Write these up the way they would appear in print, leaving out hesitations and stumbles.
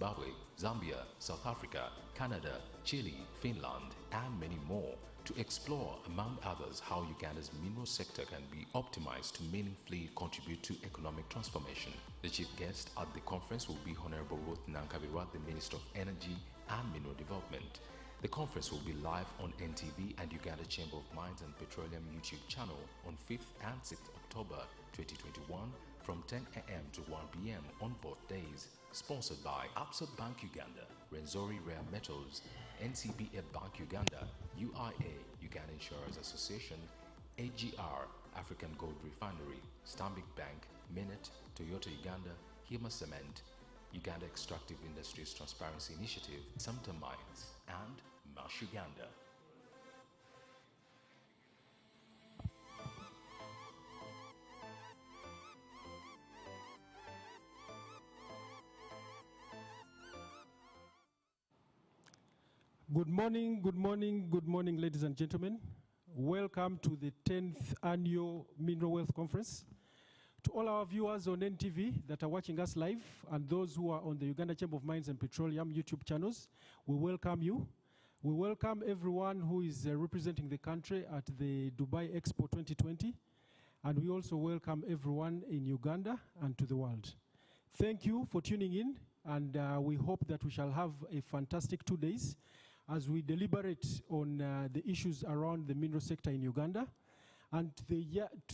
Zimbabwe, Zambia, South Africa, Canada, Chile, Finland, and many more to explore, among others, how Uganda's mineral sector can be optimized to meaningfully contribute to economic transformation. The chief guest at the conference will be Honorable Ruth Nankabirwa, the Minister of Energy and Mineral Development. The conference will be live on NTV and Uganda Chamber of Mines and Petroleum YouTube channel on 5th and 6th October 2021 from 10 a.m. to 1 p.m. on both days. Sponsored by Absa Bank Uganda, Renzori Rare Metals, NCBA Bank Uganda, UIA, Uganda Insurance Association, AGR, African Gold Refinery, Stanbic Bank, Minute, Toyota Uganda, Hima Cement, Uganda Extractive Industries Transparency Initiative, Sumter Mines, and Mash Uganda. Good morning, ladies and gentlemen. Welcome to the 10th Annual Mineral Wealth Conference. To all our viewers on NTV that are watching us live and those who are on the Uganda Chamber of Mines and Petroleum YouTube channels, we welcome you. We welcome everyone who is representing the country at the Dubai Expo 2020. And we also welcome everyone in Uganda and to the world. Thank you for tuning in, and we hope that we shall have a fantastic 2 days as we deliberate on the issues around the mineral sector in Uganda. And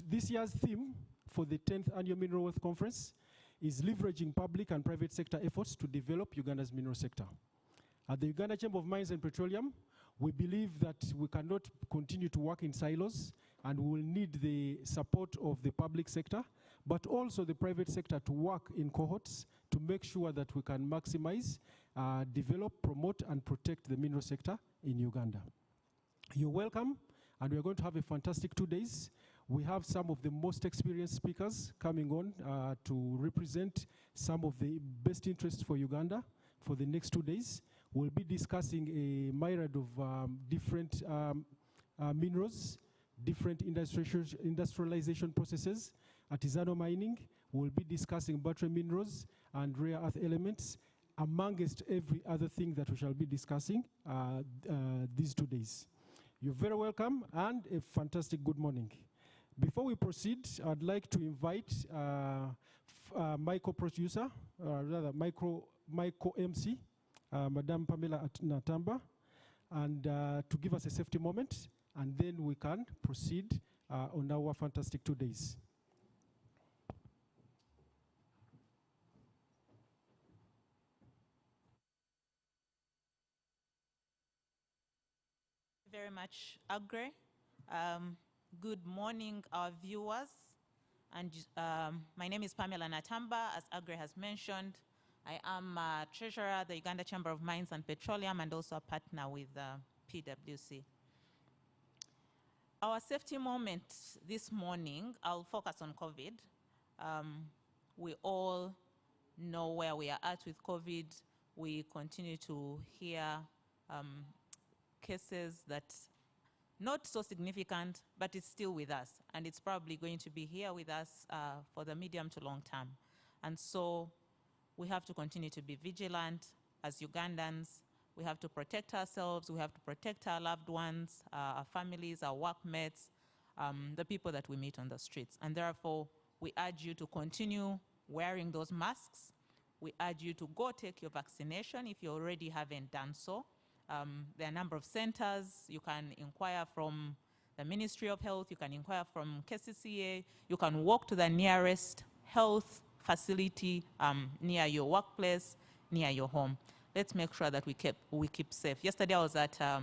this year's theme for the 10th Annual Mineral Wealth Conference is leveraging public and private sector efforts to develop Uganda's mineral sector. At the Uganda Chamber of Mines and Petroleum, we believe that we cannot continue to work in silos, and we will need the support of the public sector, but also the private sector to work in cohorts to make sure that we can maximize, develop, promote, and protect the mineral sector in Uganda. You're welcome, and we're going to have a fantastic 2 days. We have some of the most experienced speakers coming on to represent some of the best interests for Uganda for the next 2 days. We'll be discussing a myriad of different minerals, different industrialization processes, artisanal mining. We'll be discussing battery minerals and rare earth elements, amongst every other thing that we shall be discussing these 2 days. You're very welcome, and a fantastic good morning. Before we proceed, I'd like to invite my co-producer, rather my co-MC, Madam Pamela Natamba, and to give us a safety moment, and then we can proceed on our fantastic 2 days. Very much, Agre. Good morning, our viewers. And my name is Pamela Natamba. As Agre has mentioned, I am a treasurer at the Uganda Chamber of Mines and Petroleum and also a partner with PwC. Our safety moment this morning, I'll focus on COVID. We all know where we are at with COVID. We continue to hear cases that not so significant, but it's still with us, and it's probably going to be here with us for the medium to long term. And so we have to continue to be vigilant as Ugandans. We have to protect ourselves, we have to protect our loved ones, our families, our workmates, the people that we meet on the streets. And therefore, we urge you to continue wearing those masks. We urge you to go take your vaccination if you already haven't done so. There are a number of centers. You can inquire from the Ministry of Health, you can inquire from KCCA, you can walk to the nearest health facility near your workplace, near your home. Let's make sure that we keep safe. Yesterday I was at a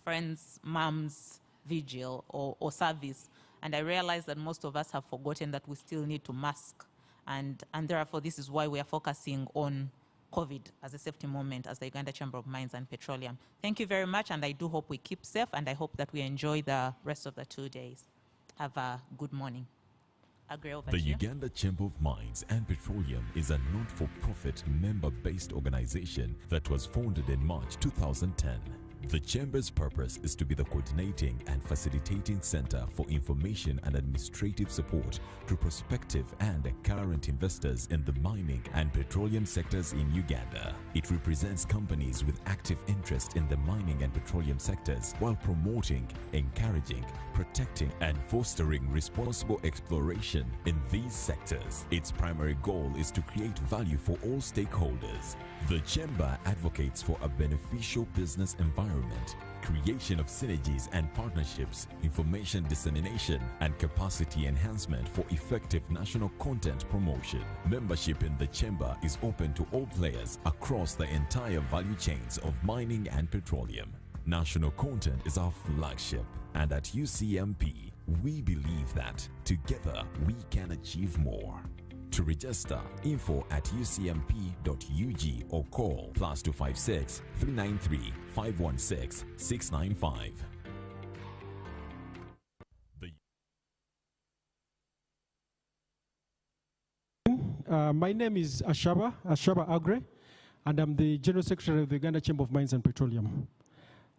friend's mom's vigil or service, and I realized that most of us have forgotten that we still need to mask. And therefore, this is why we are focusing on COVID as a safety moment as the Uganda Chamber of Mines and Petroleum. Thank you very much, and I do hope we keep safe, and I hope that we enjoy the rest of the 2 days. Have a good morning. The Uganda Chamber of Mines and Petroleum is a not-for-profit member-based organization that was founded in March 2010. The Chamber's purpose is to be the coordinating and facilitating center for information and administrative support to prospective and current investors in the mining and petroleum sectors in Uganda. It represents companies with active interest in the mining and petroleum sectors while promoting, encouraging, protecting, and fostering responsible exploration in these sectors. Its primary goal is to create value for all stakeholders. The Chamber advocates for a beneficial business environment, creation of synergies and partnerships, information dissemination, and capacity enhancement for effective national content promotion. Membership in the Chamber is open to all players across the entire value chains of mining and petroleum. National content is our flagship, and at UCMP, we believe that together we can achieve more. To register, info@ucmp.ug or call +256 393 516 695. My name is Ashaba Agre, and I'm the General Secretary of the Uganda Chamber of Mines and Petroleum.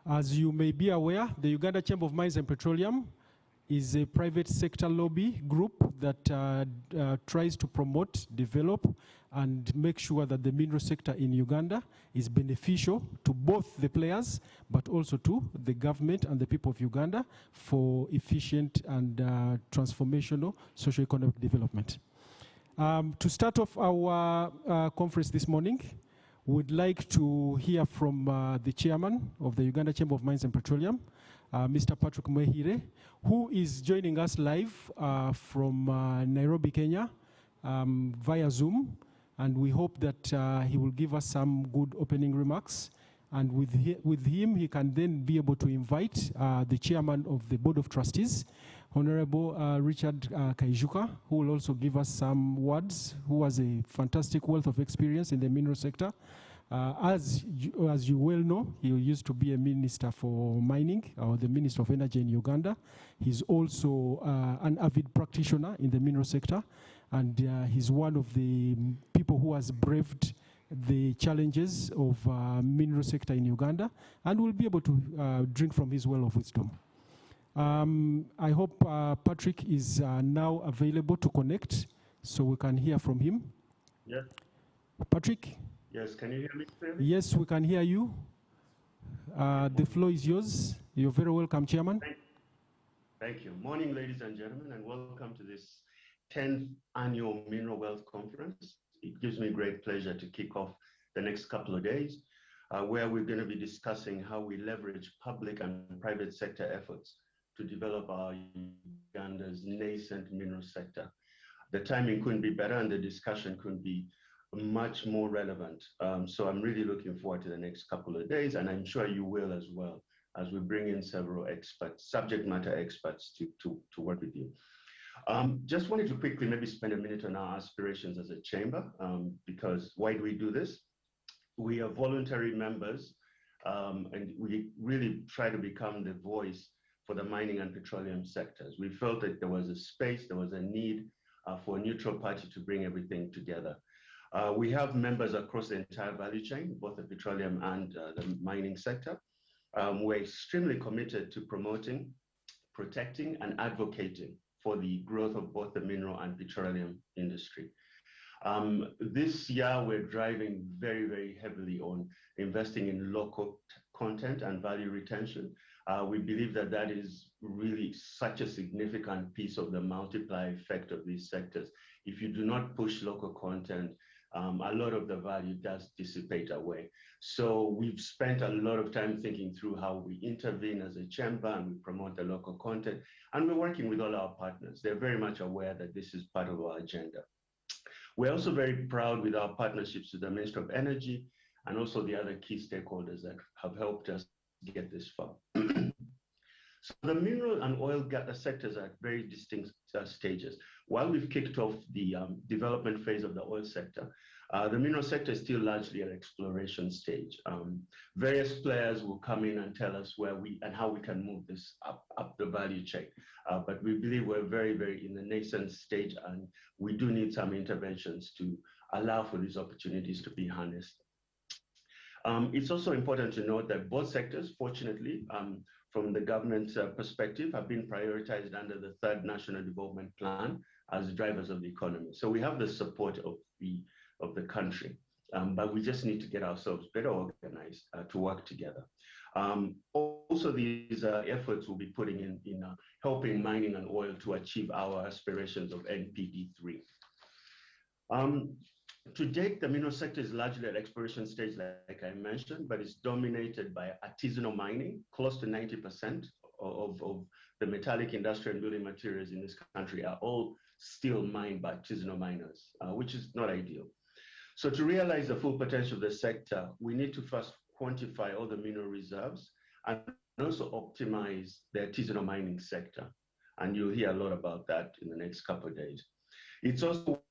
As you may be aware, the Uganda Chamber of Mines and Petroleum is a private sector lobby group that tries to promote, develop, and make sure that the mineral sector in Uganda is beneficial to both the players, but also to the government and the people of Uganda for efficient and transformational socio-economic development. To start off our conference this morning, we'd like to hear from the chairman of the Uganda Chamber of Mines and Petroleum, Mr. Patrick Mwehire, who is joining us live from Nairobi, Kenya, via Zoom. And we hope that he will give us some good opening remarks. And with him, he can then be able to invite the chairman of the Board of Trustees, Honorable Richard Kaijuka, who will also give us some words, who has a fantastic wealth of experience in the mineral sector. As you well know, he used to be a minister for mining, or the Minister of Energy in Uganda. He's also an avid practitioner in the mineral sector, and he's one of the people who has braved the challenges of mineral sector in Uganda, and will be able to drink from his well of wisdom. I hope Patrick is now available to connect, so we can hear from him. Yes. Patrick? Yes, can you hear me clearly? Yes, we can hear you. The floor is yours. You're very welcome, Chairman. Thank you. Morning, ladies and gentlemen, and welcome to this 10th Annual Mineral Wealth Conference. It gives me great pleasure to kick off the next couple of days, where we're going to be discussing how we leverage public and private sector efforts to develop our Uganda's nascent mineral sector. The timing couldn't be better, and the discussion couldn't be much more relevant. So I'm really looking forward to the next couple of days, and I'm sure you will as well, as we bring in several experts, subject matter experts to work with you. Just wanted to quickly maybe spend a minute on our aspirations as a chamber, because why do we do this? We are voluntary members, and we really try to become the voice for the mining and petroleum sectors. We felt that there was a space, there was a need for a neutral party to bring everything together. We have members across the entire value chain, both the petroleum and the mining sector. We're extremely committed to promoting, protecting, and advocating for the growth of both the mineral and petroleum industry. This year, we're driving very, very heavily on investing in local content and value retention. We believe that that is really such a significant piece of the multiply effect of these sectors. If you do not push local content, a lot of the value does dissipate away. So we've spent a lot of time thinking through how we intervene as a chamber and we promote the local content. And we're working with all our partners. They're very much aware that this is part of our agenda. We're also very proud with our partnerships with the Ministry of Energy and also the other key stakeholders that have helped us get this far. So the mineral and oil sectors are at very distinct stages. While we've kicked off the development phase of the oil sector, the mineral sector is still largely at exploration stage. Various players will come in and tell us where and how we can move this up the value chain. But we believe we're very, very in the nascent stage, and we do need some interventions to allow for these opportunities to be harnessed. It's also important to note that both sectors, fortunately, from the government perspective, have been prioritized under the Third National Development Plan as drivers of the economy. So we have the support of the country, but we just need to get ourselves better organized to work together. Also, these efforts will be putting in helping mining and oil to achieve our aspirations of NPD3. To date, the mineral sector is largely at exploration stage, like I mentioned, but it's dominated by artisanal mining. Close to 90% of the metallic, industrial, and building materials in this country are all still mined by artisanal miners, which is not ideal. So to realize the full potential of the sector, we need to first quantify all the mineral reserves and also optimize the artisanal mining sector. And you'll hear a lot about that in the next couple of days. It's also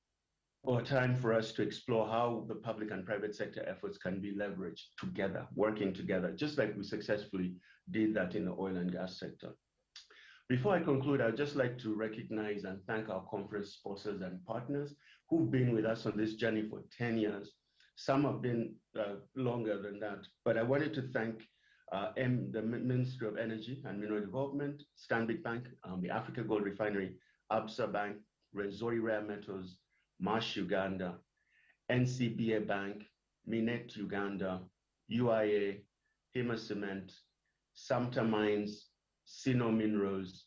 time for us to explore how the public and private sector efforts can be leveraged together, working together, just like we successfully did that in the oil and gas sector. Before I conclude, I'd just like to recognize and thank our conference sponsors and partners who've been with us on this journey for 10 years. Some have been longer than that, but I wanted to thank the Ministry of Energy and Mineral Development, Stanbic Bank, the Africa Gold Refinery, Absa Bank, Rwenzori Rare Metals, Marsh Uganda, NCBA Bank, Minet Uganda, UIA, Hima Cement, Samta Mines, Sino Minerals,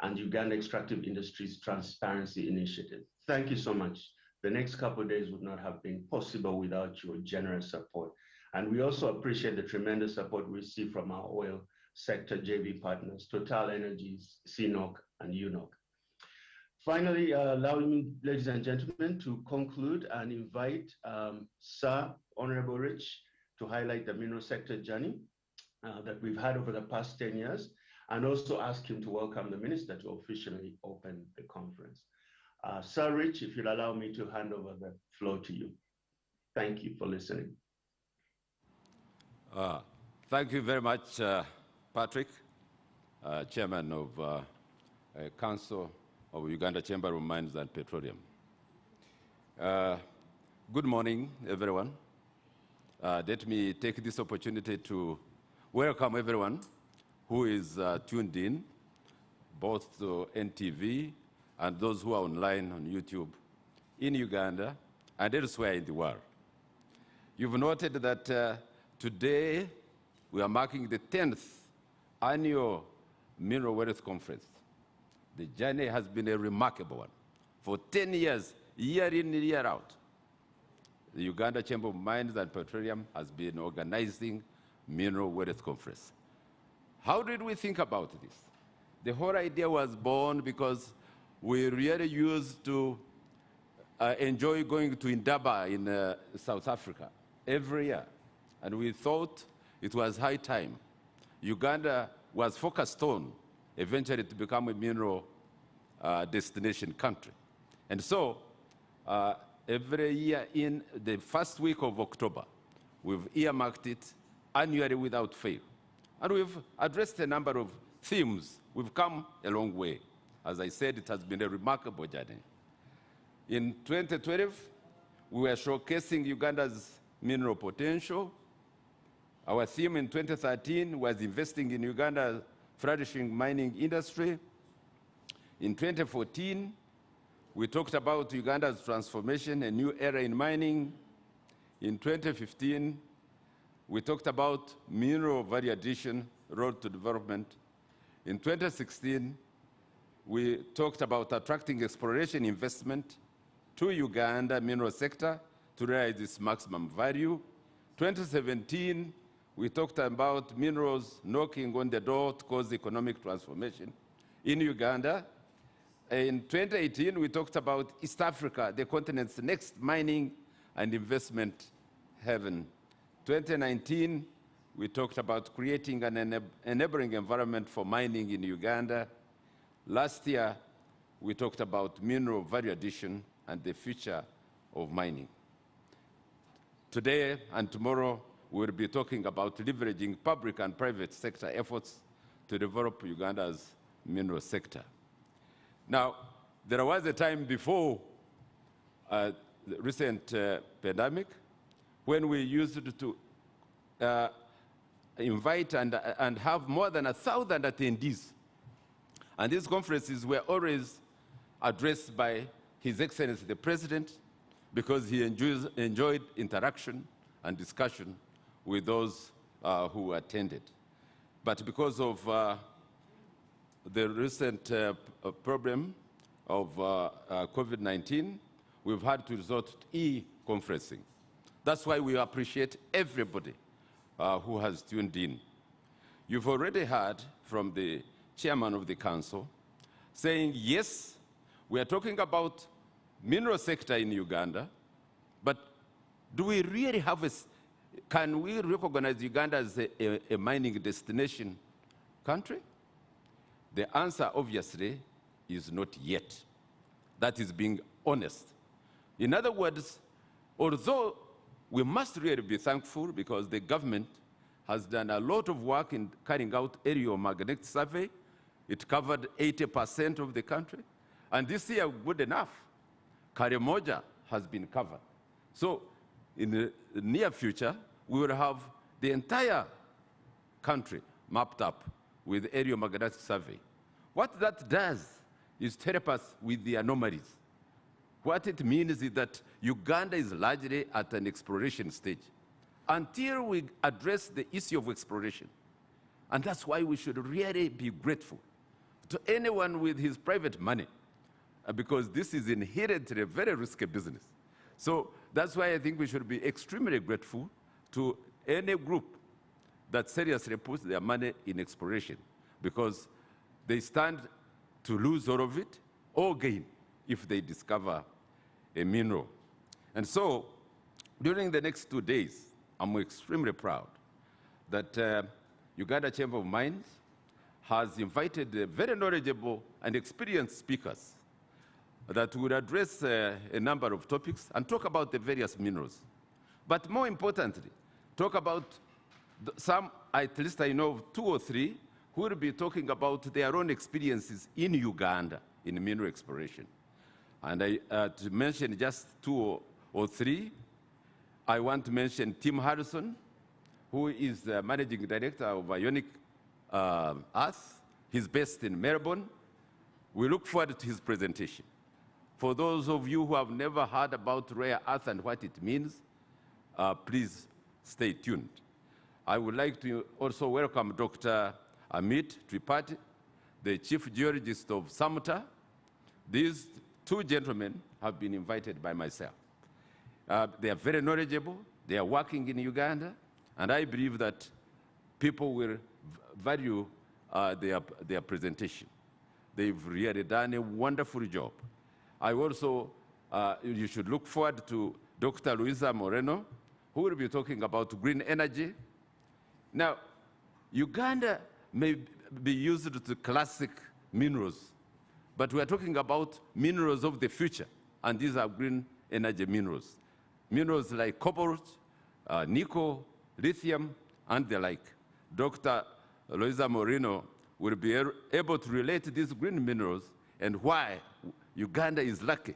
and Uganda Extractive Industries Transparency Initiative. Thank you so much. The next couple of days would not have been possible without your generous support. And we also appreciate the tremendous support we receive from our oil sector JV partners, Total Energies, CNOOC, and UNOC. Finally, allow me, ladies and gentlemen, to conclude and invite Sir Honorable Rich to highlight the mineral sector journey that we've had over the past 10 years, and also ask him to welcome the minister to officially open the conference. Sir Rich, if you'll allow me to hand over the floor to you. Thank you for listening. Thank you very much, Patrick, Chairman of Council of Uganda Chamber of Mines and Petroleum. Good morning, everyone. Let me take this opportunity to welcome everyone who is tuned in, both to NTV and those who are online on YouTube in Uganda and elsewhere in the world. You've noted that today we are marking the 10th annual Mineral Wealth Conference. The journey has been a remarkable one. For 10 years, year in, year out, the Uganda Chamber of Mines and Petroleum has been organizing Mineral Wealth Conference. How did we think about this? The whole idea was born because we really used to enjoy going to Indaba in South Africa every year. And we thought it was high time. Uganda was focused on eventually to become a mineral destination country. And so every year in the first week of October, we've earmarked it annually without fail. And we've addressed a number of themes. We've come a long way. As I said, it has been a remarkable journey. In 2012, we were showcasing Uganda's mineral potential. Our theme in 2013 was investing in Uganda's flourishing mining industry. In 2014, we talked about Uganda's transformation, a new era in mining. In 2015, we talked about mineral value addition, road to development. In 2016, we talked about attracting exploration investment to Uganda mineral sector to realize its maximum value. 2017, we talked about minerals knocking on the door to cause economic transformation in Uganda. In 2018, we talked about East Africa, the continent's next mining and investment haven. 2019, we talked about creating an enabling environment for mining in Uganda. Last year, we talked about mineral value addition and the future of mining. Today and tomorrow, we'll be talking about leveraging public and private sector efforts to develop Uganda's mineral sector. Now, there was a time before the recent pandemic when we used to invite and have more than 1,000 attendees. And these conferences were always addressed by His Excellency the President, because he enjoyed interaction and discussion with those who attended. But because of the recent problem of COVID-19, we've had to resort to e-conferencing. That's why we appreciate everybody who has tuned in. You've already heard from the chairman of the council saying, yes, we are talking about mineral sector in Uganda, but do we really have can we recognize Uganda as a mining destination country? The answer, obviously, is not yet. That is being honest. In other words, although we must really be thankful because the government has done a lot of work in carrying out aeromagnetic survey. It covered 80% of the country. And this year, good enough, Karamoja has been covered. So in the near future, we will have the entire country mapped up with aeromagnetic survey. What that does is help us with the anomalies. What it means is that Uganda is largely at an exploration stage until we address the issue of exploration. And that's why we should really be grateful to anyone with his private money, because this is inherently a very risky business. So that's why I think we should be extremely grateful to any group that seriously puts their money in exploration, because they stand to lose all of it or gain if they discover a mineral. And so during the next 2 days, I'm extremely proud that Uganda Chamber of Mines has invited very knowledgeable and experienced speakers that will address a number of topics and talk about the various minerals. But more importantly, talk about some, at least I know of 2 or 3, who will be talking about their own experiences in Uganda in mineral exploration. And to mention just 2 or 3, I want to mention Tim Harrison, who is the Managing Director of Ionic Earth. He's based in Melbourne. We look forward to his presentation. For those of you who have never heard about rare earth and what it means, please stay tuned. I would like to also welcome Dr. Amit Tripathi, the Chief Geologist of SAMUTA. These 2 gentlemen have been invited by myself. They are very knowledgeable. They are working in Uganda, and I believe that people will value their presentation. They've really done a wonderful job. I also, you should look forward to Dr. Luisa Moreno, who will be talking about green energy. Now, Uganda may be used to classic minerals, but we are talking about minerals of the future, and these are green energy minerals. Minerals like cobalt, nickel, lithium, and the like. Dr. Luisa Moreno will be able to relate these green minerals and why Uganda is lucky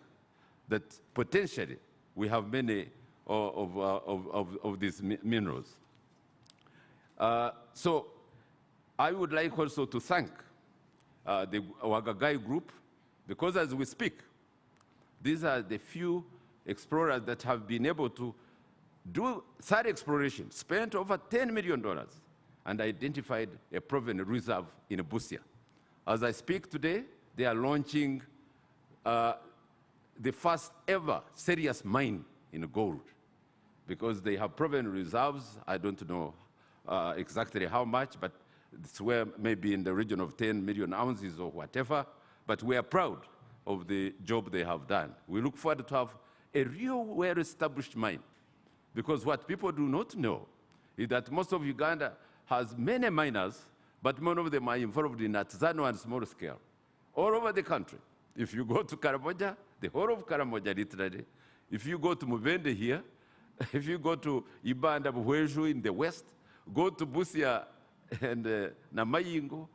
that potentially we have many of these minerals. So I would like also to thank the Wagagai group, because as we speak, these are the few explorers that have been able to do third exploration, spent over $10 million, and identified a proven reserve in Busia. As I speak today, they are launching the first ever serious mine in gold, because they have proven reserves. I don't know exactly how much, but it's where maybe in the region of 10 million ounces or whatever, but we are proud of the job they have done. We look forward to have a real well-established mine, because what people do not know is that most of Uganda has many miners, but many of them are involved in artisanal and small scale, all over the country. If you go to Karamoja, the whole of Karamoja literally, if you go to Mubende here, if you go to Ibanda Buhweju in the west, go to Busia and Namayingo,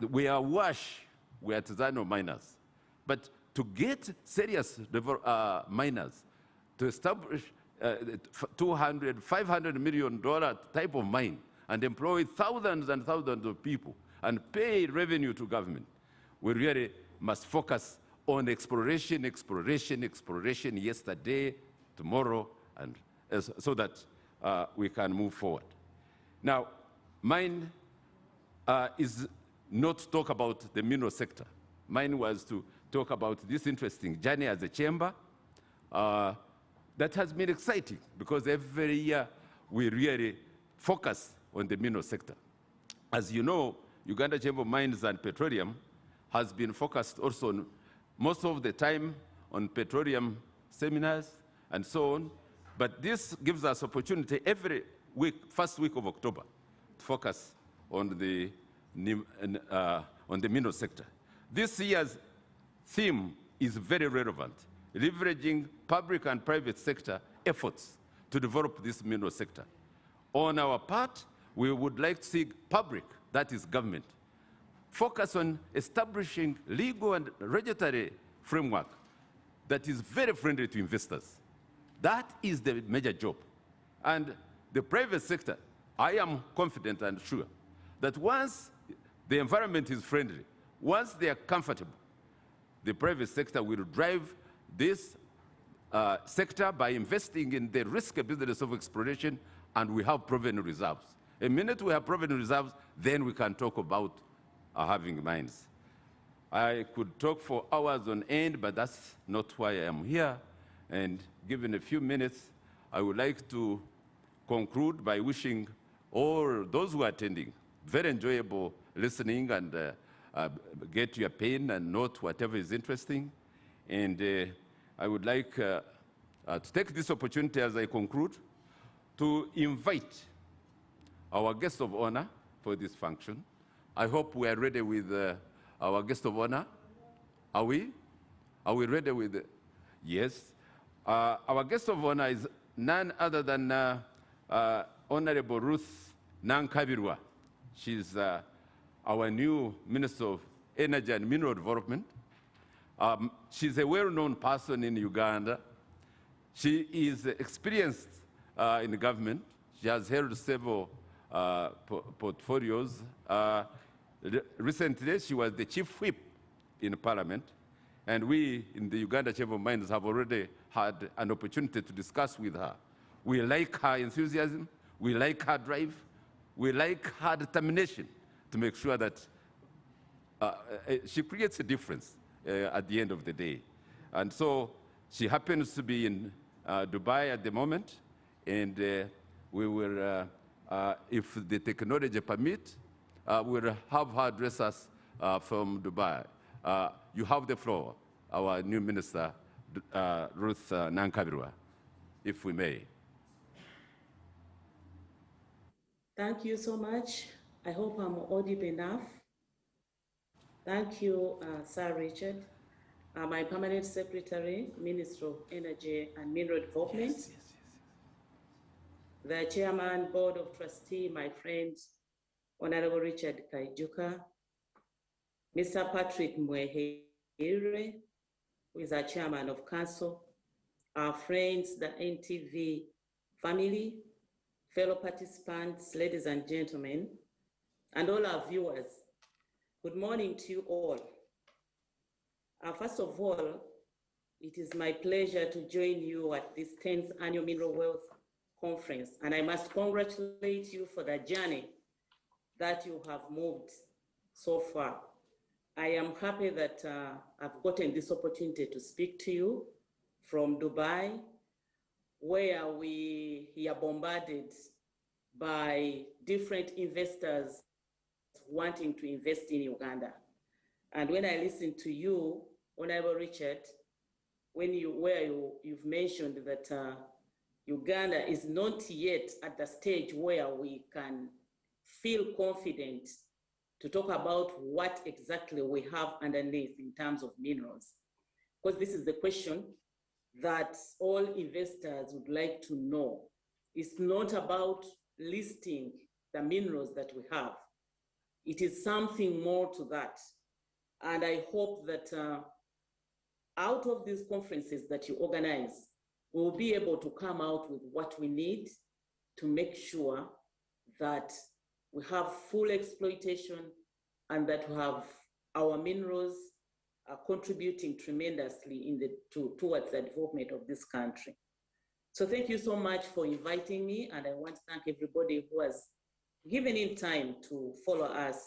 we are wash, we are artisanal miners. But to get serious miners, to establish $200, $500 million type of mine and employ thousands and thousands of people and pay revenue to government, we really must focus on exploration, exploration, exploration yesterday, tomorrow, and so that we can move forward. Now, mine is not to talk about the mineral sector. Mine was to talk about this interesting journey as a chamber that has been exciting because every year we really focus on the mineral sector. As you know, Uganda Chamber of Mines and Petroleum has been focused also on, most of the time on petroleum seminars and so on, but this gives us opportunity every week, first week of October, to focus on the mineral sector. This year's theme is very relevant, leveraging public and private sector efforts to develop this mineral sector. On our part, we would like to see public, that is government, focus on establishing legal and regulatory framework that is very friendly to investors. That is the major job. And the private sector, I am confident and sure that once the environment is friendly, once they are comfortable, the private sector will drive this sector by investing in the risky business of exploration, and we have proven reserves. The minute we have proven reserves, then we can talk about having mines. I could talk for hours on end, but that's not why I am here. And given a few minutes, I would like to conclude by wishing all those who are attending very enjoyable listening and get your pen and note whatever is interesting. And I would like to take this opportunity as I conclude to invite our guest of honor for this function. I hope we are ready with our guest of honor. Are we? Are we ready with? Yes. Our guest of honor is none other than Honorable Ruth Nankabirwa. She's our new Minister of Energy and Mineral Development. She's a well-known person in Uganda. She is experienced in government. She has held several portfolios. Recently, she was the chief whip in Parliament, and we in the Uganda Chamber of Mines have already had an opportunity to discuss with her. We like her enthusiasm, we like her drive, we like her determination to make sure that she creates a difference at the end of the day. And so she happens to be in Dubai at the moment, and we will, if the technology permits, we'll have her address us from Dubai. You have the floor, our new minister, Ruth Nankabirwa, if we may. Thank you so much. I hope I'm audible enough. Thank you, Sir Richard. My Permanent Secretary, Minister of Energy and Mineral Development. Yes. The Chairman, Board of Trustee, my friend, Honorable Richard Kaijuka, Mr. Patrick Mwehere, who is our Chairman of Council, our friends, the NTV family, fellow participants, ladies and gentlemen, and all our viewers, good morning to you all. First of all, it is my pleasure to join you at this 10th Annual Mineral Wealth Conference, and I must congratulate you for the journey that you have moved so far. I am happy that I've gotten this opportunity to speak to you from Dubai, where we are bombarded by different investors wanting to invest in Uganda. And when I listen to you, Honorable Richard, you've mentioned that Uganda is not yet at the stage where we can feel confident to talk about what exactly we have underneath in terms of minerals. Because this is the question that all investors would like to know. It's not about listing the minerals that we have. It is something more to that. And I hope that out of these conferences that you organize, we'll be able to come out with what we need to make sure that we have full exploitation and that we have our minerals contributing tremendously towards the development of this country. So thank you so much for inviting me, and I want to thank everybody who has given in time to follow us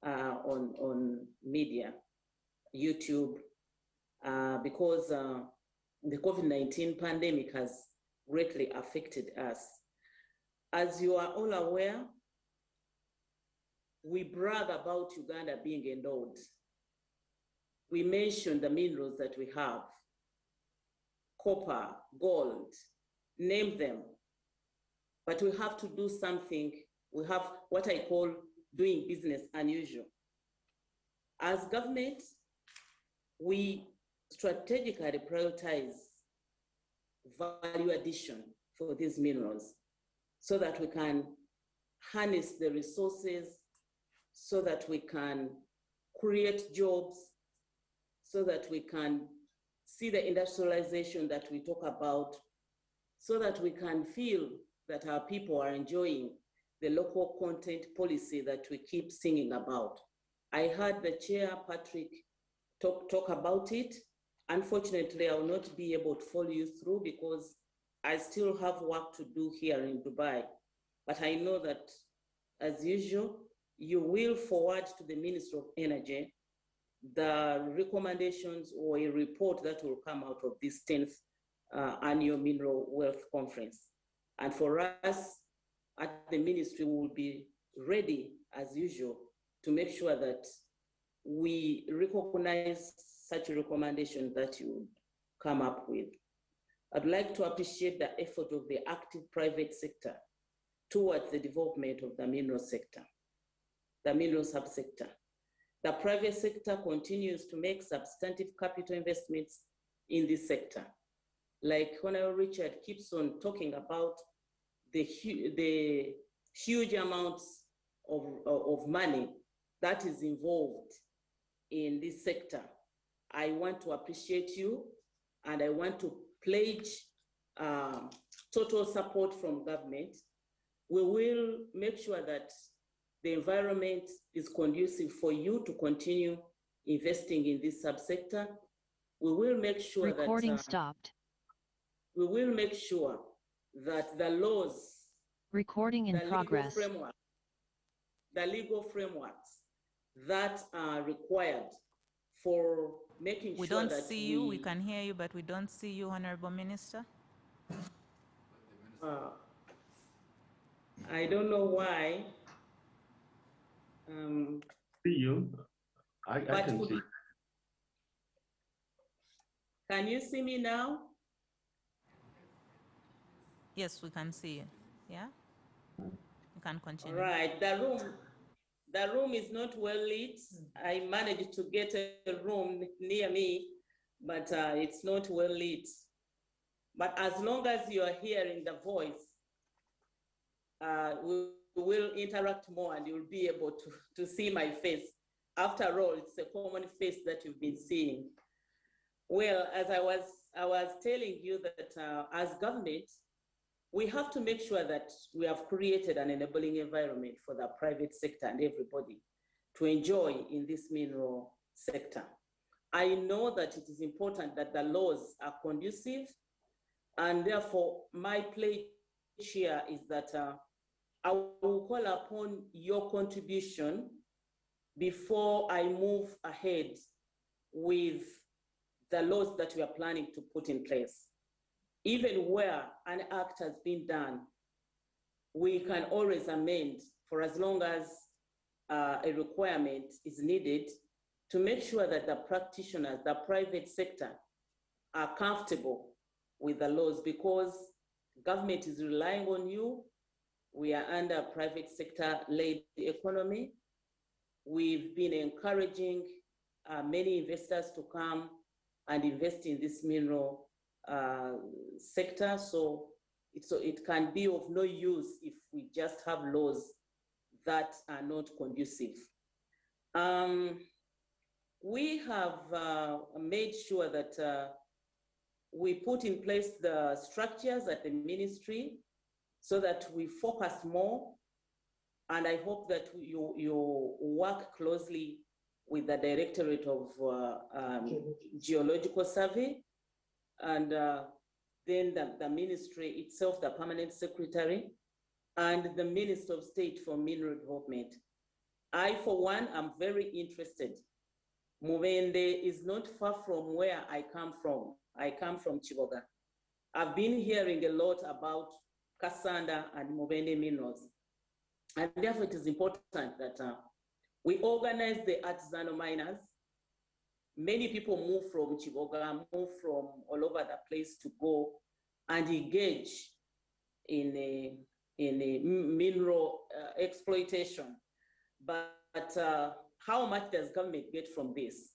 on media, YouTube, because the COVID-19 pandemic has greatly affected us. As you are all aware, we brag about Uganda being endowed. We mention the minerals that we have, copper, gold, name them. But we have to do something. We have what I call doing business unusual. As government, we strategically prioritize value addition for these minerals so that we can harness the resources, so that we can create jobs, so that we can see the industrialization that we talk about, so that we can feel that our people are enjoying the local content policy that we keep singing about. I heard the chair, Patrick, talk about it. Unfortunately, I will not be able to follow you through because I still have work to do here in Dubai. But I know that, as usual, you will forward to the Ministry of Energy the recommendations or a report that will come out of this 10th Annual Mineral Wealth Conference. And for us at the ministry, we will be ready, as usual, to make sure that we recognize such a recommendation that you come up with. I'd like to appreciate the effort of the active private sector towards the development of the mineral sector, the mineral subsector. The private sector continues to make substantive capital investments in this sector. Like Honorable Richard keeps on talking about the huge amounts of money that is involved in this sector. I want to appreciate you, and I want to pledge total support from government. We will make sure that the environment is conducive for you to continue investing in this subsector. We will make sure Recording stopped. We will make sure that the laws, Recording in progress. The legal frameworks that are required for making we sure don't that see you. We can hear you, but we don't see you, Honorable Minister. I don't know why. See you. I can see. Can you see me now? Yes, we can see you. Yeah? You can continue. All right. The room is not well lit. I managed to get a room near me, but it's not well lit. But as long as you are hearing the voice, we will interact more and you'll be able to see my face. After all, it's a common face that you've been seeing. Well, as I was telling you that as government, we have to make sure that we have created an enabling environment for the private sector and everybody to enjoy in this mineral sector. I know that it is important that the laws are conducive, and therefore my pledge here is that I will call upon your contribution before I move ahead with the laws that we are planning to put in place. Even where an act has been done, we can always amend for as long as a requirement is needed to make sure that the practitioners, the private sector, are comfortable with the laws, because government is relying on you. We are under a private sector-led economy. We've been encouraging many investors to come and invest in this mineral sector. So it can be of no use if we just have laws that are not conducive. We have made sure that we put in place the structures at the ministry so that we focus more. And I hope that you work closely with the Directorate of Geological Survey, and then the ministry itself, the Permanent Secretary, and the Minister of State for Mineral Development. I, for one, am very interested. Mubende is not far from where I come from. I come from Chiboga. I've been hearing a lot about Kasanda and Mubende minerals. And therefore it is important that we organize the artisanal miners. Many people move from Chiboga, move from all over the place to go and engage in a mineral exploitation. But how much does government get from this?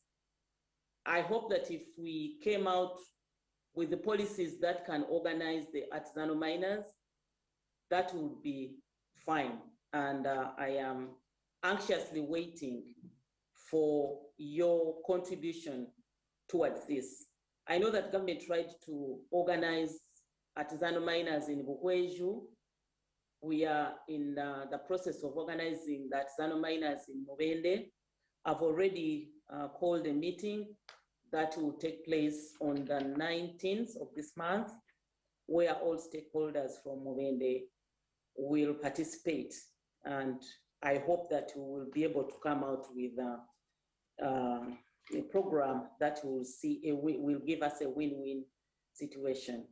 I hope that if we came out with the policies that can organize the artisanal miners, that would be fine. And I am anxiously waiting for your contribution towards this. I know that government tried to organize artisanal miners in Bukweju. We are in the process of organizing the artisanal miners in Mubende. I've already called a meeting that will take place on the 19th of this month, where all stakeholders from Mubende will participate. And I hope that we will be able to come out with a program that will give us a win-win situation.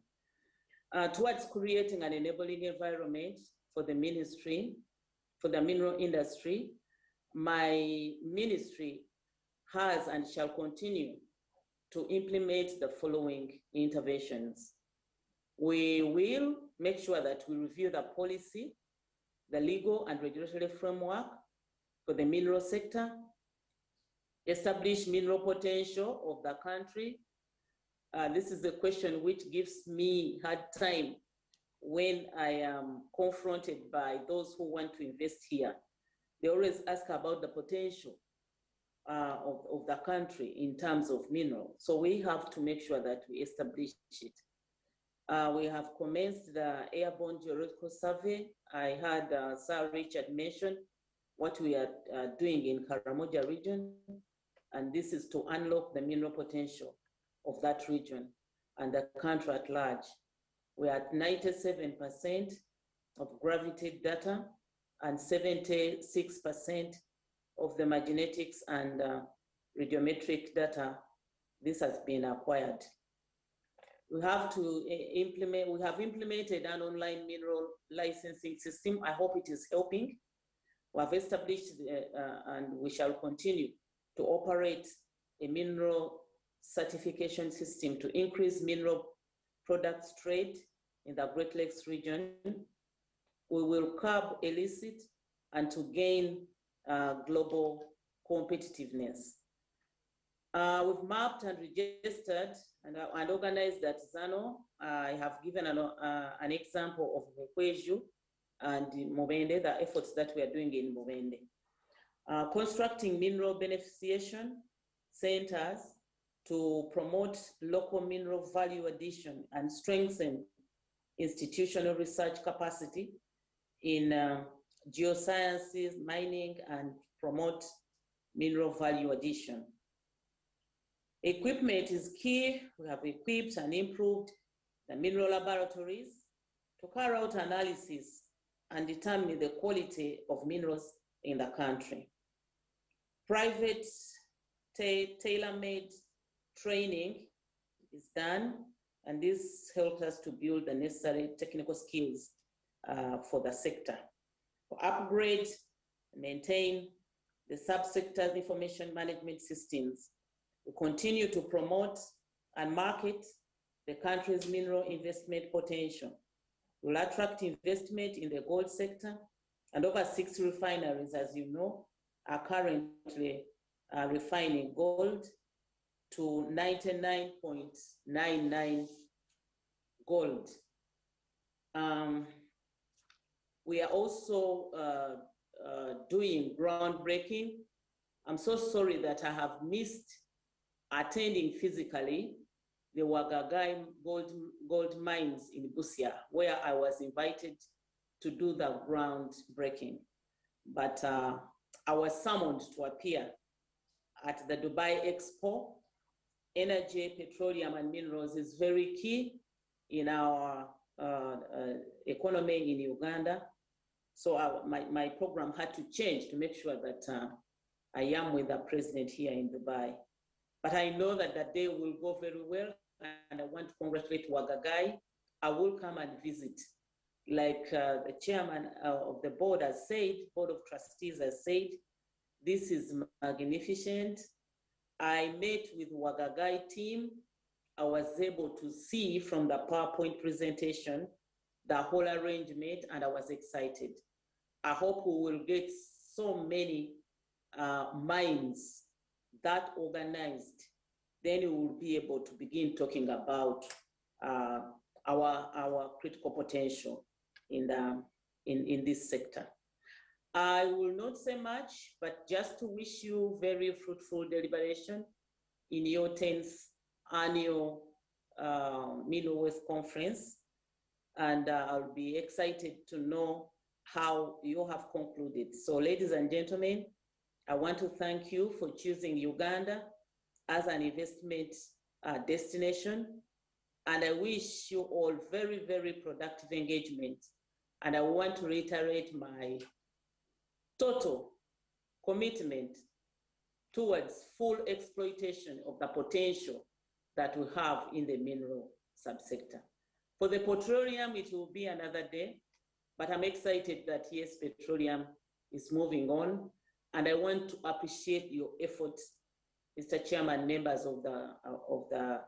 Towards creating an enabling environment for the ministry, for the mineral industry, my ministry has and shall continue to implement the following interventions. We will make sure that we review the policy, the legal and regulatory framework for the mineral sector, establish mineral potential of the country. This is a question which gives me hard time when I am confronted by those who want to invest here. They always ask about the potential of the country in terms of mineral. So we have to make sure that we establish it. We have commenced the airborne geological survey. I heard Sir Richard mention what we are doing in Karamoja region, and this is to unlock the mineral potential of that region and the country at large. We are at 97% of gravity data and 76% of the magnetics and radiometric data. This has been acquired. We have implemented an online mineral licensing system. I hope it is helping. We have established and we shall continue to operate a mineral certification system to increase mineral products trade in the Great Lakes region. We will curb illicit and to gain global competitiveness. We've mapped and registered and organized that Zano. I have given an example of Mukweju and Mubende, the efforts that we are doing in Mubende. Constructing mineral beneficiation centers to promote local mineral value addition and strengthen institutional research capacity in geosciences, mining, and promote mineral value addition. Equipment is key. We have equipped and improved the mineral laboratories to carry out analysis and determine the quality of minerals in the country. Private tailor-made training is done, and this helps us to build the necessary technical skills for the sector. To upgrade, maintain the subsector information management systems. We continue to promote and market the country's mineral investment potential. We'll attract investment in the gold sector, and over 6 refineries, as you know, are currently refining gold to 99.99 gold. We are also doing groundbreaking. I'm so sorry that I have missed attending physically the Wagagai gold mines in Busia, where I was invited to do the groundbreaking. But I was summoned to appear at the Dubai Expo. Energy, petroleum, and minerals is very key in our economy in Uganda. So my program had to change to make sure that I am with the president here in Dubai. But I know that that day will go very well, and I want to congratulate Wagagai. I will come and visit. Like the chairman of the board has said, board of trustees has said, this is magnificent. I met with Wagagai team. I was able to see from the PowerPoint presentation the whole arrangement, and I was excited. I hope we will get so many minds that organized. Then we will be able to begin talking about our critical potential in this sector. I will not say much, but just to wish you very fruitful deliberation in your 10th annual Middle West Conference. And I'll be excited to know how you have concluded. So ladies and gentlemen, I want to thank you for choosing Uganda as an investment destination. And I wish you all very, very productive engagement. And I want to reiterate my total commitment towards full exploitation of the potential that we have in the mineral subsector. For the petroleum, it will be another day, but I'm excited that yes, petroleum is moving on. And I want to appreciate your efforts, Mr. Chairman, members of the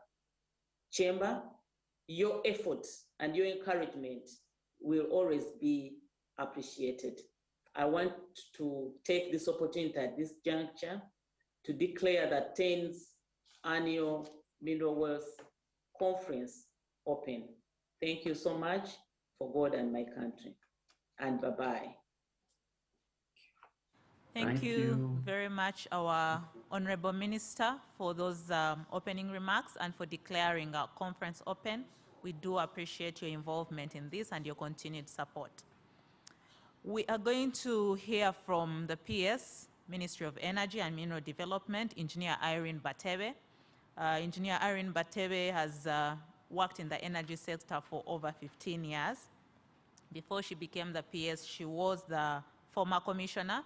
chamber. Your efforts and your encouragement will always be appreciated. I want to take this opportunity at this juncture to declare the 10th annual Mineral Wealth Conference open. Thank you so much for God and my country. And bye-bye. Thank you very much, our Honorable Minister, for those opening remarks and for declaring our conference open. We do appreciate your involvement in this and your continued support. We are going to hear from the PS, Ministry of Energy and Mineral Development, Engineer Irene Batebe. Engineer Irene Batebe has worked in the energy sector for over 15 years. Before she became the PS, she was the former commissioner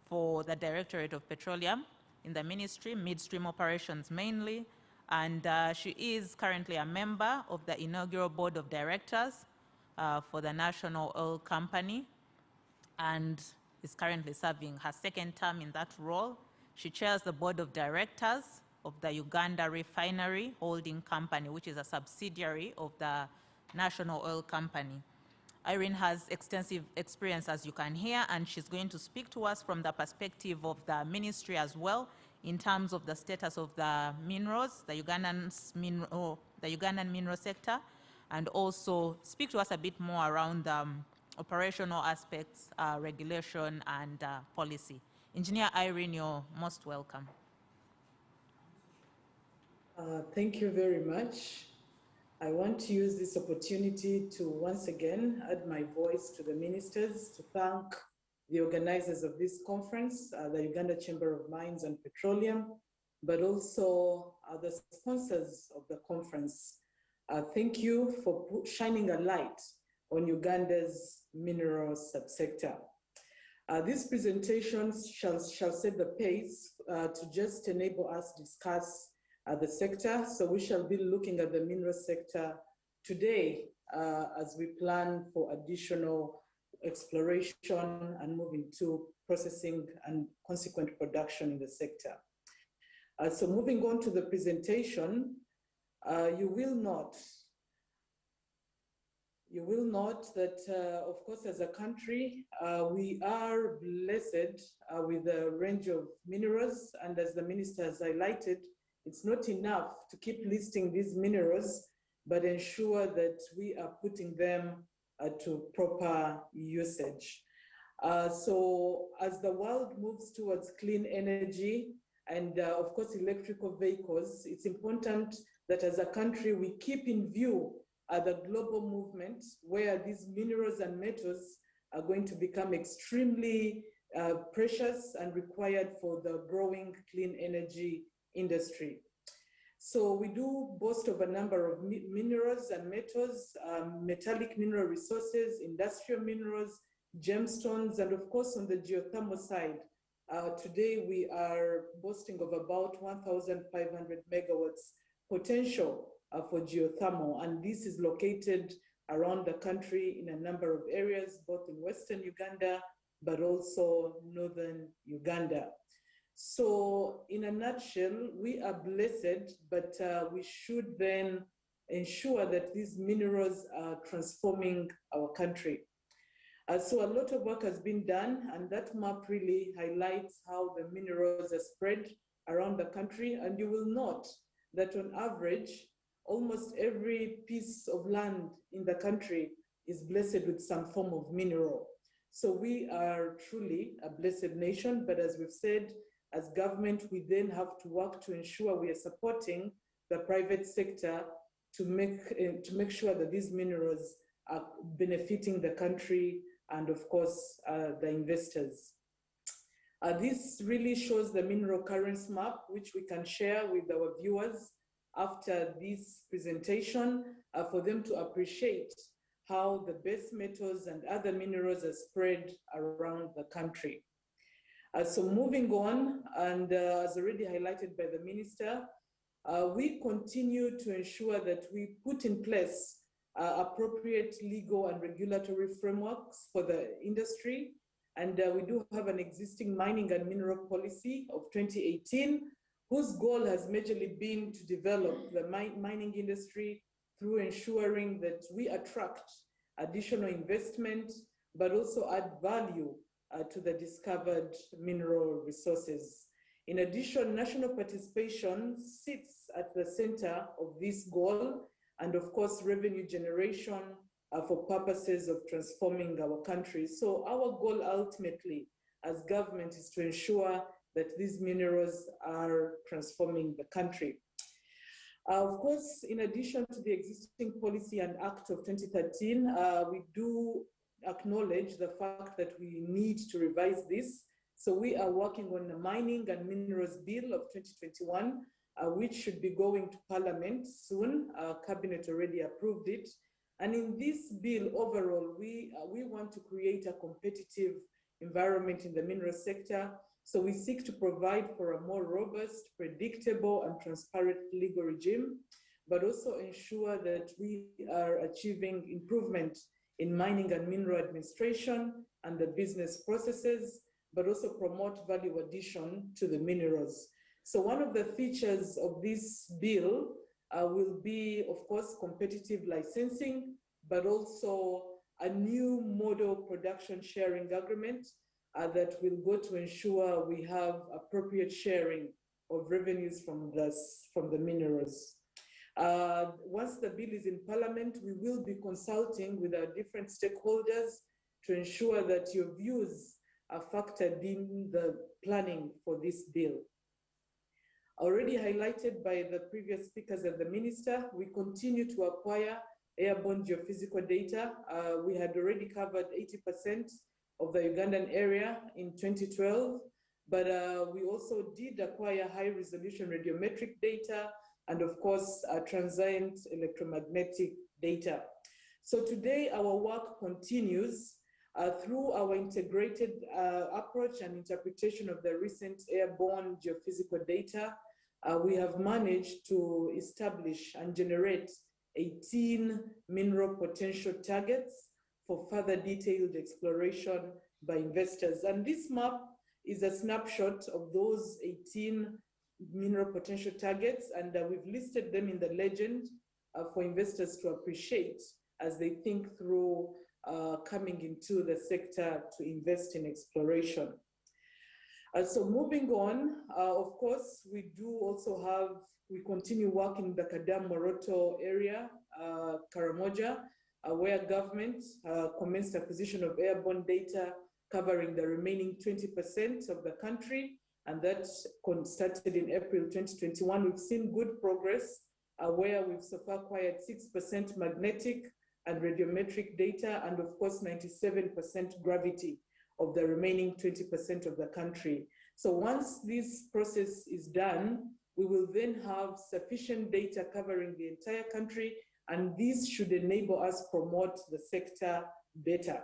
for the Directorate of Petroleum in the ministry, midstream operations mainly, and she is currently a member of the inaugural board of directors for the National Oil Company, and is currently serving her second term in that role. She chairs the board of directors of the Uganda Refinery Holding Company, which is a subsidiary of the National Oil Company. Irene has extensive experience, as you can hear, and she's going to speak to us from the perspective of the ministry as well, in terms of the status of the minerals, the Ugandan mineral sector, and also speak to us a bit more around operational aspects, regulation, and policy. Engineer Irene, you're most welcome. Thank you very much. I want to use this opportunity to once again add my voice to the ministers to thank the organizers of this conference, the Uganda Chamber of Mines and Petroleum, but also the sponsors of the conference. Thank you for shining a light on Uganda's mineral subsector. This presentation shall set the pace to just enable us to discuss the sector. So we shall be looking at the mineral sector today as we plan for additional exploration and moving to processing and consequent production in the sector. So moving on to the presentation, you will note that, of course, as a country, we are blessed with a range of minerals, and as the minister has highlighted, it's not enough to keep listing these minerals, but ensure that we are putting them to proper usage. So as the world moves towards clean energy and of course electrical vehicles, it's important that as a country, we keep in view the global movement where these minerals and metals are going to become extremely precious and required for the growing clean energy industry. So we do boast of a number of minerals and metals, metallic mineral resources, industrial minerals, gemstones, and of course on the geothermal side, today we are boasting of about 1,500 megawatts potential for geothermal, and this is located around the country in a number of areas, both in Western Uganda, but also Northern Uganda. So in a nutshell, we are blessed, but we should then ensure that these minerals are transforming our country. So a lot of work has been done, and that map really highlights how the minerals are spread around the country. And you will note that on average, almost every piece of land in the country is blessed with some form of mineral. So we are truly a blessed nation, but as we've said, as government, we then have to work to ensure we are supporting the private sector to make sure that these minerals are benefiting the country and of course, the investors. This really shows the mineral currency map, which we can share with our viewers after this presentation for them to appreciate how the base metals and other minerals are spread around the country. So moving on, and as already highlighted by the minister, we continue to ensure that we put in place appropriate legal and regulatory frameworks for the industry. And we do have an existing mining and mineral policy of 2018, whose goal has majorly been to develop the mining industry through ensuring that we attract additional investment, but also add value to the discovered mineral resources. In addition, national participation sits at the center of this goal, and of course, revenue generation for purposes of transforming our country. So our goal ultimately as government is to ensure that these minerals are transforming the country. Of course, in addition to the existing policy and act of 2013, we do acknowledge the fact that we need to revise this. So we are working on the Mining and Minerals Bill of 2021, which should be going to Parliament soon. Cabinet already approved it. And in this bill overall, we want to create a competitive environment in the mineral sector. So we seek to provide for a more robust, predictable, and transparent legal regime, but also ensure that we are achieving improvement in mining and mineral administration and the business processes, but also promote value addition to the minerals. So one of the features of this bill will be, of course, competitive licensing, but also a new model production sharing agreement that will go to ensure we have appropriate sharing of revenues from the minerals. Once the bill is in Parliament, we will be consulting with our different stakeholders to ensure that your views are factored in the planning for this bill. Already highlighted by the previous speakers and the minister, we continue to acquire airborne geophysical data. We had already covered 80% of the Ugandan area in 2012, but we also did acquire high resolution radiometric data and of course, transient electromagnetic data. So today our work continues through our integrated approach and interpretation of the recent airborne geophysical data. We have managed to establish and generate 18 mineral potential targets for further detailed exploration by investors. And this map is a snapshot of those 18 mineral potential targets, and we've listed them in the legend for investors to appreciate as they think through coming into the sector to invest in exploration. So moving on, of course, we continue working in the Kadam-Moroto area, Karamoja, where government commenced acquisition of airborne data covering the remaining 20% of the country, and that started in April 2021. We've seen good progress where we've so far acquired 6% magnetic and radiometric data, and of course 97% gravity of the remaining 20% of the country. So once this process is done, we will then have sufficient data covering the entire country, and this should enable us to promote the sector better.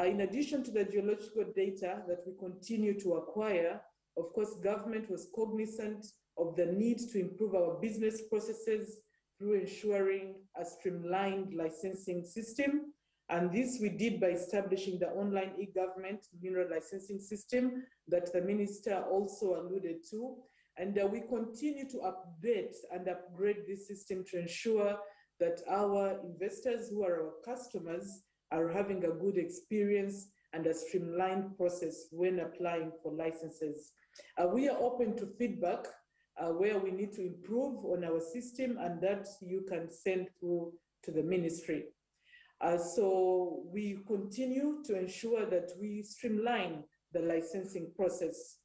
In addition to the geological data that we continue to acquire, of course, government was cognizant of the need to improve our business processes through ensuring a streamlined licensing system. And this we did by establishing the online e-government mineral licensing system that the minister also alluded to. And we continue to update and upgrade this system to ensure that our investors who are our customers are having a good experience and a streamlined process when applying for licenses. We are open to feedback where we need to improve on our system, and that you can send through to the ministry. So we continue to ensure that we streamline the licensing process.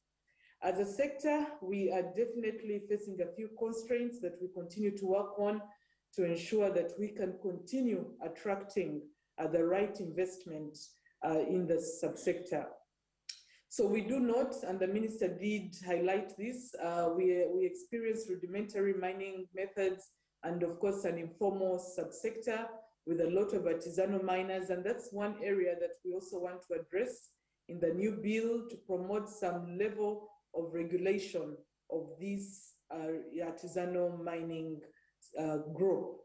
As a sector, we are definitely facing a few constraints that we continue to work on to ensure that we can continue attracting the right investment in the subsector. So we do not, and the minister did highlight this, we experience rudimentary mining methods and of course an informal subsector with a lot of artisanal miners, and that's one area that we also want to address in the new bill to promote some level of regulation of this artisanal mining group.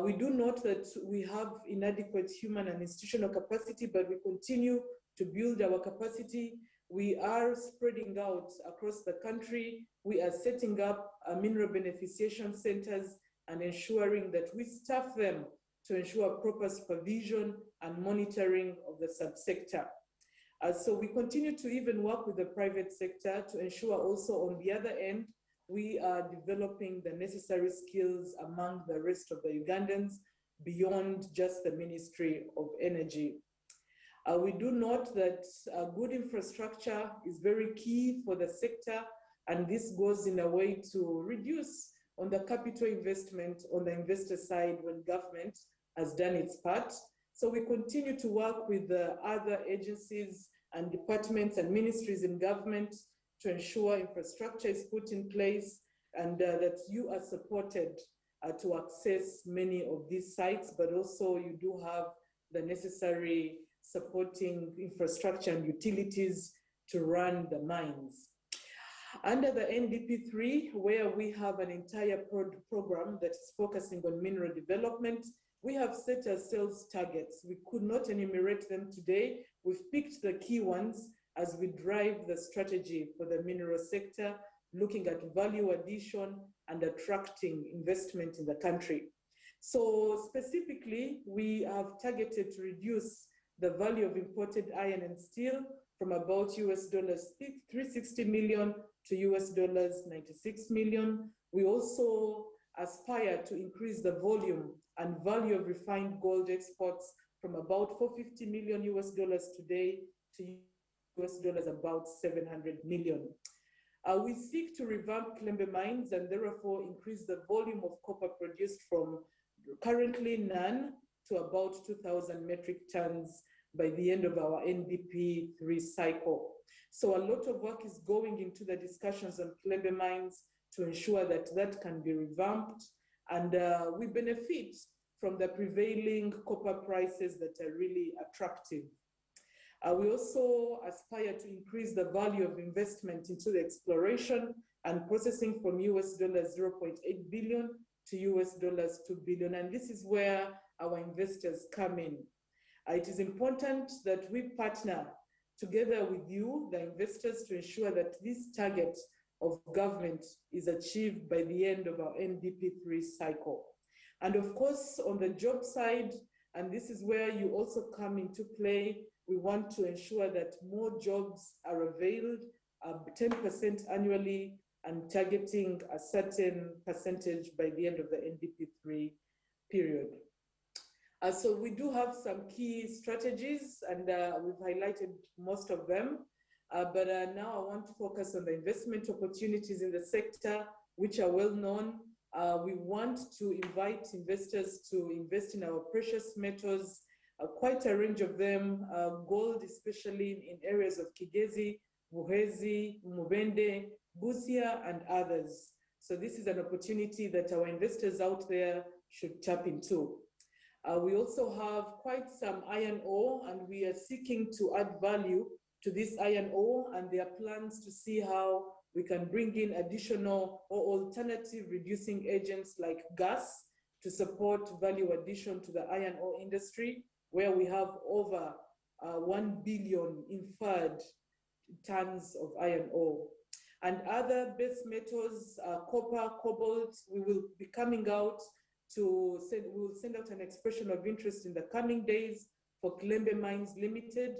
We do note that we have inadequate human and institutional capacity, but we continue to build our capacity. We are spreading out across the country. We are setting up mineral beneficiation centers and ensuring that we staff them to ensure proper supervision and monitoring of the subsector. So we continue to even work with the private sector to ensure also on the other end, we are developing the necessary skills among the rest of the Ugandans beyond just the Ministry of Energy. We do note that good infrastructure is very key for the sector, and this goes in a way to reduce on the capital investment on the investor side when government has done its part. So we continue to work with the other agencies and departments and ministries in government to ensure infrastructure is put in place and that you are supported to access many of these sites, but also you do have the necessary supporting infrastructure and utilities to run the mines. Under the NDP3, where we have an entire program that is focusing on mineral development, we have set ourselves targets. We could not enumerate them today. We've picked the key ones as we drive the strategy for the mineral sector, looking at value addition and attracting investment in the country. So specifically, we have targeted to reduce the value of imported iron and steel from about $360 million to $96 million. We also aspire to increase the volume and value of refined gold exports from about $450 million today to about $700 million. We seek to revamp Kilembe mines and therefore increase the volume of copper produced from currently none to about 2,000 metric tons by the end of our NDP3 cycle. So a lot of work is going into the discussions on Kilembe mines to ensure that that can be revamped, and we benefit from the prevailing copper prices that are really attractive. We also aspire to increase the value of investment into the exploration and processing from $0.8 billion to $2 billion. And this is where our investors come in. It is important that we partner together with you, the investors, to ensure that this target of government is achieved by the end of our NDP3 cycle. And of course, on the job side, and this is where you also come into play, we want to ensure that more jobs are availed, 10% annually, and targeting a certain percentage by the end of the NDP3 period. So we do have some key strategies, and we've highlighted most of them. But now I want to focus on the investment opportunities in the sector, which are well known. We want to invite investors to invest in our precious metals, quite a range of them, gold especially in areas of Kigezi, Buhezi, Mubende, Busia, and others. So this is an opportunity that our investors out there should tap into. We also have quite some iron ore, and we are seeking to add value to this iron ore, and there are plans to see how we can bring in additional or alternative reducing agents like gas to support value addition to the iron ore industry, where we have over 1 billion inferred tons of iron ore. And other base metals, copper, cobalt, we will be coming out to send, we will send out an expression of interest in the coming days for Kilembe Mines Limited,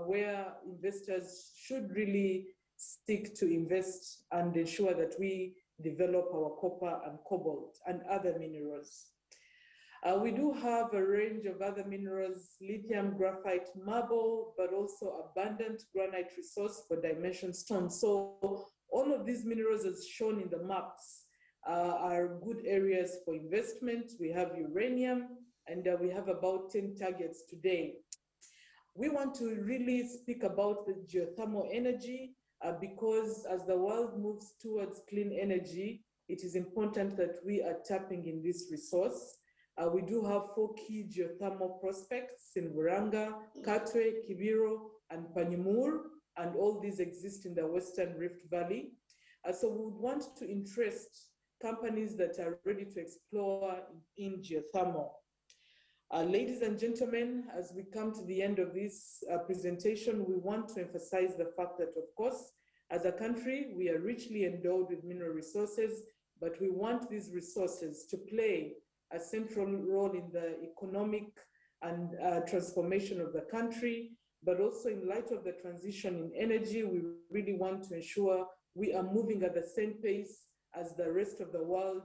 where investors should really seek to invest and ensure that we develop our copper and cobalt and other minerals. We do have a range of other minerals, lithium, graphite, marble, but also abundant granite resource for dimension stone. So all of these minerals, as shown in the maps, are good areas for investment. We have uranium, and we have about 10 targets today. We want to really speak about the geothermal energy because as the world moves towards clean energy, it is important that we are tapping in this resource. We do have 4 key geothermal prospects in Buranga, Katwe, Kibiro, and Panyumur, and all these exist in the Western Rift Valley. So we would want to interest companies that are ready to explore in geothermal. Ladies and gentlemen, as we come to the end of this presentation, we want to emphasize the fact that, of course, as a country, we are richly endowed with mineral resources, but we want these resources to play a central role in the economic and transformation of the country, but also in light of the transition in energy, we really want to ensure we are moving at the same pace as the rest of the world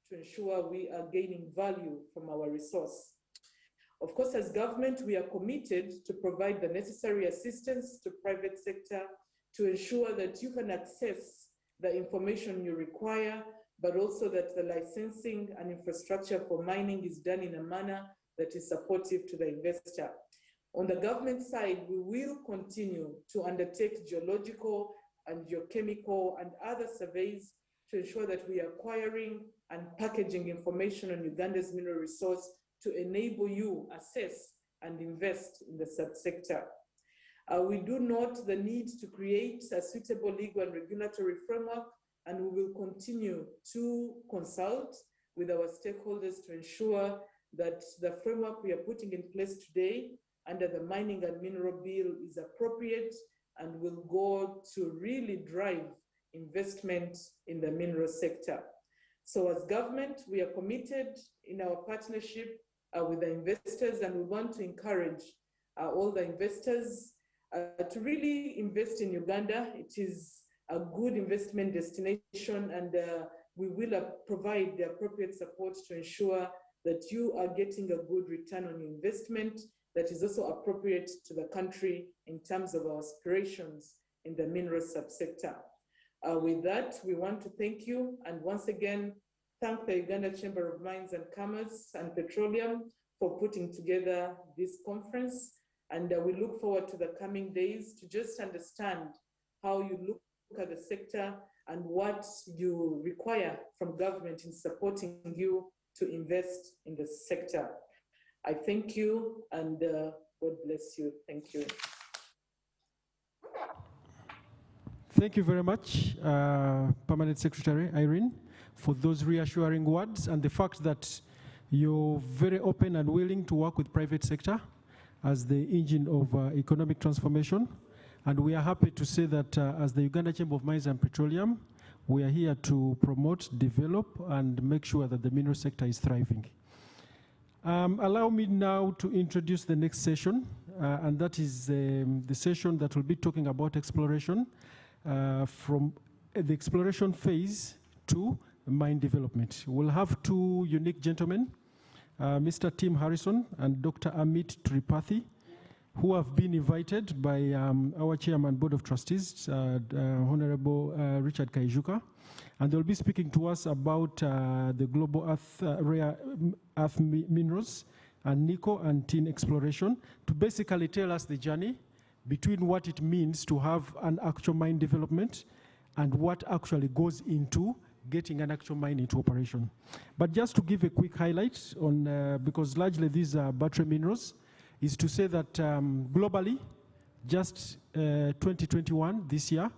to ensure we are gaining value from our resource. Of course, as government, we are committed to provide the necessary assistance to private sector to ensure that you can access the information you require, but also that the licensing and infrastructure for mining is done in a manner that is supportive to the investor. On the government side, we will continue to undertake geological and geochemical and other surveys to ensure that we are acquiring and packaging information on Uganda's mineral resource to enable you assess and invest in the subsector. We do note the need to create a suitable legal and regulatory framework, and we will continue to consult with our stakeholders to ensure that the framework we are putting in place today under the Mining and Mineral Bill is appropriate and will go to really drive investment in the mineral sector. So as government, we are committed in our partnership with the investors, and we want to encourage all the investors to really invest in Uganda. It is a good investment destination, and we will provide the appropriate support to ensure that you are getting a good return on your investment that is also appropriate to the country in terms of our aspirations in the mineral subsector. With that, we want to thank you, and once again, thank the Uganda Chamber of Mines and Commerce and Petroleum for putting together this conference. And we look forward to the coming days to just understand how you look at the sector and what you require from government in supporting you to invest in the sector. I thank you, and God bless you. Thank you. Thank you very much, Permanent Secretary Irene, for those reassuring words and the fact that you're very open and willing to work with private sector as the engine of economic transformation. And we are happy to say that as the Uganda Chamber of Mines and Petroleum, we are here to promote, develop, and make sure that the mineral sector is thriving. Allow me now to introduce the next session, and that is the session that will be talking about exploration from the exploration phase to mine development. We'll have 2 unique gentlemen, Mr. Tim Harrison and Dr. Amit Tripathi, who have been invited by our Chairman, Board of Trustees, Honorable Richard Kaijuka. And they'll be speaking to us about the global earth, rare earth minerals and nickel and tin exploration to basically tell us the journey between what it means to have an actual mine development and what actually goes into getting an actual mine into operation. But just to give a quick highlight on, because largely these are battery minerals, is to say that globally, just 2021, this year,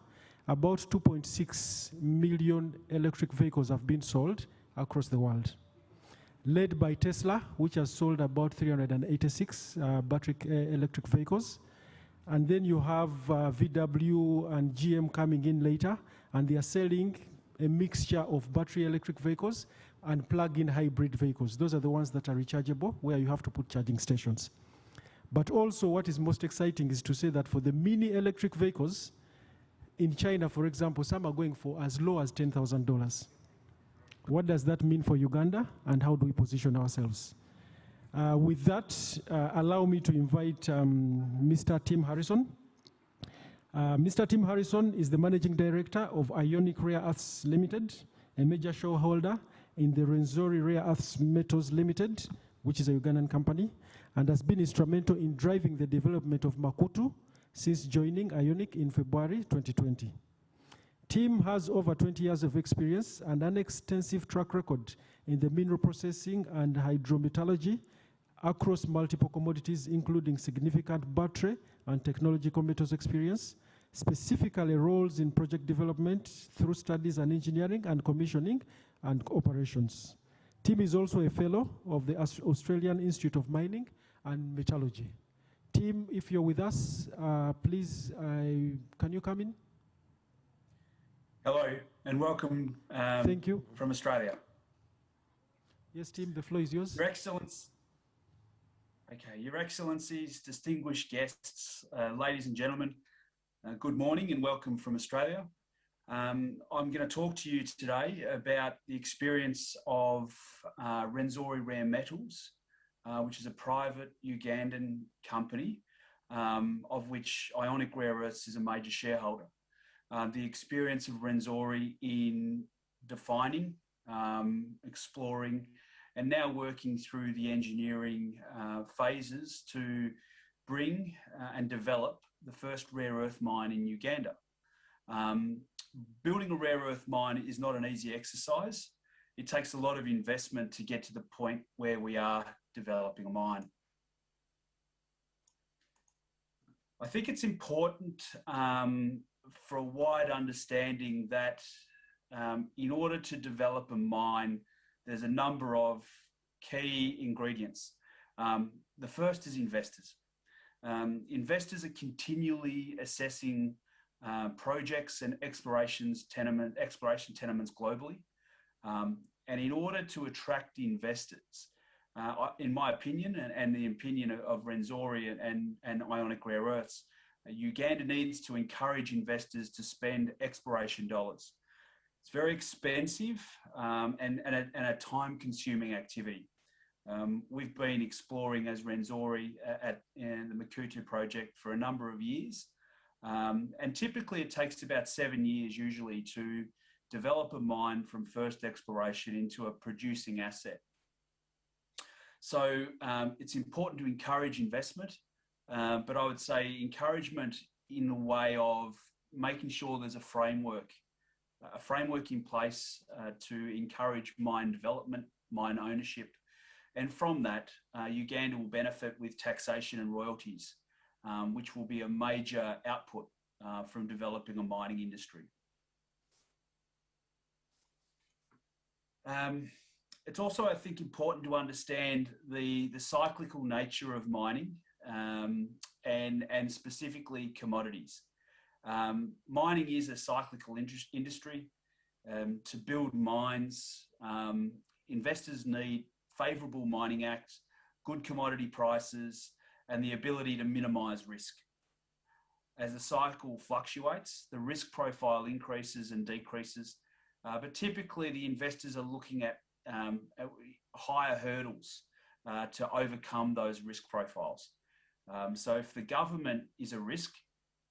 about 2.6 million electric vehicles have been sold across the world, led by Tesla, which has sold about 386 battery electric vehicles. And then you have VW and GM coming in later, and they are selling a mixture of battery electric vehicles and plug-in hybrid vehicles. Those are the ones that are rechargeable, where you have to put charging stations. But also what is most exciting is to say that for the mini electric vehicles, in China, for example, some are going for as low as $10,000. What does that mean for Uganda, and how do we position ourselves? With that, allow me to invite Mr. Tim Harrison. Mr. Tim Harrison is the Managing Director of Ionic Rare Earths Limited, a major shareholder in the Rwenzori Rare Earths Metals Limited, which is a Ugandan company, and has been instrumental in driving the development of Makutu since joining Ionic in February 2020. Tim has over 20 years of experience and an extensive track record in the mineral processing and hydrometallurgy across multiple commodities, including significant battery and technological metals experience, specifically roles in project development through studies and engineering and commissioning and operations. Tim is also a fellow of the Australian Institute of Mining and Metallurgy. Tim, if you're with us, please, can you come in? Hello and welcome. Thank you. From Australia. Yes, Tim, the floor is yours. Your Excellency. Okay, Your Excellencies, distinguished guests, ladies and gentlemen, good morning and welcome from Australia. I'm going to talk to you today about the experience of Rwenzori Rare Metals, which is a private Ugandan company, of which Ionic Rare Earths is a major shareholder. The experience of Rwenzori in defining, exploring, and now working through the engineering phases to bring and develop the first rare earth mine in Uganda. Building a rare earth mine is not an easy exercise. It takes a lot of investment to get to the point where we are developing a mine. I think it's important for a wide understanding that in order to develop a mine, there's a number of key ingredients. The first is investors. Investors are continually assessing projects and exploration tenements globally. And in order to attract investors, in my opinion, and the opinion of Rwenzori and Ionic Rare Earths, Uganda needs to encourage investors to spend exploration dollars. It's very expensive and a time-consuming activity. We've been exploring as Rwenzori in the Makutu project for a number of years. And typically it takes about 7 years usually to develop a mine from first exploration into a producing asset. So it's important to encourage investment, but I would say encouragement in the way of making sure there's a framework in place to encourage mine development, mine ownership. And from that, Uganda will benefit with taxation and royalties, which will be a major output from developing a mining industry. It's also, I think, important to understand the cyclical nature of mining and specifically commodities. Mining is a cyclical industry. To build mines, investors need favourable mining acts, good commodity prices, and the ability to minimise risk. As the cycle fluctuates, the risk profile increases and decreases, but typically the investors are looking at higher hurdles to overcome those risk profiles. So if the government is a risk,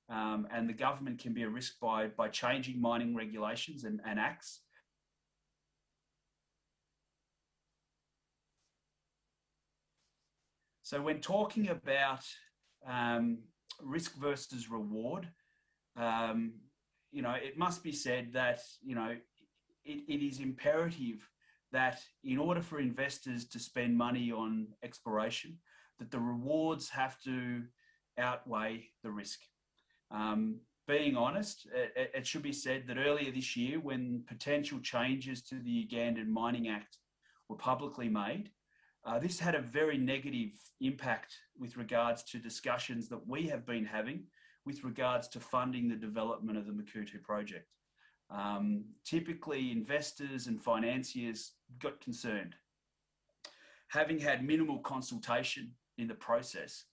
and the government can be a risk by changing mining regulations and acts, so when talking about risk versus reward, it must be said that, it is imperative that in order for investors to spend money on exploration, that the rewards have to outweigh the risk. Being honest, it should be said that earlier this year, when potential changes to the Ugandan Mining Act were publicly made, this had a very negative impact with regards to discussions that we have been having with regards to funding the development of the Makuutu project. Typically, investors and financiers got concerned. Having had minimal consultation in the process,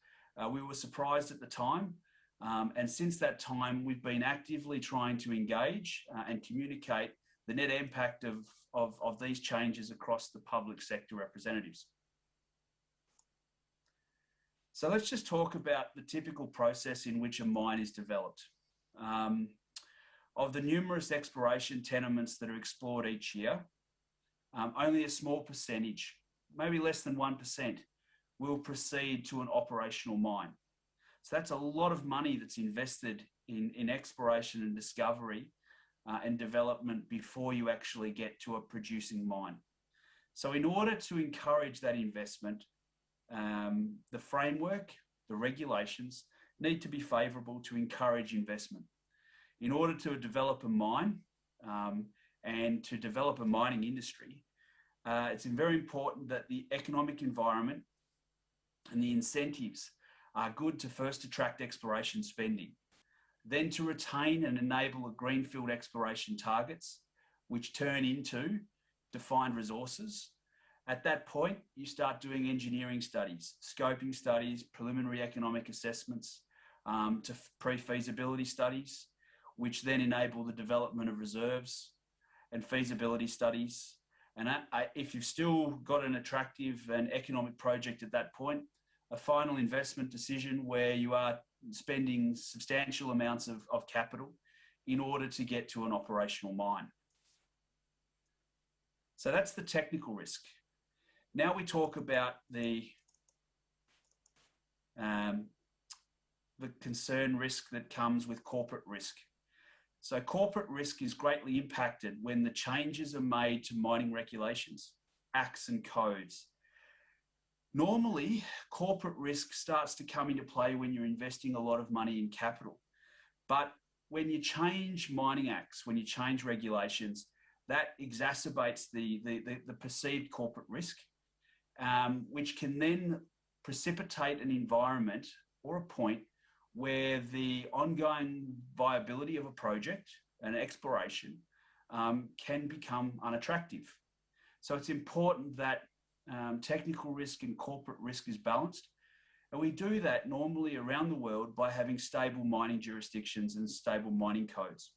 we were surprised at the time. And since that time, we've been actively trying to engage and communicate the net impact of these changes across the public sector representatives. So let's just talk about the typical process in which a mine is developed. Of the numerous exploration tenements that are explored each year, only a small percentage, maybe less than 1%, will proceed to an operational mine. So that's a lot of money that's invested in exploration and discovery and development before you actually get to a producing mine. So in order to encourage that investment, the framework, the regulations need to be favourable to encourage investment. In order to develop a mine and to develop a mining industry, it's very important that the economic environment and the incentives are good to first attract exploration spending, then to retain and enable a greenfield exploration targets, which turn into defined resources. At that point, you start doing engineering studies, scoping studies, preliminary economic assessments, to pre-feasibility studies, which then enable the development of reserves and feasibility studies. And if you've still got an attractive and economic project at that point, a final investment decision where you are spending substantial amounts of capital in order to get to an operational mine. So that's the technical risk. Now we talk about the concern risk that comes with corporate risk. So corporate risk is greatly impacted when the changes are made to mining regulations, acts and codes. Normally, corporate risk starts to come into play when you're investing a lot of money in capital. But when you change mining acts, when you change regulations, that exacerbates the perceived corporate risk, which can then precipitate an environment or a point where the ongoing viability of a project and exploration can become unattractive. So it's important that technical risk and corporate risk is balanced. And we do that normally around the world by having stable mining jurisdictions and stable mining codes.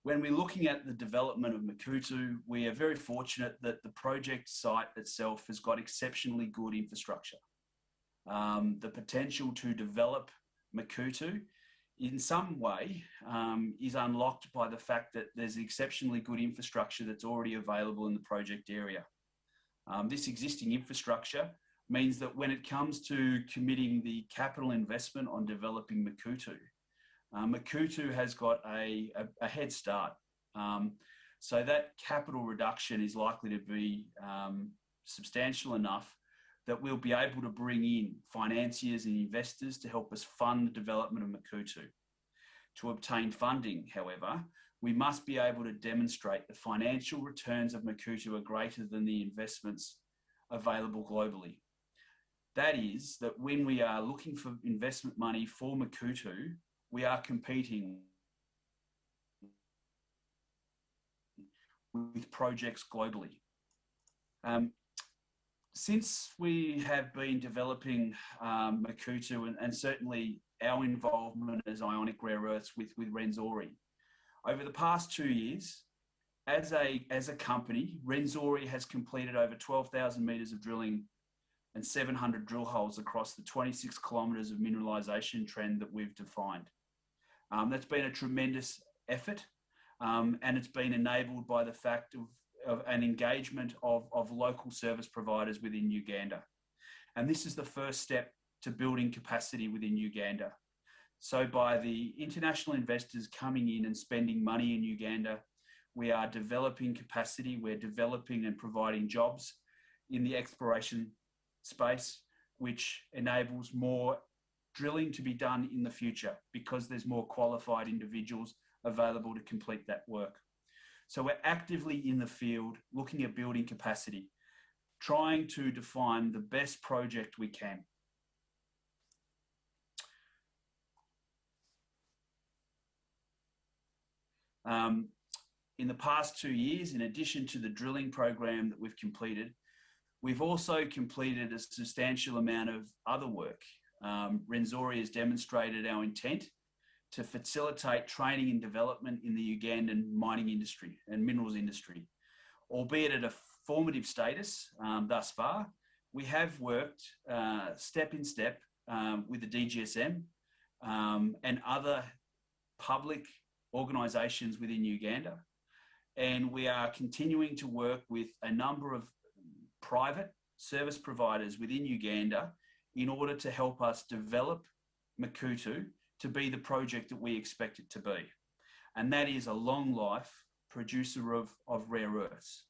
When we're looking at the development of Makuutu, we are very fortunate that the project site itself has got exceptionally good infrastructure. The potential to develop Makuutu in some way is unlocked by the fact that there's exceptionally good infrastructure that's already available in the project area. This existing infrastructure means that when it comes to committing the capital investment on developing Makuutu, Makuutu has got a head start. So that capital reduction is likely to be substantial enough that we'll be able to bring in financiers and investors to help us fund the development of Makuutu. To obtain funding, however, we must be able to demonstrate the financial returns of Makuutu are greater than the investments available globally. That is, that when we are looking for investment money for Makuutu, we are competing with projects globally. Since we have been developing Makuutu and certainly our involvement as Ionic Rare Earths with Renzori, over the past 2 years, as a company, Renzori has completed over 12,000 metres of drilling and 700 drill holes across the 26 kilometres of mineralisation trend that we've defined. That's been a tremendous effort, and it's been enabled by the fact of an engagement of local service providers within Uganda. And this is the first step to building capacity within Uganda. So by the international investors coming in and spending money in Uganda, we are developing capacity, we're developing and providing jobs in the exploration space, which enables more drilling to be done in the future because there's more qualified individuals available to complete that work. So we're actively in the field looking at building capacity, trying to define the best project we can. In the past 2 years, in addition to the drilling program that we've completed, we've also completed a substantial amount of other work. Rwenzori has demonstrated our intent to facilitate training and development in the Ugandan mining industry and minerals industry. Albeit at a formative status thus far, we have worked step in step with the DGSM and other public organisations within Uganda. And we are continuing to work with a number of private service providers within Uganda in order to help us develop Makuutu to be the project that we expect it to be. And that is a long life producer of rare earths.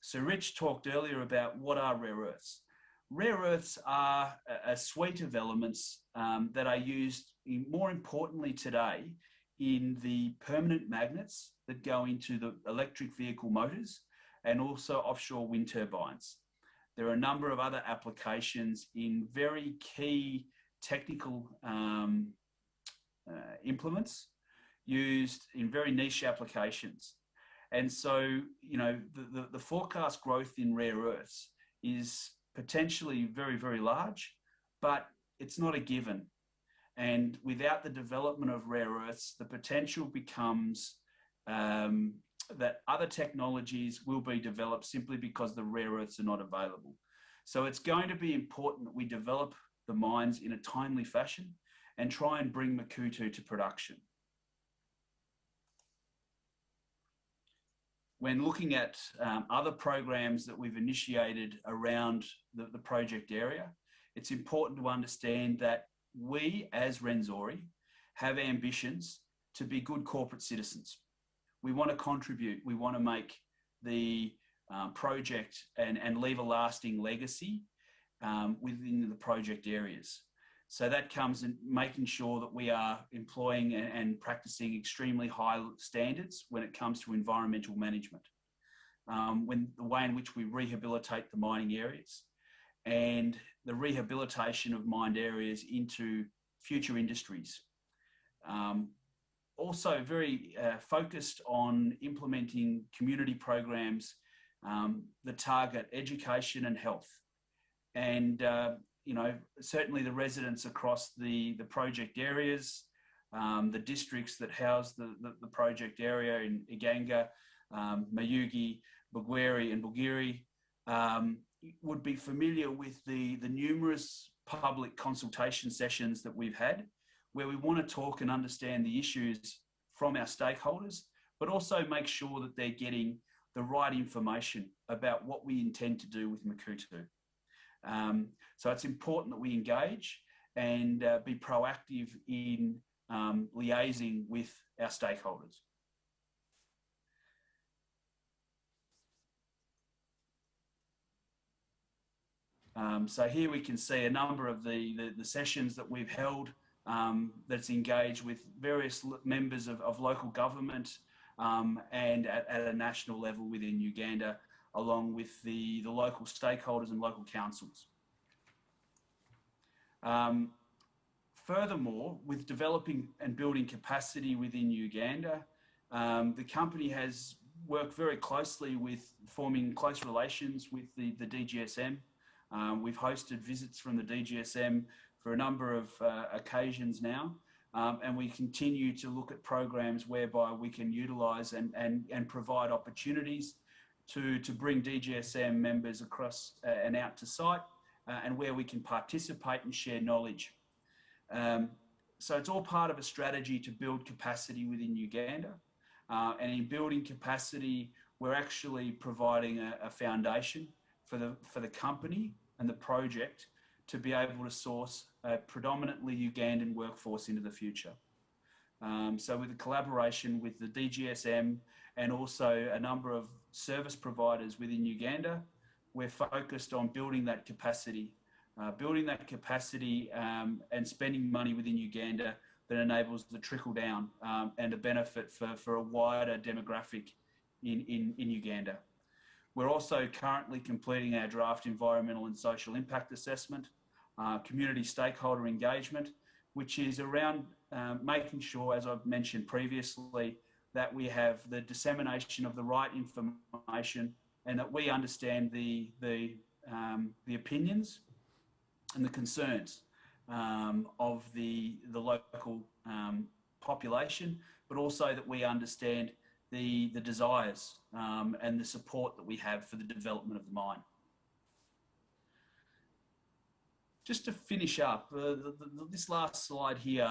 So Rich talked earlier about what are rare earths. Rare earths are a suite of elements that are used more importantly today in the permanent magnets that go into the electric vehicle motors and also offshore wind turbines. There are a number of other applications in very key technical implements used in very niche applications. And so, you know, the forecast growth in rare earths is potentially very, very large, but it's not a given. And without the development of rare earths, the potential becomes that other technologies will be developed simply because the rare earths are not available. So it's going to be important that we develop the mines in a timely fashion and try and bring Makuutu to production. When looking at other programs that we've initiated around the project area, it's important to understand that we as Rwenzori have ambitions to be good corporate citizens. We want to contribute, we want to make the project and leave a lasting legacy within the project areas. So that comes in making sure that we are employing and practicing extremely high standards when it comes to environmental management, the way in which we rehabilitate the mining areas and the rehabilitation of mined areas into future industries. Also very focused on implementing community programs that target education and health. And, you know, certainly the residents across the project areas, the districts that house the project area in Iganga, Mayuge, Bugweri and Bugiri would be familiar with the numerous public consultation sessions that we've had, where we want to talk and understand the issues from our stakeholders, but also make sure that they're getting the right information about what we intend to do with Makuutu. So it's important that we engage and be proactive in liaising with our stakeholders. So here we can see a number of the sessions that we've held that's engaged with various members of local government and at a national level within Uganda, along with the local stakeholders and local councils. Furthermore, with developing and building capacity within Uganda, the company has worked very closely with forming close relations with the DGSM. We've hosted visits from the DGSM for a number of occasions now, and we continue to look at programs whereby we can utilise and provide opportunities to bring DGSM members across and out to site and where we can participate and share knowledge. So it's all part of a strategy to build capacity within Uganda. And in building capacity, we're actually providing a foundation for the company and the project to be able to source a predominantly Ugandan workforce into the future. So with the collaboration with the DGSM and also a number of service providers within Uganda, we're focused on building that capacity and spending money within Uganda that enables the trickle down and a benefit for a wider demographic in Uganda. We're also currently completing our draft environmental and social impact assessment, community stakeholder engagement, which is around making sure, as I've mentioned previously, that we have the dissemination of the right information and that we understand the opinions and the concerns of the local population, but also that we understand the desires and the support that we have for the development of the mine. Just to finish up, this last slide here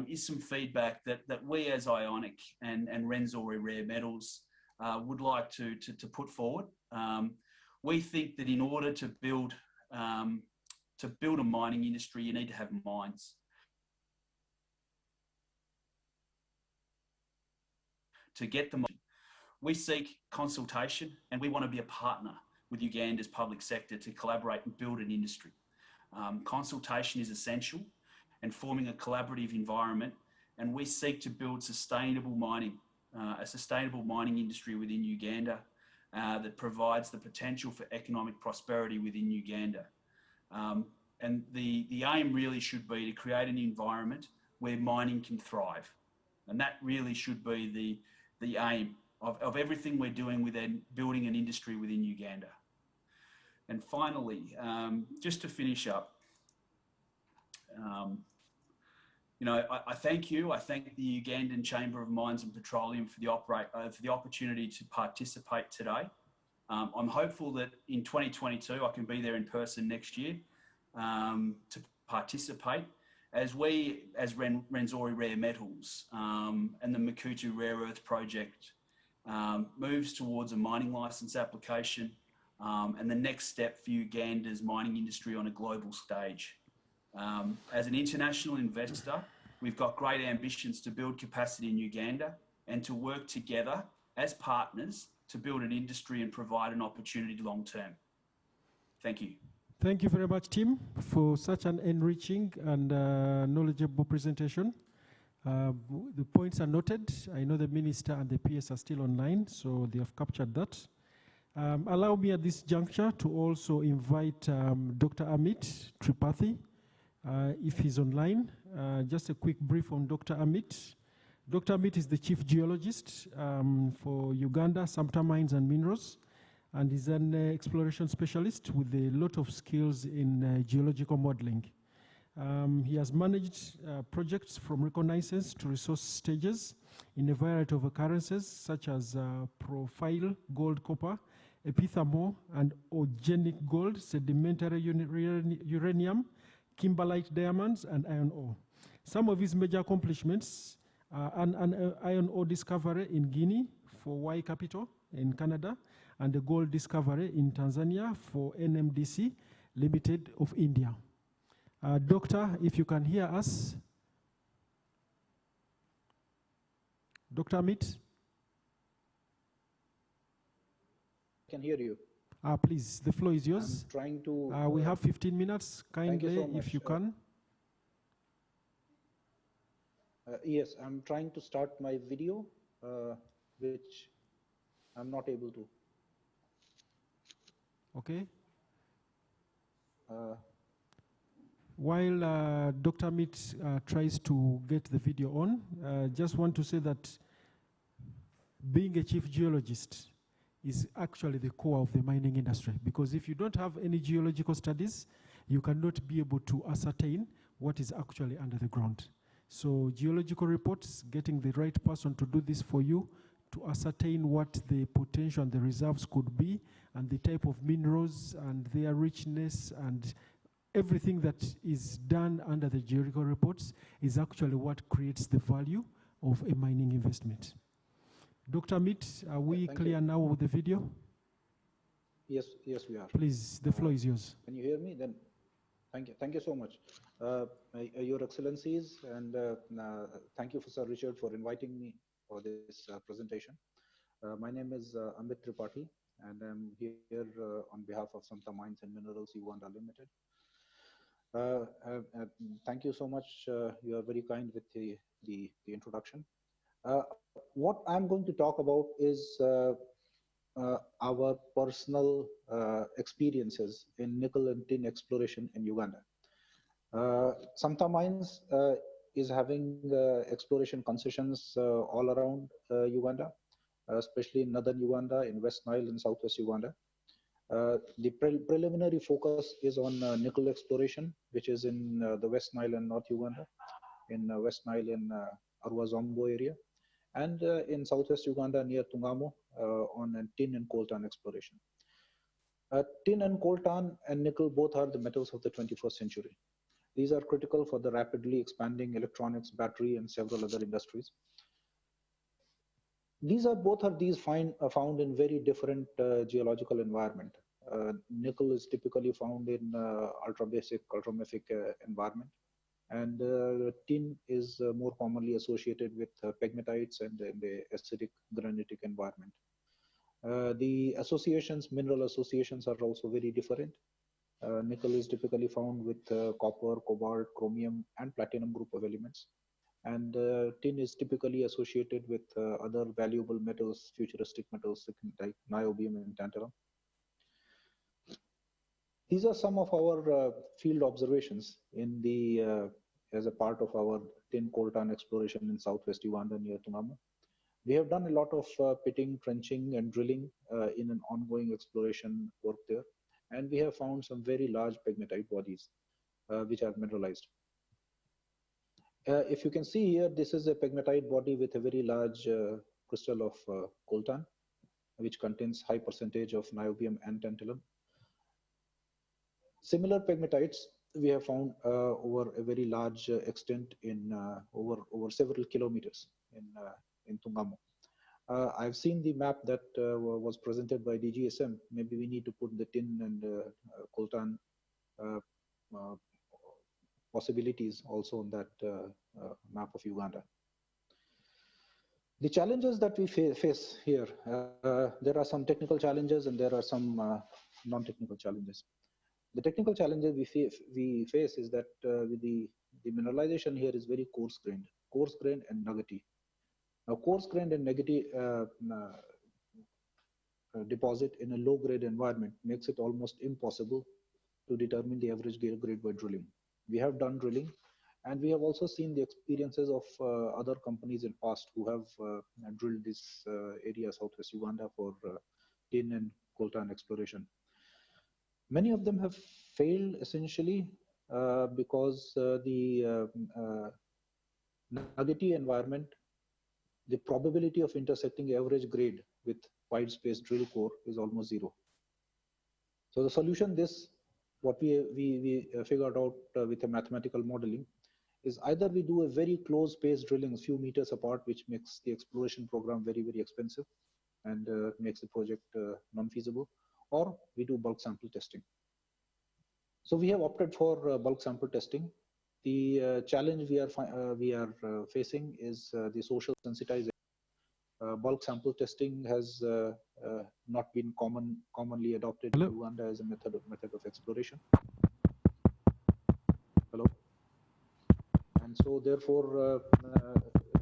is some feedback that we as Ionic and Rwenzori Rare Metals would like to put forward. We think that in order to build a mining industry, you need to have mines. To get the mine, we seek consultation and we want to be a partner with Uganda's public sector to collaborate and build an industry. Consultation is essential and forming a collaborative environment, and we seek to build sustainable mining, a sustainable mining industry within Uganda that provides the potential for economic prosperity within Uganda. And the aim really should be to create an environment where mining can thrive. And that really should be the aim of everything we're doing within building an industry within Uganda. And finally, just to finish up, I thank you. I thank the Ugandan Chamber of Mines and Petroleum for the opportunity to participate today. I'm hopeful that in 2022 I can be there in person next year to participate as we, as Rwenzori Rare Metals and the Makuutu Rare Earth Project moves towards a mining license application and the next step for Uganda's mining industry on a global stage. As an international investor, we've got great ambitions to build capacity in Uganda and to work together as partners to build an industry and provide an opportunity long term. Thank you. Thank you very much, Tim, for such an enriching and knowledgeable presentation. The points are noted. I know the Minister and the PS are still online, so they have captured that. Allow me at this juncture to also invite Dr. Amit Tripathi, if he's online. Just a quick brief on Dr. Amit. Dr. Amit is the Chief Geologist for Uganda, Samta Mines and Minerals, and is an exploration specialist with a lot of skills in geological modeling. He has managed projects from reconnaissance to resource stages in a variety of occurrences such as profile gold copper, epithermal and organic gold, sedimentary uranium, kimberlite diamonds, and iron ore. Some of his major accomplishments are an iron ore discovery in Guinea for Y Capital in Canada, and a gold discovery in Tanzania for NMDC Limited of India. Doctor, if you can hear us. Dr. Amit? I can hear you. Please, the floor is yours. I'm trying to... we have 15 minutes, kindly, so if you can. Yes, I'm trying to start my video, which I'm not able to. Okay. While Dr. Amit tries to get the video on, just want to say that being a chief geologist is actually the core of the mining industry, because if you don't have any geological studies, you cannot be able to ascertain what is actually under the ground. So geological reports, getting the right person to do this for you to ascertain what the potential and the reserves could be, and the type of minerals and their richness, and everything that is done under the geological reports is actually what creates the value of a mining investment. Dr. Amit, are we clear now with the video? Yes, we are. Please, the floor is yours. Can you hear me? Then, thank you so much, Your Excellencies, and thank you, Sir Richard, for inviting me for this presentation. My name is Amit Tripathi, and I'm here on behalf of Samta Mines and Minerals Uganda Limited. Thank you so much. You are very kind with the introduction. What I'm going to talk about is our personal experiences in nickel and tin exploration in Uganda. Samta Mines is having exploration concessions all around Uganda, especially in northern Uganda, in West Nile and Southwest Uganda. The preliminary focus is on nickel exploration, which is in the West Nile and North Uganda, in West Nile in Arua Zombo area, and in Southwest Uganda near Tungamo on tin and coltan exploration. Tin and coltan and nickel both are the metals of the 21st century. These are critical for the rapidly expanding electronics, battery, and several other industries. These found in very different geological environment. Nickel is typically found in ultra-basic, ultramafic environment, and tin is more commonly associated with pegmatites and in the acidic granitic environment. The mineral associations are also very different. Nickel is typically found with copper, cobalt, chromium, and platinum group of elements. And tin is typically associated with other valuable metals, futuristic metals like niobium and tantalum. These are some of our field observations in the as a part of our tin coltan exploration in Southwest Uganda near Tungamo. We have done a lot of pitting, trenching, and drilling in an ongoing exploration work there. And we have found some very large pegmatite bodies, which are mineralized. If you can see here, this is a pegmatite body with a very large crystal of coltan, which contains high percentage of niobium and tantalum. Similar pegmatites we have found over a very large extent in over several kilometers in Tungamo. I've seen the map that was presented by DGSM. Maybe we need to put the tin and coltan possibilities also on that map of Uganda. The challenges that we face here, there are some technical challenges and there are some non-technical challenges. The technical challenges we face is that the mineralization here is very coarse-grained and nuggety. Now, coarse-grained and nuggety deposit in a low-grade environment makes it almost impossible to determine the average grade by drilling. We have done drilling, and we have also seen the experiences of other companies in past who have drilled this area, Southwest Uganda, for tin and coltan exploration. Many of them have failed essentially because the nuggety environment, the probability of intersecting average grade with wide space drill core is almost zero. So the solution, what we figured out with a mathematical modeling, is either we do a very close space drilling a few meters apart, which makes the exploration program very, very expensive and makes the project non-feasible, or we do bulk sample testing. So we have opted for bulk sample testing. The challenge we are facing is the social sensitization. Bulk sample testing has not been commonly adopted in Uganda as a method of exploration. Hello. And so therefore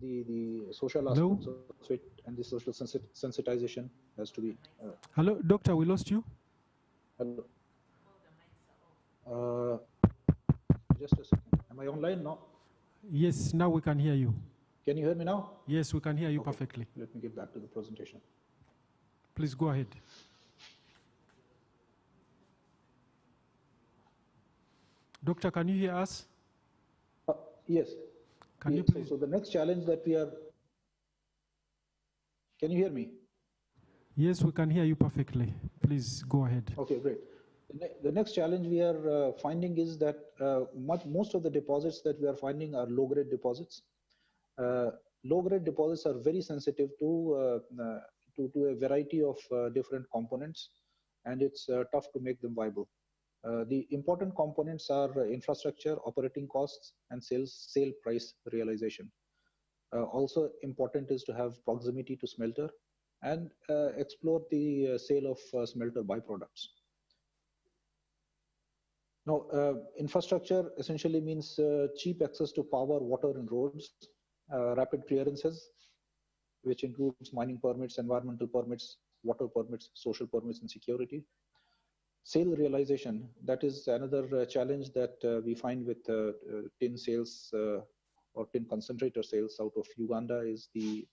the social aspects of it and the social sensitization has to be. Hello, doctor, we lost you. Hello. Just a second. Am I online now? Yes, now we can hear you. Can you hear me now? Yes, we can hear you perfectly. Let me get back to the presentation. Please go ahead. Doctor, can you hear us? Yes. Can you please? So the next challenge that we are... Can you hear me? Yes, we can hear you perfectly. Please go ahead. Okay, great. The next challenge we are finding is that most of the deposits that we are finding are low-grade deposits. Low-grade deposits are very sensitive to a variety of different components, and it's tough to make them viable. The important components are infrastructure, operating costs, and sale price realization. Also important is to have proximity to smelter and explore the sale of smelter byproducts. Now, infrastructure essentially means cheap access to power, water, and roads, rapid clearances, which includes mining permits, environmental permits, water permits, social permits, and security. Sale realization, that is another challenge that we find with tin sales or tin concentrator sales out of Uganda is the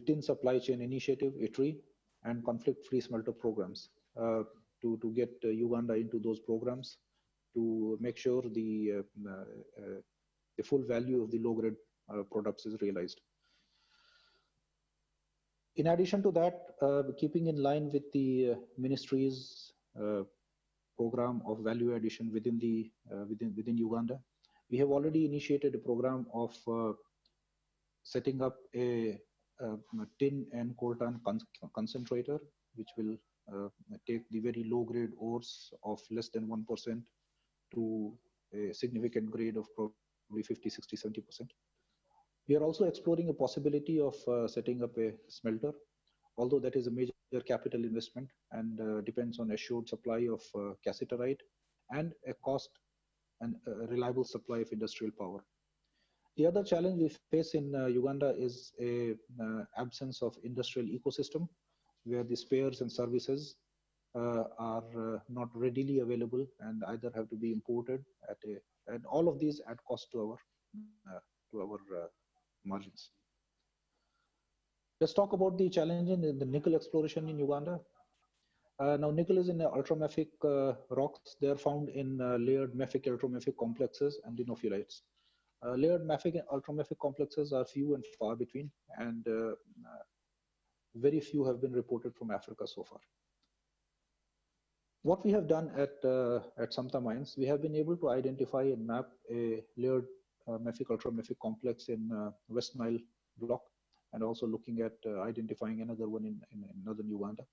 Tin Supply Chain Initiative, ITRI, and conflict-free smelter programs to get Uganda into those programs to make sure the full value of the low-grade products is realized. In addition to that, keeping in line with the ministry's program of value addition within Uganda, we have already initiated a program of setting up a tin and coltan concentrator, which will take the very low-grade ores of less than 1% to a significant grade of probably 50, 60, 70%. We are also exploring a possibility of setting up a smelter, although that is a major capital investment and depends on assured supply of cassiterite and a cost and a reliable supply of industrial power. The other challenge we face in Uganda is a absence of industrial ecosystem, where the spares and services are not readily available and either have to be imported and all of these add cost to our margins. Let's talk about the challenge in the nickel exploration in Uganda. Now, nickel is in ultramafic rocks. They are found in layered mafic ultramafic complexes and dinophylites. Layered mafic and ultramafic complexes are few and far between, and very few have been reported from Africa so far. What we have done at Samta Mines, we have been able to identify and map a layered mafic ultramafic complex in West Nile block, and also looking at identifying another one in northern Uganda.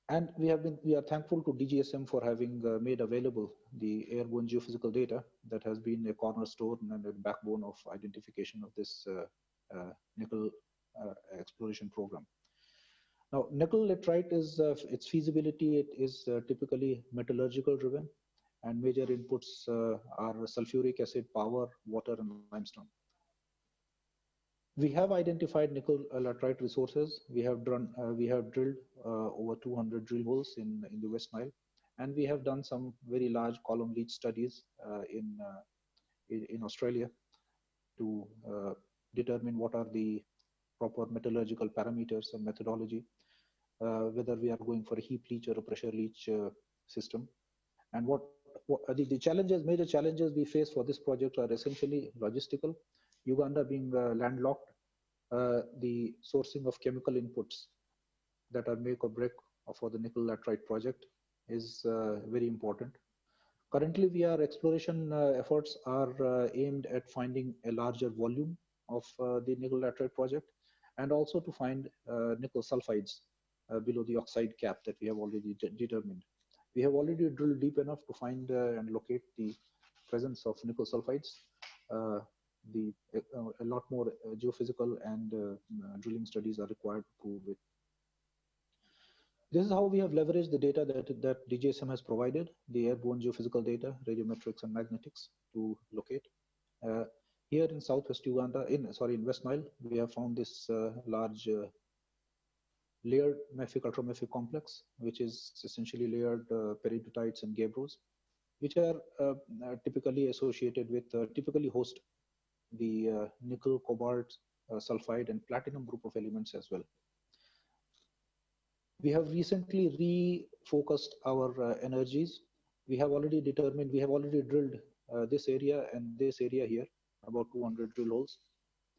And we are thankful to DGSM for having made available the airborne geophysical data that has been a cornerstone and a backbone of identification of this nickel exploration program. Now, nickel laterite is its feasibility. It is typically metallurgical driven, and major inputs are sulfuric acid, power, water, and limestone. We have identified nickel laterite resources. We have drilled over 200 drill holes in the West Nile, and we have done some very large column leach studies in Australia to determine what are the proper metallurgical parameters and methodology, whether we are going for a heap leach or a pressure leach system. And what the major challenges we face for this project are essentially logistical. Uganda being landlocked, the sourcing of chemical inputs that are make or break for the nickel laterite project is very important. Currently, exploration efforts are aimed at finding a larger volume of the nickel laterite project, and also to find nickel sulfides below the oxide cap that we have already determined. We have already drilled deep enough to find and locate the presence of nickel sulfides. A lot more geophysical and drilling studies are required to prove it. This is how we have leveraged the data that DGSM has provided, the airborne geophysical data, radiometrics and magnetics to locate. Here in southwest Uganda, in West Nile, we have found this large layered mafic ultramafic complex, which is essentially layered peridotites and gabbros, which are typically associated with, typically host the nickel, cobalt, sulfide, and platinum group of elements as well. We have recently refocused our energies. We have already drilled this area and this area here, about 200 drill holes,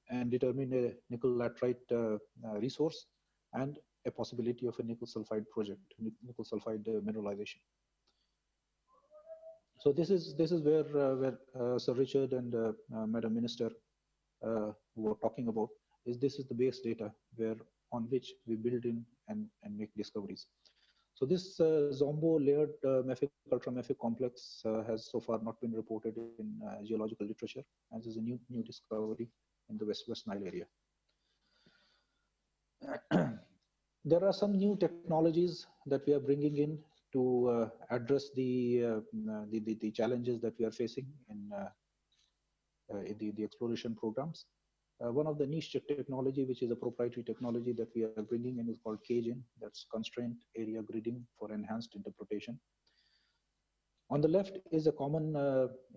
and determine a nickel laterite resource and a possibility of a nickel sulfide project, nickel sulfide mineralization. So this is where Sir Richard and Madam Minister were talking about. This is the base data where on which we build in and make discoveries. So this Zombo layered mafic ultramafic complex has so far not been reported in geological literature, and is a new discovery in the West Nile area. There are some new technologies that we are bringing in to address the challenges that we are facing in the exploration programs. One of the niche technology, which is a proprietary technology that we are bringing in, is called CAGEN. That's Constraint Area Gridding for Enhanced Interpretation. On the left is a common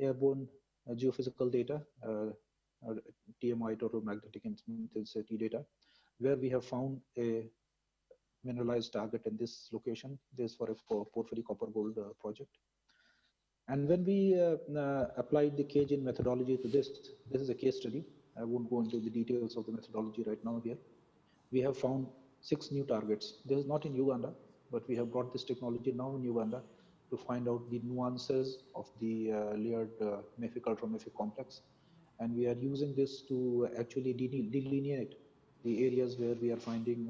airborne geophysical data, TMI, total magnetic intensity data, where we have found a mineralized target in this location. This is for a porphyry copper gold project. And when we applied the CAGEN methodology to this is a case study. I won't go into the details of the methodology right now here. We have found 6 new targets. This is not in Uganda, but we have brought this technology now in Uganda to find out the nuances of the layered mafic ultramafic complex. And we are using this to actually delineate the areas where we are finding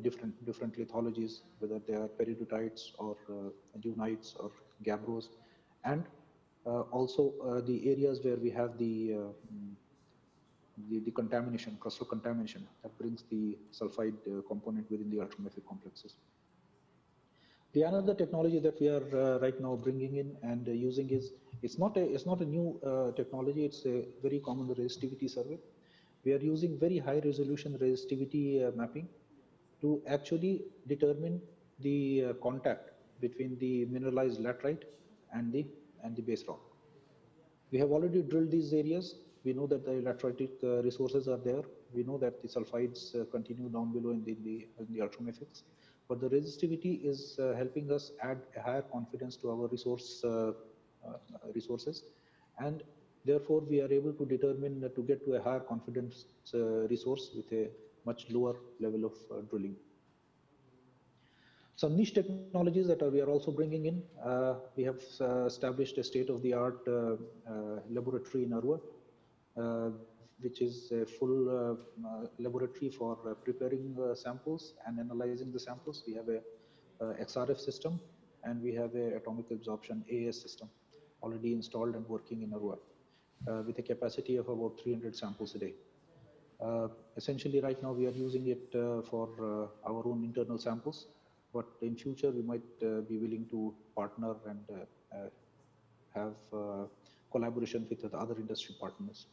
different lithologies, whether they are peridotite or dunites or gabbros, and also the areas where we have the contamination, crustal contamination, that brings the sulfide component within the ultramafic complexes. The another technology that we are right now bringing in and using is, it's not a new technology. It's a very common resistivity survey. We are using very high resolution resistivity mapping to actually determine the contact between the mineralized laterite and the base rock. We have already drilled these areas. We know that the lateritic resources are there. We know that the sulfides continue down below in the ultramafics. But the resistivity is helping us add a higher confidence to our resources, and therefore we are able to determine to get to a higher confidence resource with a much lower level of drilling. Some niche technologies that we are also bringing in. We have established a state-of-the-art laboratory in Arua, which is a full laboratory for preparing samples and analyzing the samples. We have a XRF system, and we have a atomic absorption AAS system already installed and working in Arua with a capacity of about 300 samples a day. Essentially, right now we are using it for our own internal samples, but in future we might be willing to partner and have collaboration with other industry partners.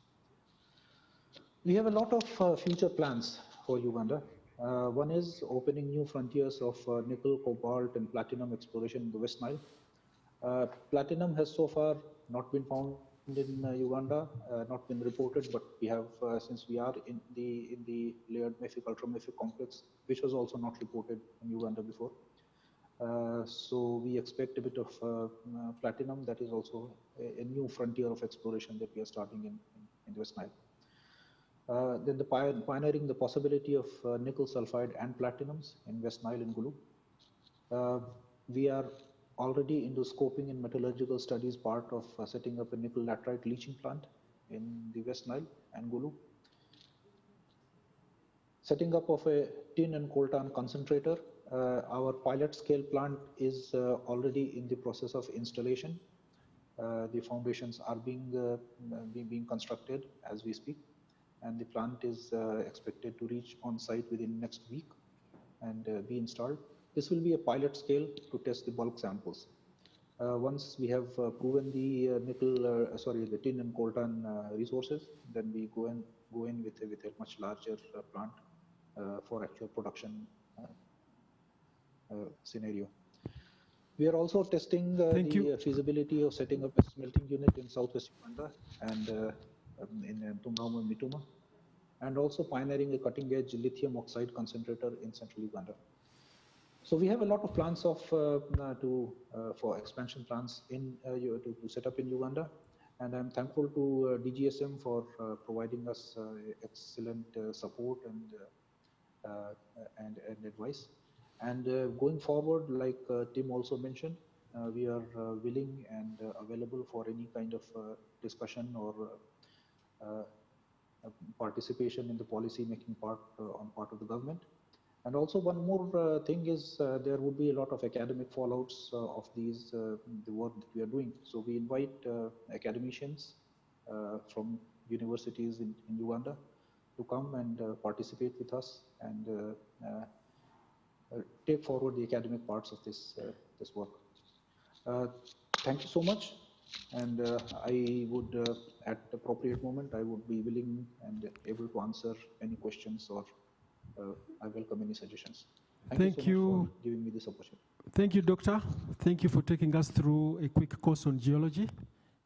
We have a lot of future plans for Uganda. One is opening new frontiers of nickel, cobalt, and platinum exploration in the West Nile. Platinum has so far not been found in Uganda, not been reported, but we have, since we are in the layered mafic ultramafic complex, which was also not reported in Uganda before. So we expect a bit of platinum. That is also a new frontier of exploration that we are starting in the West Nile. Then pioneering the possibility of nickel sulfide and platinums in West Nile and Gulu. We are already into scoping and metallurgical studies part of setting up a nickel laterite leaching plant in the West Nile and Gulu. Setting up of a tin and coltan concentrator. Our pilot scale plant is already in the process of installation. The foundations are being constructed as we speak, and the plant is expected to reach on site within next week and be installed. This will be a pilot scale to test the bulk samples. Once we have proven the the tin and coltan resources, then we go in with a much larger plant for actual production scenario. We are also testing the feasibility of setting up a smelting unit in Southwest Uganda and in Tungamo and Mituma, and also pioneering a cutting-edge lithium oxide concentrator in central Uganda. So we have a lot of plans of for expansion plans in to set up in Uganda, and I'm thankful to DGSM for providing us excellent support and advice. And going forward, like Tim also mentioned, we are willing and available for any kind of discussion or participation in the policy making part on part of the government. And also one more thing is there would be a lot of academic fallouts of these the work that we are doing. So we invite academicians from universities in Uganda to come and participate with us and take forward the academic parts of this this work. Thank you so much, and I would at the appropriate moment I would be willing and able to answer any questions, or I welcome any suggestions. Thank you so much for giving me this opportunity. Thank you, Doctor. Thank you for taking us through a quick course on geology,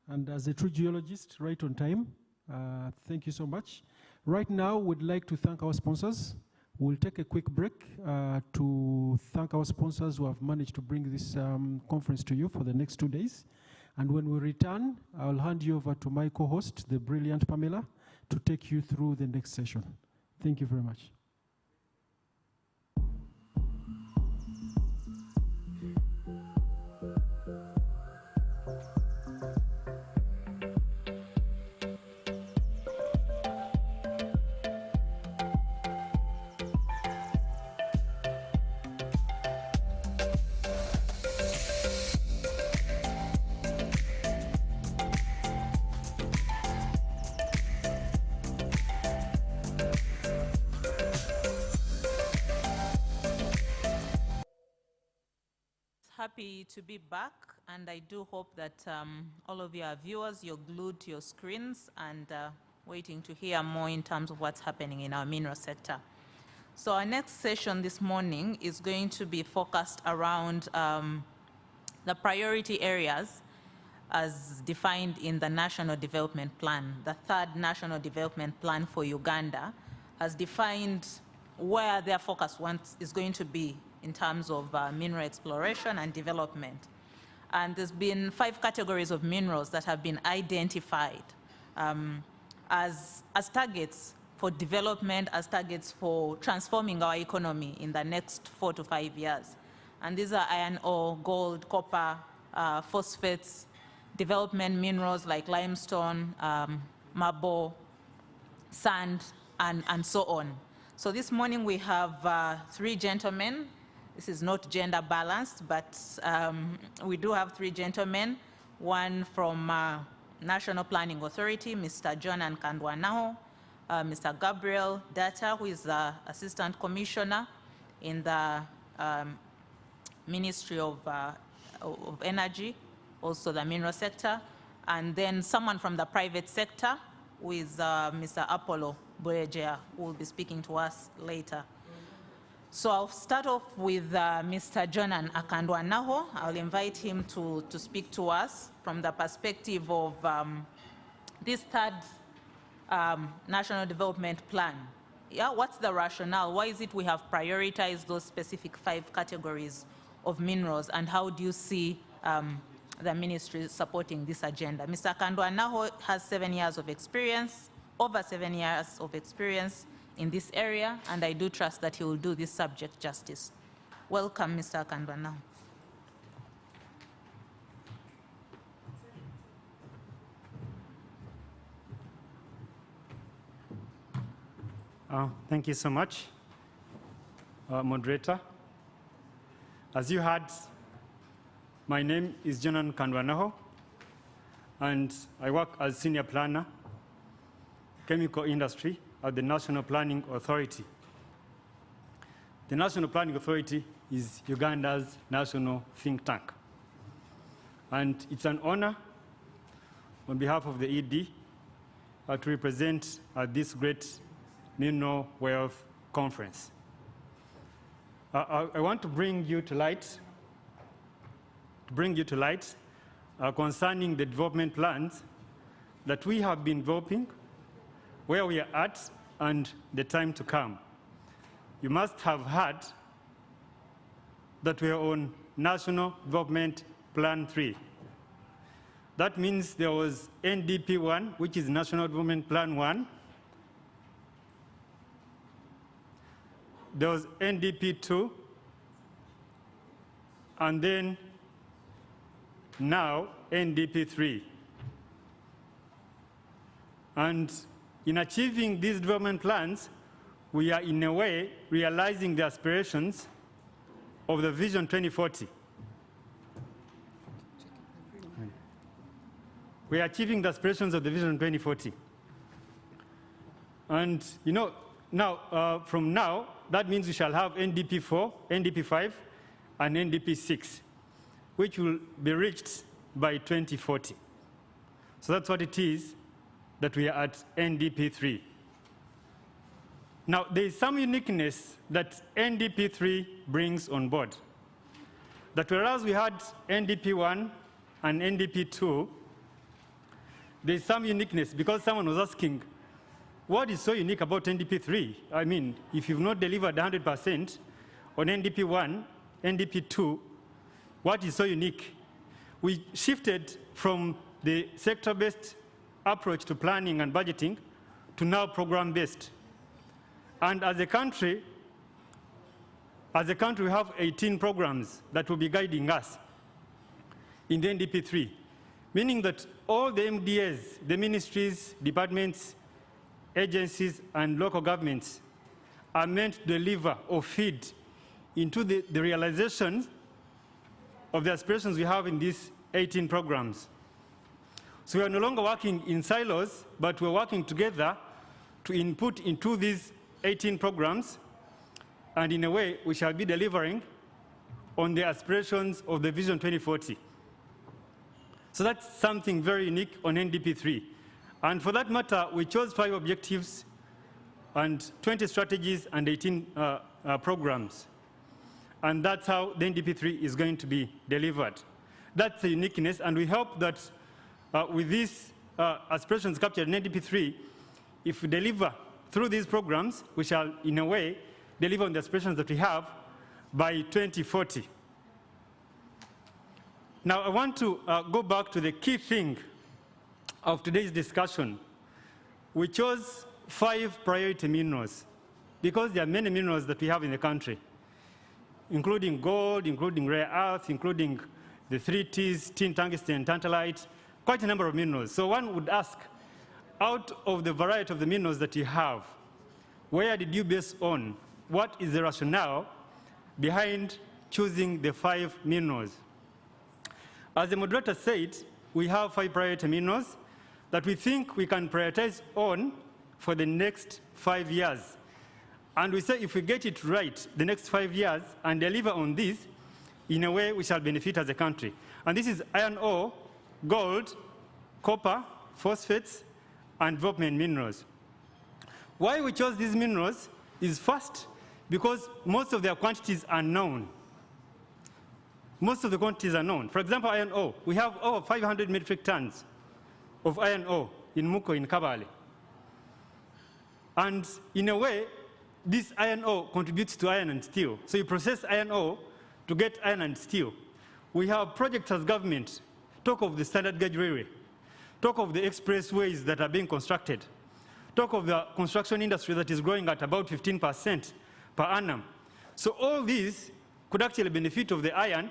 and as a true geologist, right on time. Thank you so much. Right now, we'd like to thank our sponsors. We'll take a quick break to thank our sponsors who have managed to bring this conference to you for the next 2 days. And when we return, I'll hand you over to my co-host, the brilliant Pamela, to take you through the next session. Thank you very much. Happy to be back, and I do hope that all of you are viewers, you're glued to your screens and waiting to hear more in terms of what's happening in our mineral sector. So our next session this morning is going to be focused around the priority areas as defined in the National Development Plan. The third National Development Plan for Uganda has defined where their focus is going to be in terms of mineral exploration and development. And there's been 5 categories of minerals that have been identified as targets for development, as targets for transforming our economy in the next 4 to 5 years. And these are iron ore, gold, copper, phosphates, development minerals like limestone, marble, sand, and so on. So this morning we have 3 gentlemen. This is not gender balanced, but we do have 3 gentlemen. One from National Planning Authority, Mr. Jonan Kandwanaho, Mr. Gabriel Data, who is the Assistant Commissioner in the Ministry of Energy, also the mineral sector, and then someone from the private sector, who is Mr. Apollo Boyejea, who will be speaking to us later. So I'll start off with Mr. Jonan Akandwanaho. I'll invite him to speak to us from the perspective of this third National Development Plan. Yeah, what's the rationale? Why is it we have prioritized those specific 5 categories of minerals, and how do you see the ministry supporting this agenda? Mr. Akandwanaho has 7 years of experience, over 7 years of experience in this area, and I do trust that he will do this subject justice. Welcome, Mr. Akandwanaho. Thank you so much, moderator. As you heard, my name is Jonan Kandwanaho, and I work as Senior Planner, Chemical Industry at the National Planning Authority. The National Planning Authority is Uganda's national think tank. And it's an honor on behalf of the ED to represent this great Mineral Wealth Conference. I want to bring you to light, concerning the development plans that we have been developing, where we are at, and the time to come. You must have heard that were on National Development Plan 3. That means there was NDP 1, which is National Development Plan 1. There was NDP 2, and then now NDP 3. And in achieving these development plans, we are in a way realizing the aspirations of the Vision 2040. We are achieving the aspirations of the Vision 2040. And you know, now, from now, that means we shall have NDP 4, NDP 5, and NDP 6, which will be reached by 2040. So that's what it is that we are at NDP 3. Now, there is some uniqueness that NDP 3 brings on board. That whereas we had NDP 1 and NDP 2, there is some uniqueness because someone was asking, what is so unique about NDP 3? I mean, if you've not delivered 100% on NDP 1, NDP 2, what is so unique? We shifted from the sector-based approach to planning and budgeting to now program-based. And as a country, we have 18 programs that will be guiding us in the NDP 3, meaning that all the MDAs, the ministries, departments, agencies, and local governments are meant to deliver or feed into the realization of the aspirations we have in these 18 programs. So we are no longer working in silos, but we're working together to input into these 18 programs, and in a way, we shall be delivering on the aspirations of the Vision 2040. So that's something very unique on NDP 3. And for that matter, we chose 5 objectives and 20 strategies and 18 programs. And that's how the NDP 3 is going to be delivered. That's the uniqueness, and we hope that with these aspirations captured in NDP 3, if we deliver through these programs, we shall, in a way, deliver on the aspirations that we have by 2040. Now, I want to go back to the key thing of today's discussion. We chose 5 priority minerals because there are many minerals that we have in the country, including gold, including rare earth, including the 3 T's, tin, tungsten, tantalite, quite a number of minerals. So one would ask, out of the variety of the minerals that you have, where did you base on? What is the rationale behind choosing the 5 minerals? As the moderator said, we have 5 priority minerals that we think we can prioritize on for the next 5 years. And we say if we get it right the next 5 years and deliver on this, in a way we shall benefit as a country. And this is iron ore, gold, copper, phosphates, and development minerals. Why we chose these minerals is first, because most of their quantities are known. Most of the quantities are known. For example, iron ore. We have over 500 metric tons of iron ore in Muko, in Kabale. And in a way, this iron ore contributes to iron and steel. So you process iron ore to get iron and steel. We have projects as government. Talk of the standard gauge railway. Talk of the expressways that are being constructed. Talk of the construction industry that is growing at about 15% per annum. So all these could actually benefit of the iron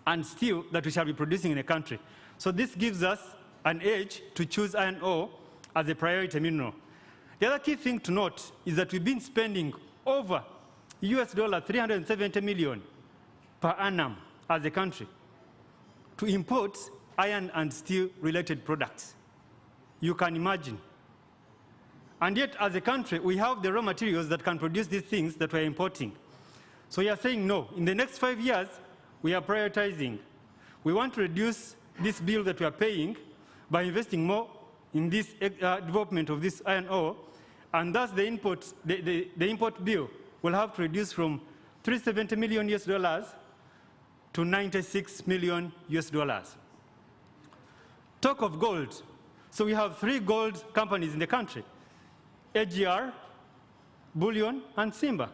and steel that we shall be producing in the country. So this gives us an edge to choose iron ore as a priority mineral. The other key thing to note is that we've been spending over $370 million per annum as a country to import iron and steel related products. You can imagine. And yet, as a country, we have the raw materials that can produce these things that we're importing. So you are saying, no, in the next 5 years, we are prioritizing. We want to reduce this bill that we are paying by investing more in this development of this iron ore, and thus the import bill will have to reduce from $370 million to $96 million. Talk of gold. So we have 3 gold companies in the country: AGR, Bullion, and Simba.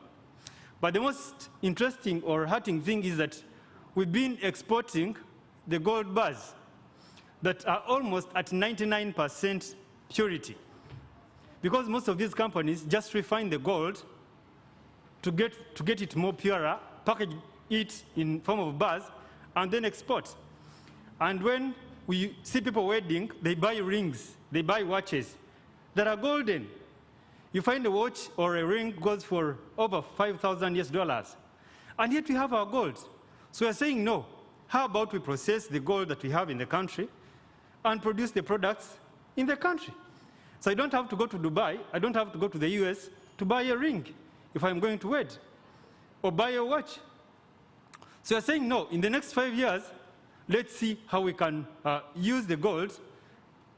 But the most interesting or hurting thing is that we've been exporting the gold bars that are almost at 99% purity. Because most of these companies just refine the gold to get it more purer, package it in form of bars, and then export. And when we see people wedding, they buy rings, they buy watches that are golden. You find a watch or a ring goes for over $5,000 US. And yet we have our gold. So we're saying no. How about we process the gold that we have in the country and produce the products in the country? So I don't have to go to Dubai, I don't have to go to the US to buy a ring if I'm going to wed, or buy a watch. So we're saying no, in the next 5 years, let's see how we can use the gold,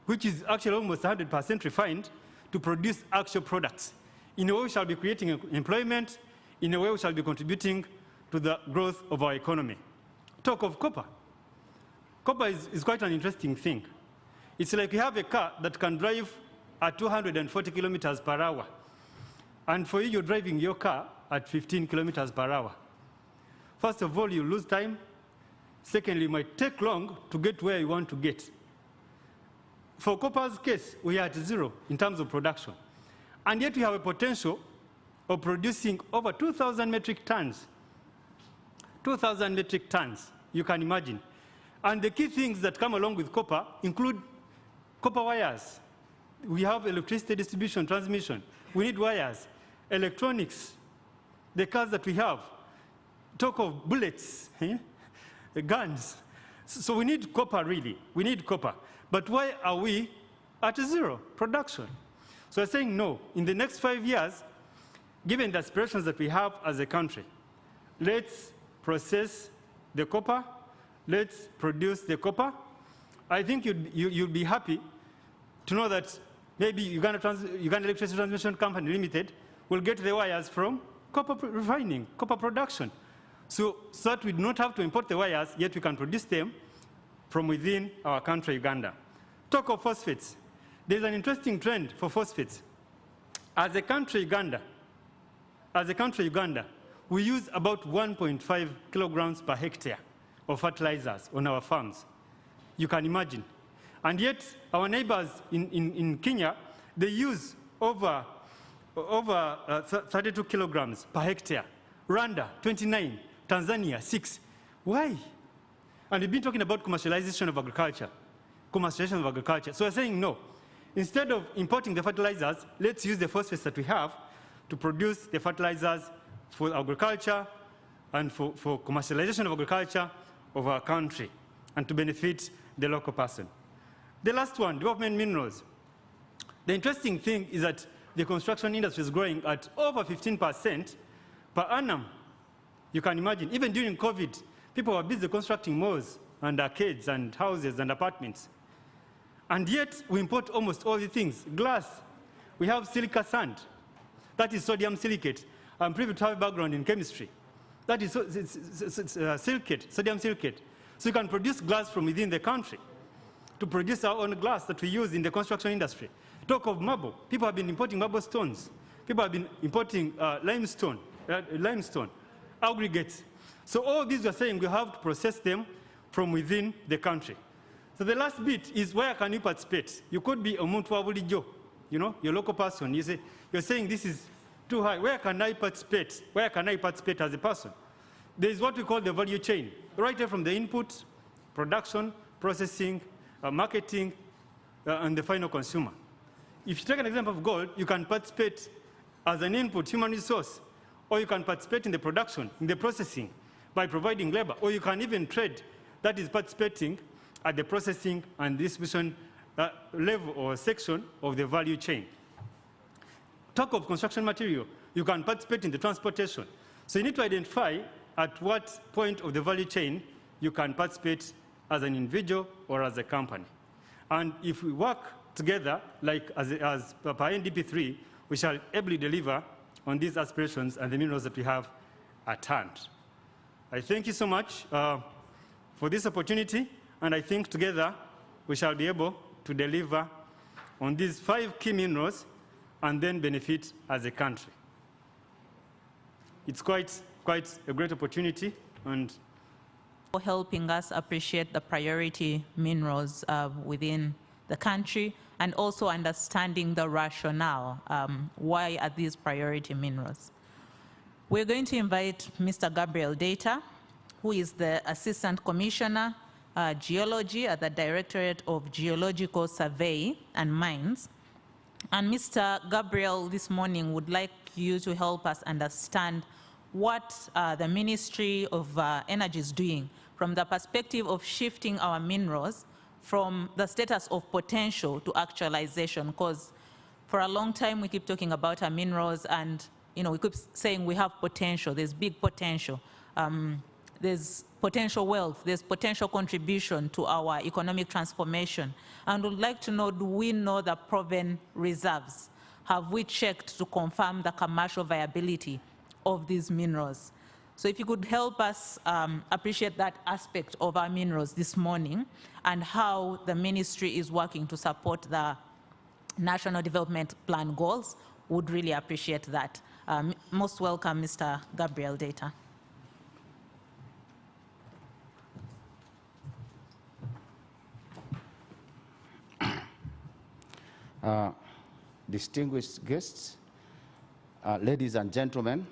which is actually almost 100% refined, to produce actual products. In a way, we shall be creating employment. In a way, we shall be contributing to the growth of our economy. Talk of copper. Copper is quite an interesting thing. It's like you have a car that can drive at 240 kilometers per hour. And for you, you're driving your car at 15 kilometers per hour. First of all, you lose time. Secondly, it might take long to get where you want to get. For copper's case, we are at zero in terms of production. And yet we have a potential of producing over 2,000 metric tons. 2,000 metric tons, you can imagine. And the key things that come along with copper include copper wires. We have electricity distribution, transmission. We need wires, electronics, the cars that we have. Talk of bullets, guns. So we need copper, really. We need copper. But why are we at zero production? So we're saying no. In the next 5 years, given the aspirations that we have as a country, let's process the copper, let's produce the copper. I think you'd be happy to know that maybe Uganda Electricity Transmission Company Limited will get the wires from copper refining, copper production. So that we do not have to import the wires, yet we can produce them from within our country, Uganda. Talk of phosphates. There's an interesting trend for phosphates. As a country, Uganda, we use about 1.5 kilograms per hectare of fertilizers on our farms. You can imagine. And yet, our neighbors in Kenya, they use over 32 kilograms per hectare. Rwanda, 29. Tanzania, 6. Why? And we've been talking about commercialization of agriculture. Commercialization of agriculture. So we're saying no. Instead of importing the fertilizers, let's use the phosphates that we have to produce the fertilizers for agriculture and for commercialization of agriculture of our country and to benefit the local person. The last one, development minerals. The interesting thing is that the construction industry is growing at over 15% per annum. You can imagine, even during COVID, people were busy constructing malls and arcades and houses and apartments. And yet, we import almost all the things. Glass, we have silica sand. That is sodium silicate. I'm privy to have a background in chemistry. That is silicate, sodium silicate. So you can produce glass from within the country to produce our own glass that we use in the construction industry. Talk of marble. People have been importing marble stones. People have been importing limestone, aggregates. So all these are saying we have to process them from within the country. So the last bit is where can you participate? You could be a Omuntu wa bulijjo, your local person. You're saying this is too high. Where can I participate? Where can I participate as a person? There is what we call the value chain, right there from the input, production, processing, marketing, and the final consumer. If you take an example of gold, you can participate as an input, human resource, or you can participate in the production, in the processing, by providing labor, or you can even trade, that is participating at the processing and distribution level or section of the value chain. Talk of construction material, you can participate in the transportation. So you need to identify at what point of the value chain you can participate as an individual or as a company. And if we work together, like as per NDP 3, we shall ably deliver on these aspirations and the minerals that we have at hand. I thank you so much for this opportunity, and I think together we shall be able to deliver on these 5 key minerals and then benefit as a country. it's quite a great opportunity, and for helping us appreciate the priority minerals within the country, and also understanding the rationale. Why are these priority minerals? We're going to invite Mr. Gabriel Data, who is the Assistant Commissioner, Geology at the Directorate of Geological Survey and Mines. And Mr. Gabriel this morning would like you to help us understand what the Ministry of Energy is doing from the perspective of shifting our minerals from the status of potential to actualization, because for a long time we keep talking about our minerals and we keep saying we have potential, there's big potential. There's potential wealth, there's potential contribution to our economic transformation. And we'd like to know, do we know the proven reserves? Have we checked to confirm the commercial viability of these minerals? So if you could help us appreciate that aspect of our minerals this morning and how the ministry is working to support the National Development Plan goals, would really appreciate that. Most welcome, Mr. Gabriel Data. Distinguished guests, ladies and gentlemen,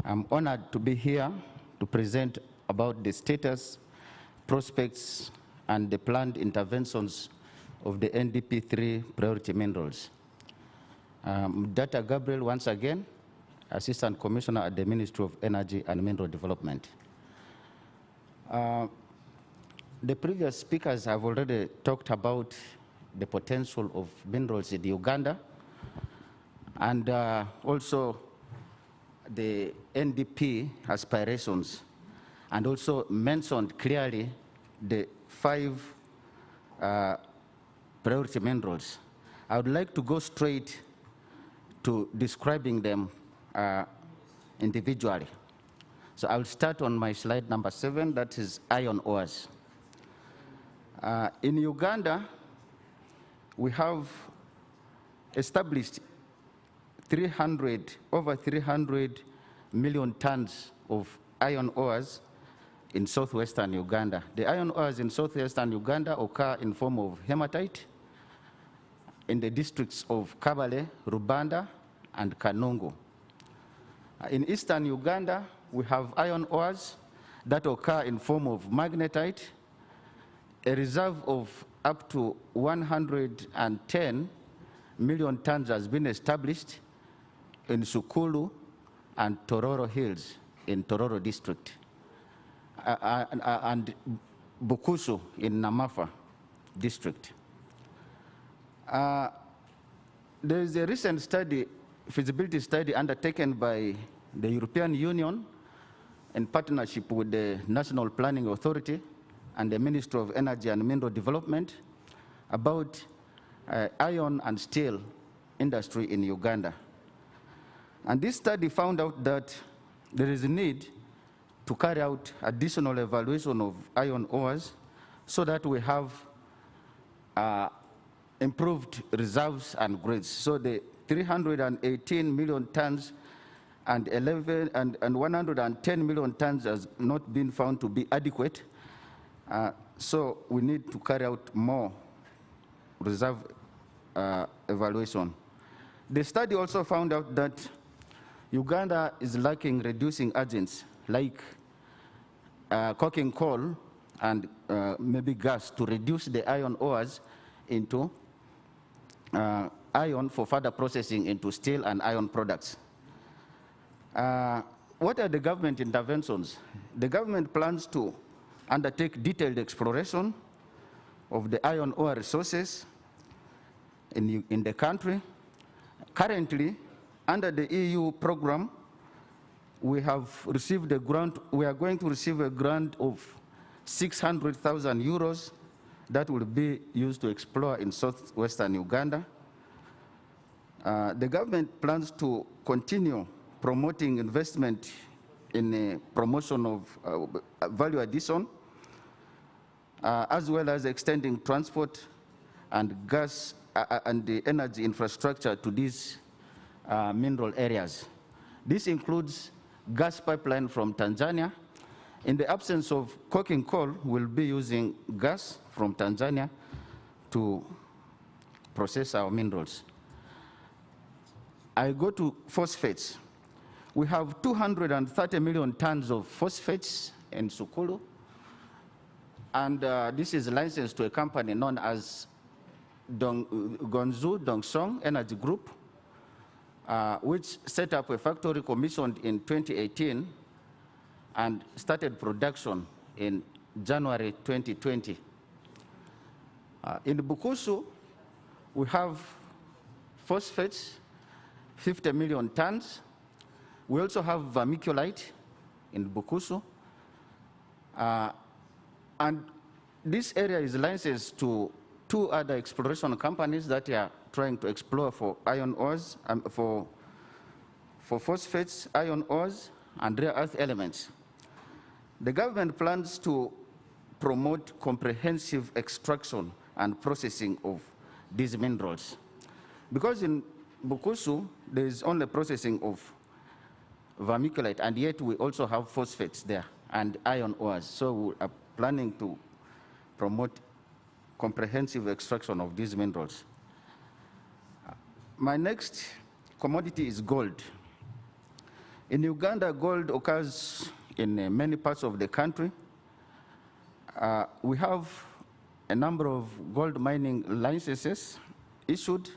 I'm honored to be here to present about the status, prospects, and the planned interventions of the NDP3 priority minerals. Dr. Gabriel, once again, Assistant Commissioner at the Ministry of Energy and Mineral Development. The previous speakers have already talked about the potential of minerals in Uganda, and also the NDP aspirations, and also mentioned clearly the 5 priority minerals. I would like to go straight to describing them individually. So I'll start on my slide number 7, that is iron ores. In Uganda, we have established over 300 million tons of iron ores in southwestern Uganda. The iron ores in southwestern Uganda occur in form of hematite in the districts of Kabale, Rubanda, and Kanungu. In eastern Uganda, we have iron ores that occur in form of magnetite. A reserve of up to 110 million tons has been established in Sukulu and Tororo Hills in Tororo district, and Bukusu in Namafa district. There is a recent study, feasibility study undertaken by the European Union in partnership with the National Planning Authority and the Ministry of Energy and Mineral Development about iron and steel industry in Uganda. And this study found out that there is a need to carry out additional evaluation of iron ores so that we have improved reserves and grades. So the 318 million tons and 110 million tons has not been found to be adequate. So we need to carry out more reserve evaluation. The study also found out that Uganda is lacking reducing agents like coking coal and maybe gas to reduce the iron ores into iron for further processing into steel and iron products. What are the government interventions? The government plans to undertake detailed exploration of the iron ore resources in the country. Currently, under the EU program, we have received a grant. We are going to receive a grant of 600,000 euros that will be used to explore in southwestern Uganda. The government plans to continue promoting investment in the promotion of value addition, as well as extending transport and gas and the energy infrastructure to these mineral areas. This includes gas pipeline from Tanzania. In the absence of coking coal, we'll be using gas from Tanzania to process our minerals. I go to phosphates. We have 230 million tons of phosphates in Sukulu, and this is licensed to a company known as Gonzu Dongsong Energy Group, which set up a factory commissioned in 2018 and started production in January 2020. In Bukusu, we have phosphates, 50 million tons. We also have vermiculite in Bukusu. And this area is licensed to 2 other exploration companies that are trying to explore for iron ores, for phosphates, iron ores, and rare earth elements. The government plans to promote comprehensive extraction and processing of these minerals. Because in Bukusu, there is only processing of vermiculite, and yet we also have phosphates there and iron ores. So we are planning to promote comprehensive extraction of these minerals. My next commodity is gold. In Uganda, gold occurs in many parts of the country. We have a number of gold mining licenses issued,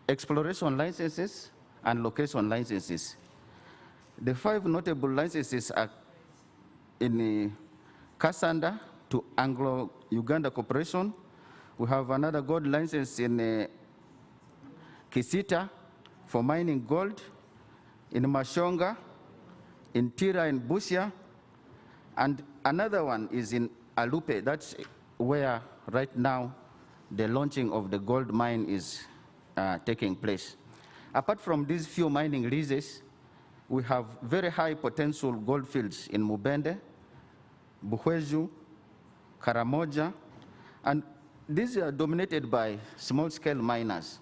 exploration licenses, and location licenses. The 5 notable licenses are in Kasanda to Anglo-Uganda Corporation. We have another gold license in Kisita for mining gold, in Mashonga, in Tira in Busia, and another one is in Alupe. That's where right now the launching of the gold mine is taking place. Apart from these few mining leases, we have very high potential gold fields in Mubende, Buhweju, Karamoja, and these are dominated by small-scale miners.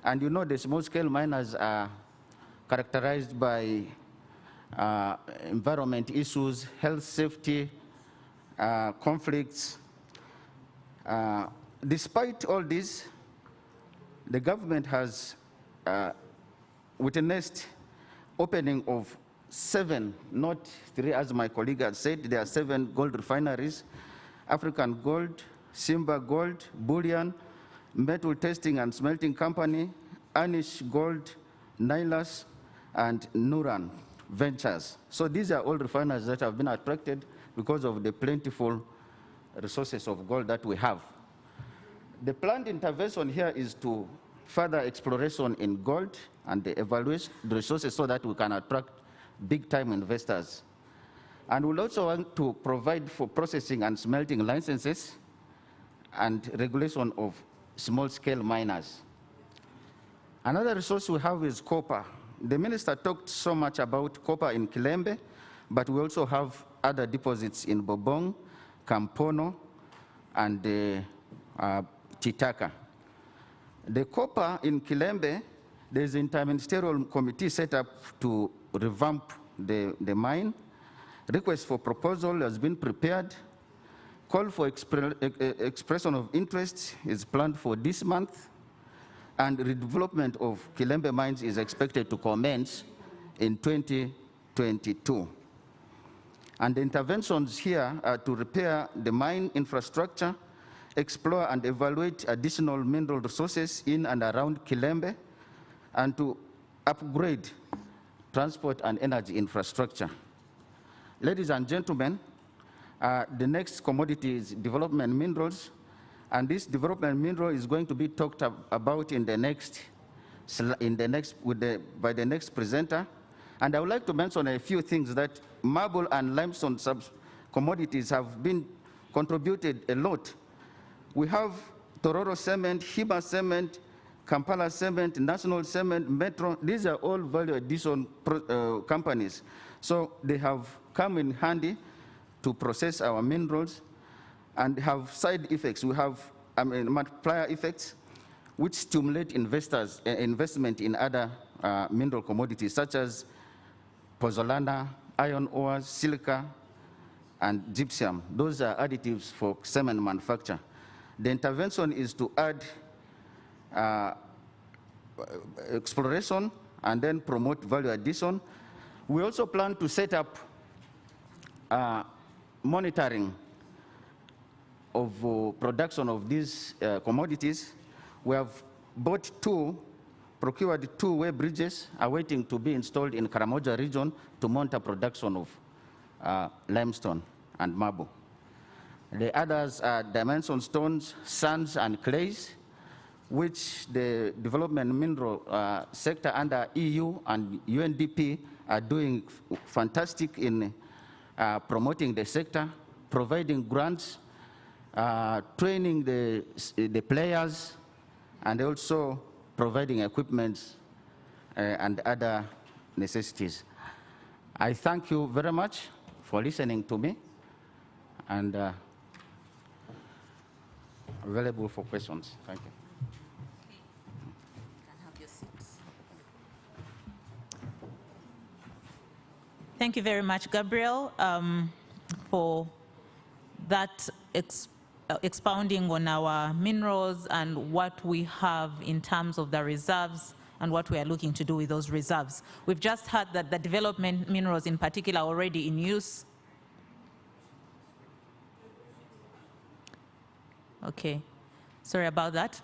And you know the small-scale miners are characterized by environment issues, health safety, conflicts. Despite all this, the government has witnessed opening of 7, not 3, as my colleague had said. There are 7 gold refineries: African Gold, Simba Gold, Bullion, Metal Testing and Smelting Company, Anish Gold, Nilas, and Nuran Ventures. So these are all refineries that have been attracted because of the plentiful resources of gold that we have. The planned intervention here is to further exploration in gold and evaluate the resources so that we can attract big-time investors. And we'll also want to provide for processing and smelting licenses and regulation of small-scale miners. Another resource we have is copper. The minister talked so much about copper in Kilembe, but we also have other deposits in Bobong, Kampono, and Chitaka. The copper in Kilembe, there's an interministerial committee set up to revamp the mine. Request for proposal has been prepared. Call for expression of interest is planned for this month, and redevelopment of Kilembe mines is expected to commence in 2022. And the interventions here are to repair the mine infrastructure, explore and evaluate additional mineral resources in and around Kilembe, and to upgrade transport and energy infrastructure. Ladies and gentlemen, the next commodity is development minerals, and this development mineral is going to be talked about in the next, by the next presenter. And I would like to mention a few things that marble and limestone commodities have been contributed a lot. We have Tororo Cement, Hiba Cement, Kampala Cement, National Cement, Metro. These are all value addition companies. So they have come in handy to process our minerals and have side effects. We have multiplier effects which stimulate investment in other mineral commodities, such as pozzolana, iron ores, silica, and gypsum. Those are additives for cement manufacture. The intervention is to add exploration and then promote value addition. We also plan to set up monitoring of production of these commodities. We have procured two way bridges awaiting to be installed in Karamoja region to monitor production of limestone and marble. The others are dimension stones, sands, and clays, which the development mineral sector under EU and UNDP are doing fantastic in promoting the sector, providing grants, training the players, and also providing equipment and other necessities. I thank you very much for listening to me, and available for questions. Thank you. Thank you very much, Gabriel, for that expounding on our minerals and what we have in terms of the reserves and what we are looking to do with those reserves. We've just heard that the development minerals in particular are already in use. Okay, sorry about that.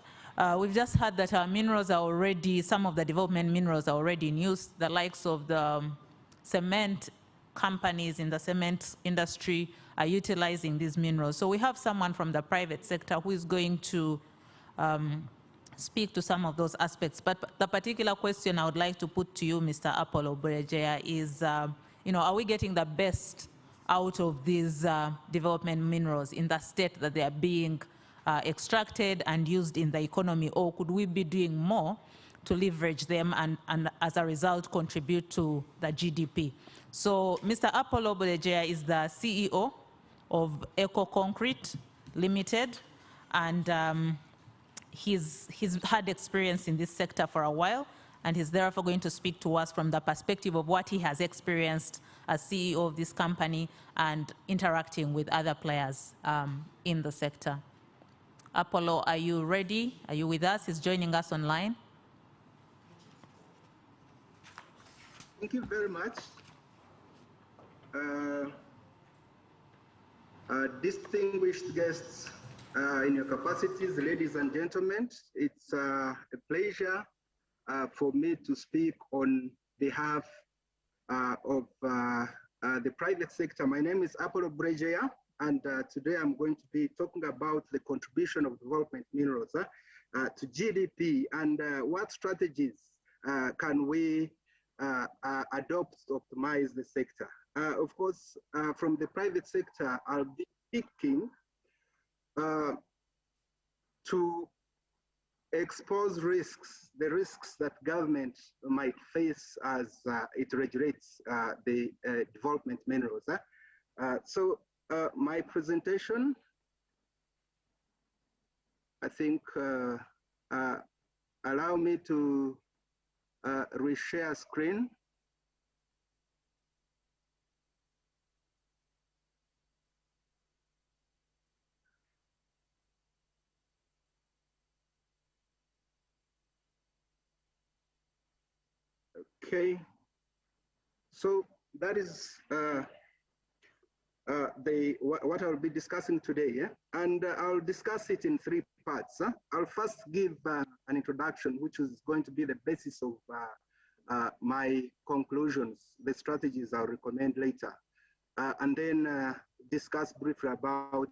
We've just heard that our minerals are already, some of the development minerals are already in use, the likes of the cement companies in the cement industry are utilizing these minerals. So we have someone from the private sector who is going to speak to some of those aspects. But the particular question I would like to put to you, Mr. Apollo Buregeya, is, are we getting the best out of these development minerals in the state that they are being extracted and used in the economy, or could we be doing more to leverage them and as a result contribute to the GDP? So Mr. Apollo Buregeya is the CEO of Eco Concrete Limited, and he's had experience in this sector for a while, and he's therefore going to speak to us from the perspective of what he has experienced as CEO of this company and interacting with other players in the sector. Apollo, are you ready? Are you with us? He's joining us online. Thank you very much. Distinguished guests in your capacities, ladies and gentlemen, it's a pleasure for me to speak on behalf of the private sector. My name is Apollo Buregeya, and today I'm going to be talking about the contribution of development minerals to GDP and what strategies can we adopt to optimize the sector. Of course, from the private sector, I'll be speaking to expose risks, the risks that government might face as it regulates the development minerals. So my presentation, I think, allow me to reshare screen. Okay, so that is what I'll be discussing today, yeah? And I'll discuss it in three parts. I'll first give an introduction, which is going to be the basis of my conclusions, the strategies I'll recommend later, and then discuss briefly about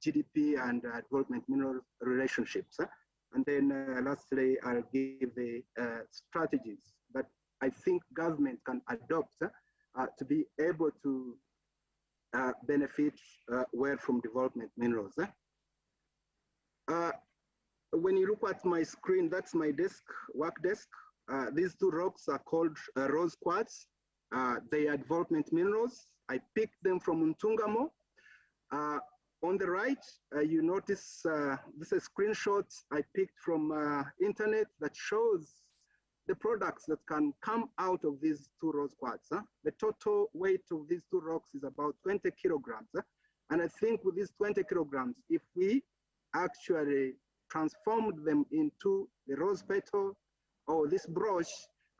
GDP and development mineral relationships. And then lastly, I'll give the strategies that I think government can adopt to be able to benefit well from development minerals. When you look at my screen, that's my desk, work desk. These two rocks are called rose quartz. They are development minerals. I picked them from Ntungamo. On the right, you notice this is a screenshot I picked from internet that shows the products that can come out of these two rose quartz. The total weight of these two rocks is about 20 kilograms. And I think with these 20 kilograms, if we actually transformed them into the rose petal or this brooch,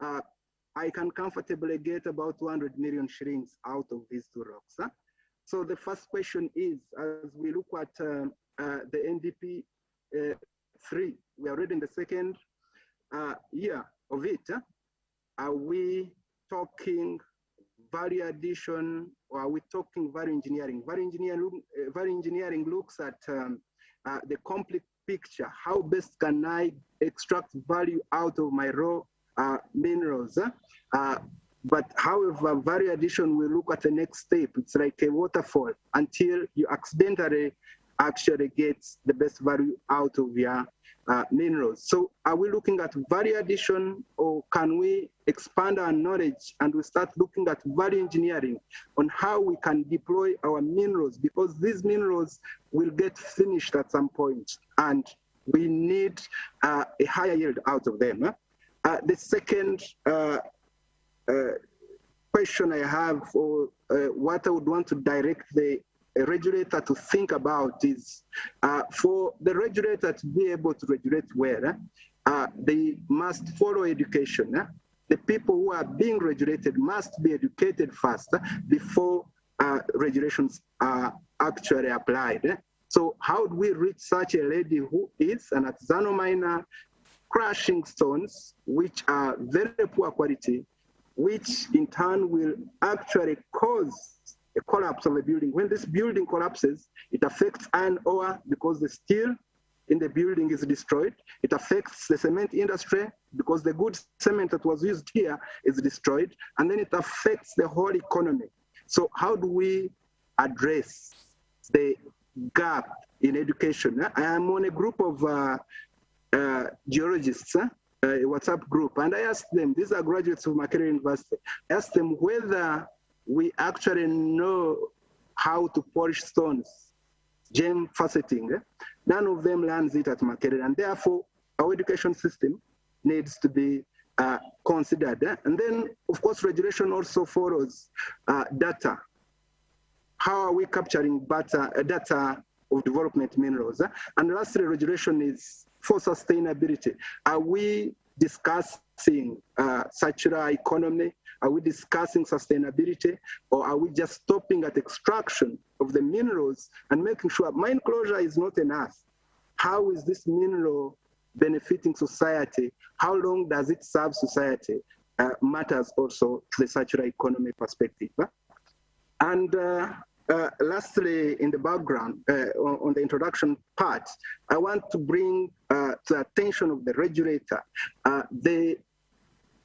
I can comfortably get about 200 million shillings out of these two rocks. So the first question is, as we look at the NDP 3, we are already in the second year of it. Are we talking value addition, or are we talking value engineering? Value engineering looks at the complete picture. How best can I extract value out of my raw minerals? But however, value addition will look at the next step. It's like a waterfall until you accidentally actually get the best value out of your minerals. So are we looking at value addition, or can we expand our knowledge and we start looking at value engineering on how we can deploy our minerals, because these minerals will get finished at some point and we need a higher yield out of them. The second question I have, or what I would want to direct the regulator to think about is, for the regulator to be able to regulate well, they must follow education. The people who are being regulated must be educated first before regulations are actually applied. So how do we reach such a lady who is an artisanal miner, crushing stones, which are very poor quality, which in turn will actually cause a collapse of a building? When this building collapses, it affects iron ore because the steel in the building is destroyed. It affects the cement industry because the good cement that was used here is destroyed. And then it affects the whole economy. So how do we address the gap in education? I am on a group of geologists, a WhatsApp group, and I asked them, these are graduates of Makerere University, I asked them whether we actually know how to polish stones, gem faceting. None of them learns it at Makerere, and therefore our education system needs to be considered. And then, of course, regulation also follows data. How are we capturing data of development minerals? And lastly, regulation is for sustainability. Are we discussing circular economy? Are we discussing sustainability? Or are we just stopping at extraction of the minerals and making sure mine closure is not enough? How is this mineral benefiting society? How long does it serve society? Matters also to the circular economy perspective. And lastly, in the background, on the introduction part, I want to bring to the attention of the regulator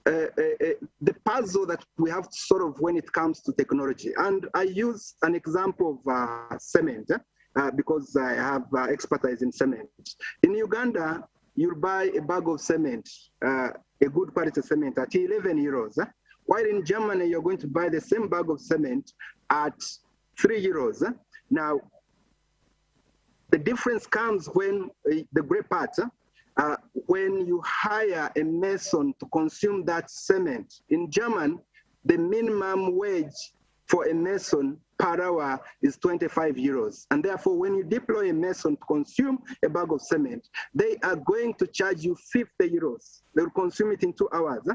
the puzzle that we have to solve when it comes to technology. And I use an example of cement because I have expertise in cement. In Uganda, you buy a bag of cement, a good quality cement at 11 euros, while in Germany, you're going to buy the same bag of cement at 3 euros. Now, the difference comes when the great part, when you hire a mason to consume that cement. In Germany, the minimum wage for a mason per hour is 25 euros. And therefore, when you deploy a mason to consume a bag of cement, they are going to charge you 50 euros. They will consume it in 2 hours.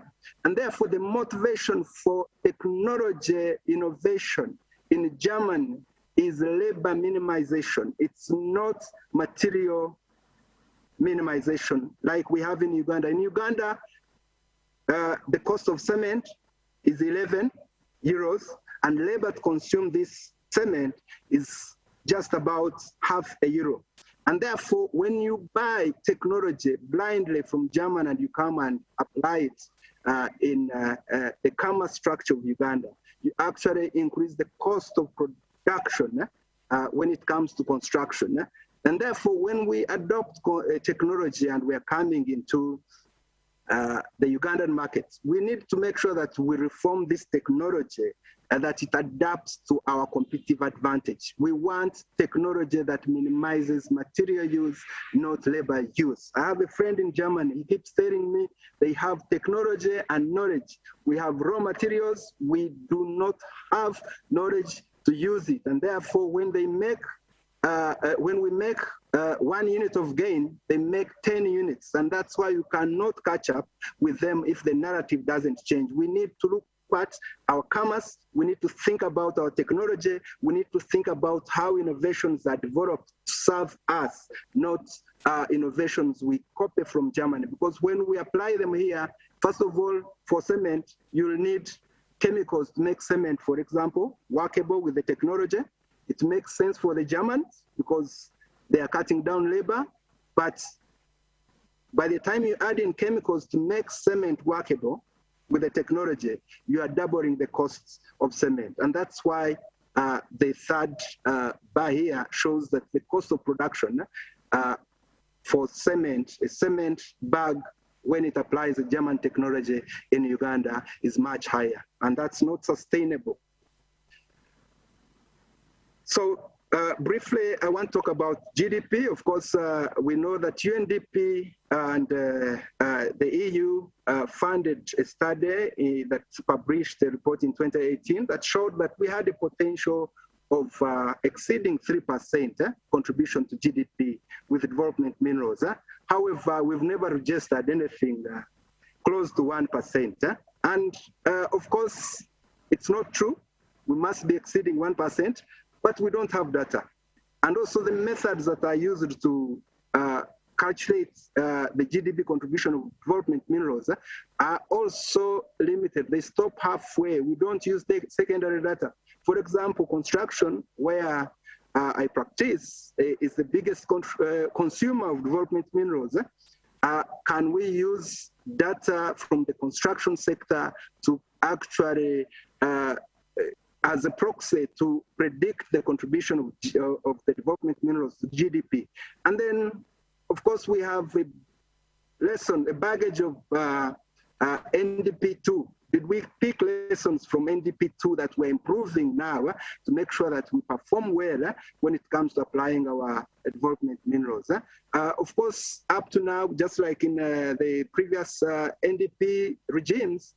And therefore, the motivation for technology innovation in Germany is labor minimization. It's not material minimization like we have in Uganda. In Uganda, the cost of cement is 11 euros, and labor to consume this cement is just about €0.5. And therefore, when you buy technology blindly from Germany and you come and apply it in the commerce structure of Uganda, you actually increase the cost of production when it comes to construction. And therefore, when we adopt technology and we are coming into the Ugandan market, we need to make sure that we reform this technology that it adapts to our competitive advantage. We want technology that minimizes material use, not labor use. I have a friend in Germany, he keeps telling me they have technology and knowledge. We have raw materials, we do not have knowledge to use it. And therefore, when we make 1 unit of gain, they make 10 units. And that's why you cannot catch up with them if the narrative doesn't change. We need to look at our commerce, we need to think about our technology, we need to think about how innovations are developed to serve us, not innovations we copy from Germany. Because when we apply them here, first of all, for cement, you'll need chemicals to make cement, for example, workable with the technology. It makes sense for the Germans because they are cutting down labor, but by the time you add in chemicals to make cement workable with the technology, you are doubling the costs of cement. And that's why the third bar here shows that the cost of production for cement, a cement bag, when it applies the German technology in Uganda, is much higher, and that's not sustainable. So briefly, I want to talk about GDP. Of course, we know that UNDP and the EU funded a study that published a report in 2018 that showed that we had a potential of exceeding 3% contribution to GDP with development minerals. However, we've never registered anything close to 1%. And of course, it's not true. We must be exceeding 1%, but we don't have data. And also the methods that are used to calculate the GDP contribution of development minerals are also limited. They stop halfway. We don't use the secondary data. For example, construction, where I practice, is the biggest consumer of development minerals. Can we use data from the construction sector to actually as a proxy to predict the contribution of the development minerals to GDP? And then, of course, we have a baggage of NDP2. Did we pick lessons from NDP2 that we're improving now to make sure that we perform well when it comes to applying our development minerals? Of course, up to now, just like in the previous NDP regimes,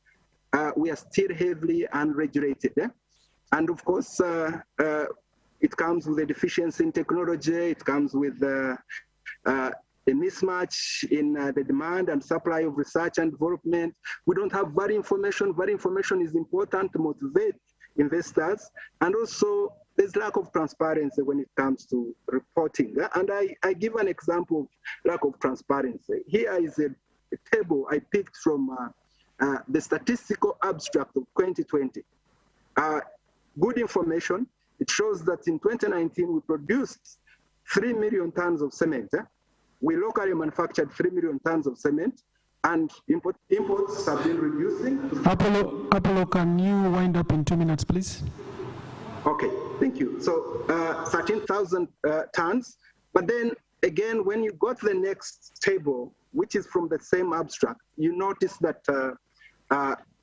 we are still heavily unregulated. And of course, it comes with a deficiency in technology, it comes with a mismatch in the demand and supply of research and development. We don't have value information. Value information is important to motivate investors. And also, there's lack of transparency when it comes to reporting. And I give an example of lack of transparency. Here is a table I picked from the statistical abstract of 2020. Good information. It shows that in 2019, we produced 3 million tons of cement. We locally manufactured 3 million tons of cement, and imports have been reducing. Apollo, can you wind up in 2 minutes, please? Okay, thank you. So 13,000 tons. But then again, when you go to the next table, which is from the same abstract, you notice that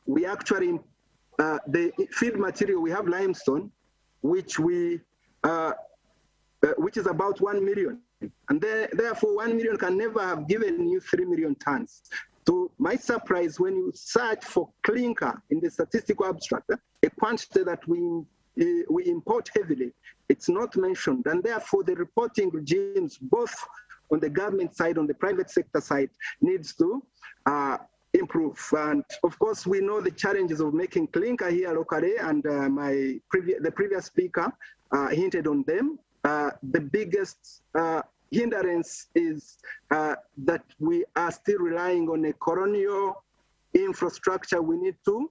we actually, the field material, we have limestone, which is about 1 million. And therefore, 1 million can never have given you 3 million tons. To my surprise, when you search for clinker in the statistical abstract, a quantity that we import heavily, it's not mentioned. And therefore, the reporting regimes, both on the government side, on the private sector side, needs to improve. And of course, we know the challenges of making clinker here locally, and the previous speaker hinted on them. The biggest hindrance is that we are still relying on a colonial infrastructure. We need to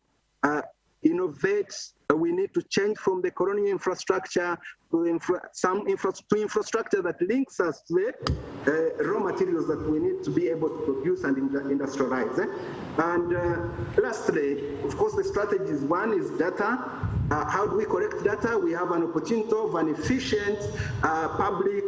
innovate. We need to change from the colonial infrastructure to infrastructure that links us to the raw materials that we need to be able to produce and industrialize. And lastly, of course, the strategies. One is data. How do we collect data? We have an opportunity of an efficient parish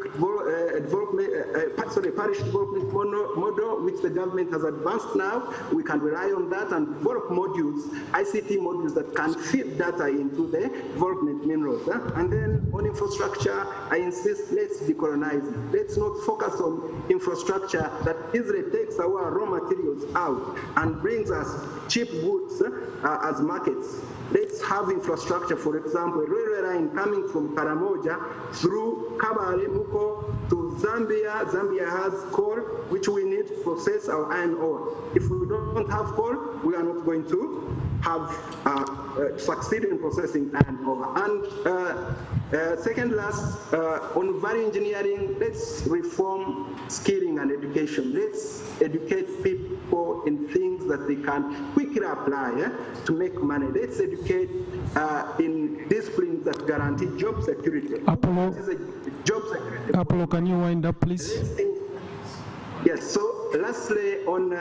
development model, which the government has advanced now. We can rely on that and develop modules, ICT modules that can feed data closer into the development minerals. And then on infrastructure, I insist, let's decolonize it. Let's not focus on infrastructure that easily takes our raw materials out and brings us cheap goods as markets. Let's have infrastructure, for example, a railway line coming from Karamoja through Kabale, Muko to Zambia. Zambia has coal, which we need to process our iron ore. If we don't have coal, we are not going to have succeed in processing iron ore. And second last, on value engineering, let's reform skilling and education. Let's educate people in things that they can quickly apply to make money. Let's educate in disciplines that guarantee job security. Apollo, job security. Apollo, can you wind up, please? Yes, so lastly, on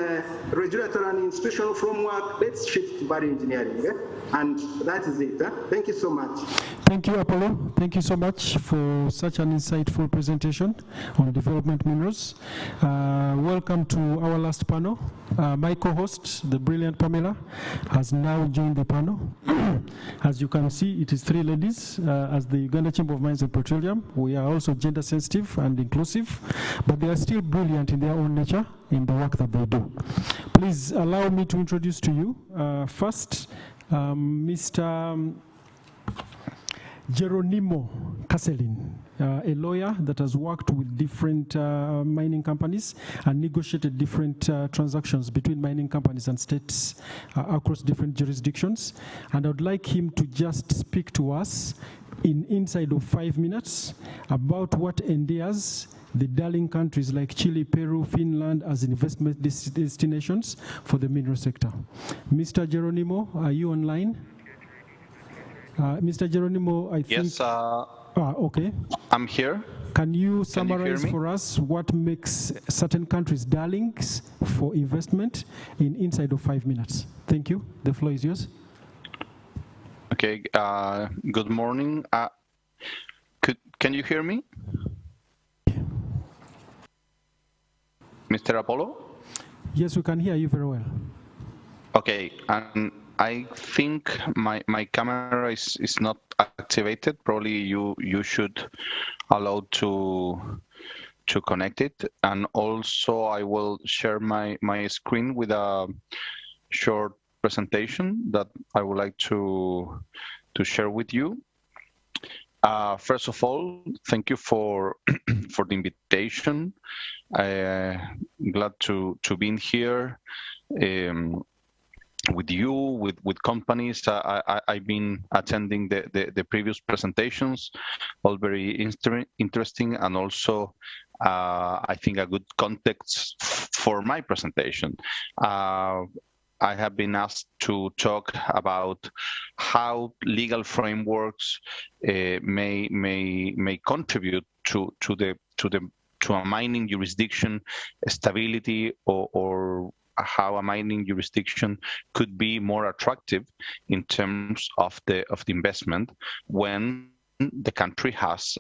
regulatory and institutional framework, let's shift to value engineering. And that is it. Thank you so much. Thank you, Apollo. Thank you so much for such an insightful presentation on development minerals. Welcome to our last panel. My co-host, the brilliant Pamela, has now joined the panel. As you can see, it is 3 ladies. As the Uganda Chamber of Mines and Petroleum, we are also gender sensitive and inclusive, but they are still brilliant in their own nature in the work that they do. Please allow me to introduce to you first Mr. Geronimo Caselin, a lawyer that has worked with different mining companies and negotiated different transactions between mining companies and states across different jurisdictions. And I would like him to just speak to us inside of 5 minutes about what endears the darling countries like Chile, Peru, Finland as investment destinations for the mineral sector. Mr. Geronimo, are you online? Mr. Geronimo, I think... Yes, okay. I'm here. Can you summarize for us what makes certain countries darlings for investment inside of 5 minutes? Thank you. The floor is yours. Okay, good morning. Can you hear me? Mr. Apollo? Yes, we can hear you very well. Okay, and I think my camera is not activated. Probably you should allow to connect it. And also I will share my screen with a short presentation that I would like to share with you. First of all, thank you for for the invitation. Glad to be in here with you, with companies. I've been attending the previous presentations, all very interesting, and also I think a good context for my presentation. I have been asked to talk about how legal frameworks may contribute to a mining jurisdiction stability, or how a mining jurisdiction could be more attractive in terms of the investment when the country has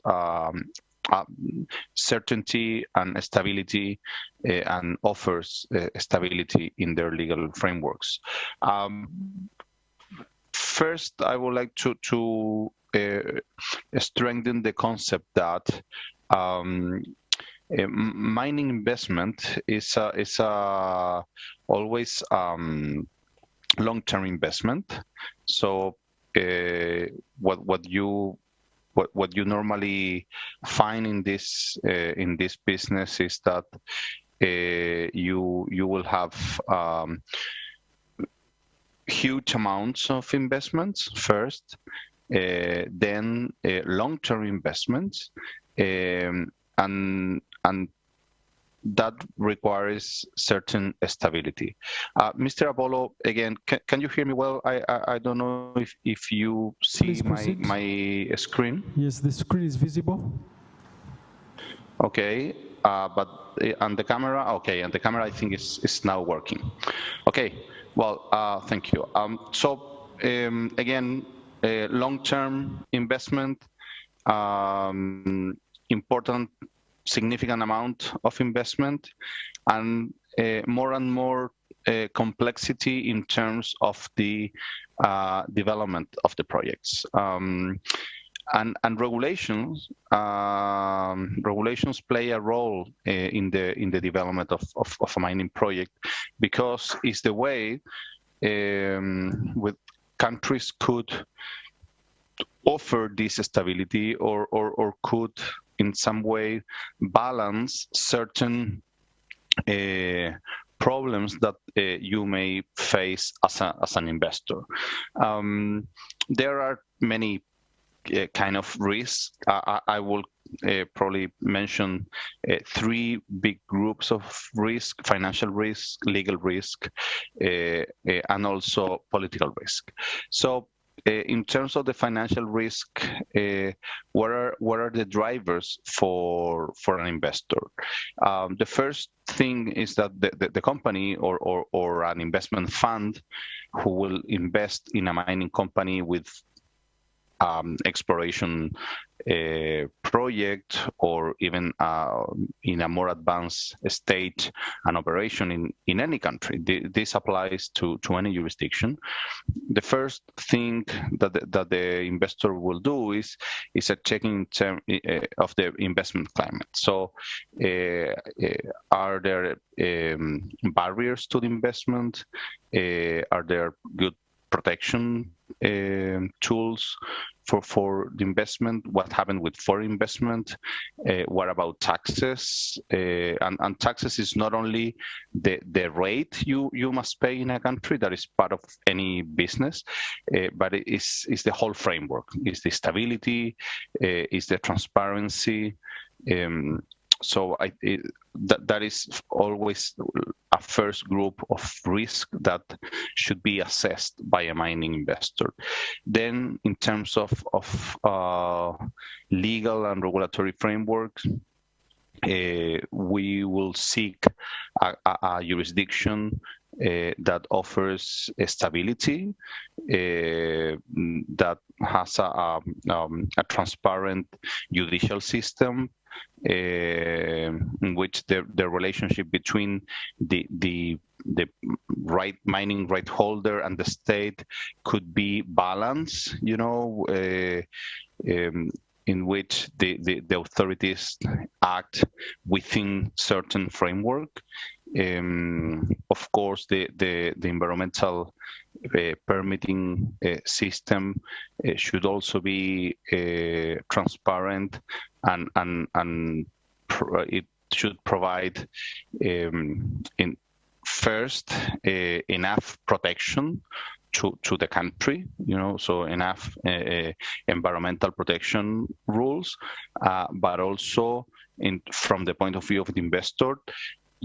certainty and stability and offers stability in their legal frameworks. First, I would like to strengthen the concept that mining investment is always long-term investment. So what you normally find in this business is that you will have huge amounts of investments first, then long-term investments, and that requires certain stability. Mr. Apollo, again, can you hear me well? I don't know if you see my screen. Yes, the screen is visible. Okay, but on the camera, okay, and the camera I think is now working. Okay, well, thank you. So again, long-term investment, important, significant amount of investment, and more complexity in terms of the development of the projects. And regulations play a role in the development of a mining project, because it's the way with countries could offer this stability or could in some way balance certain problems that you may face as an investor. There are many kind of risks. I will probably mention three big groups of risk: financial risk, legal risk, and also political risk. So in terms of the financial risk, what are the drivers for an investor? The first thing is that the company or an investment fund who will invest in a mining company with exploration project, or even in a more advanced stage, an operation in any country. This applies to any jurisdiction. The first thing that the investor will do is a checking of the investment climate. So are there barriers to the investment? Are there good protection tools for the investment? What happened with foreign investment? What about taxes? And taxes is not only the rate you must pay in a country that is part of any business, but it is the whole framework. It's the stability, it's the transparency. So that is always a first group of risk that should be assessed by a mining investor. Then, in terms of legal and regulatory frameworks, we will seek a jurisdiction that offers stability, that has a transparent judicial system, in which the relationship between the mining right holder and the state could be balanced, in which the authorities act within certain framework. Of course, the environmental permitting system should also be transparent, and it should provide enough protection to the country, so enough environmental protection rules, but also from the point of view of the investor,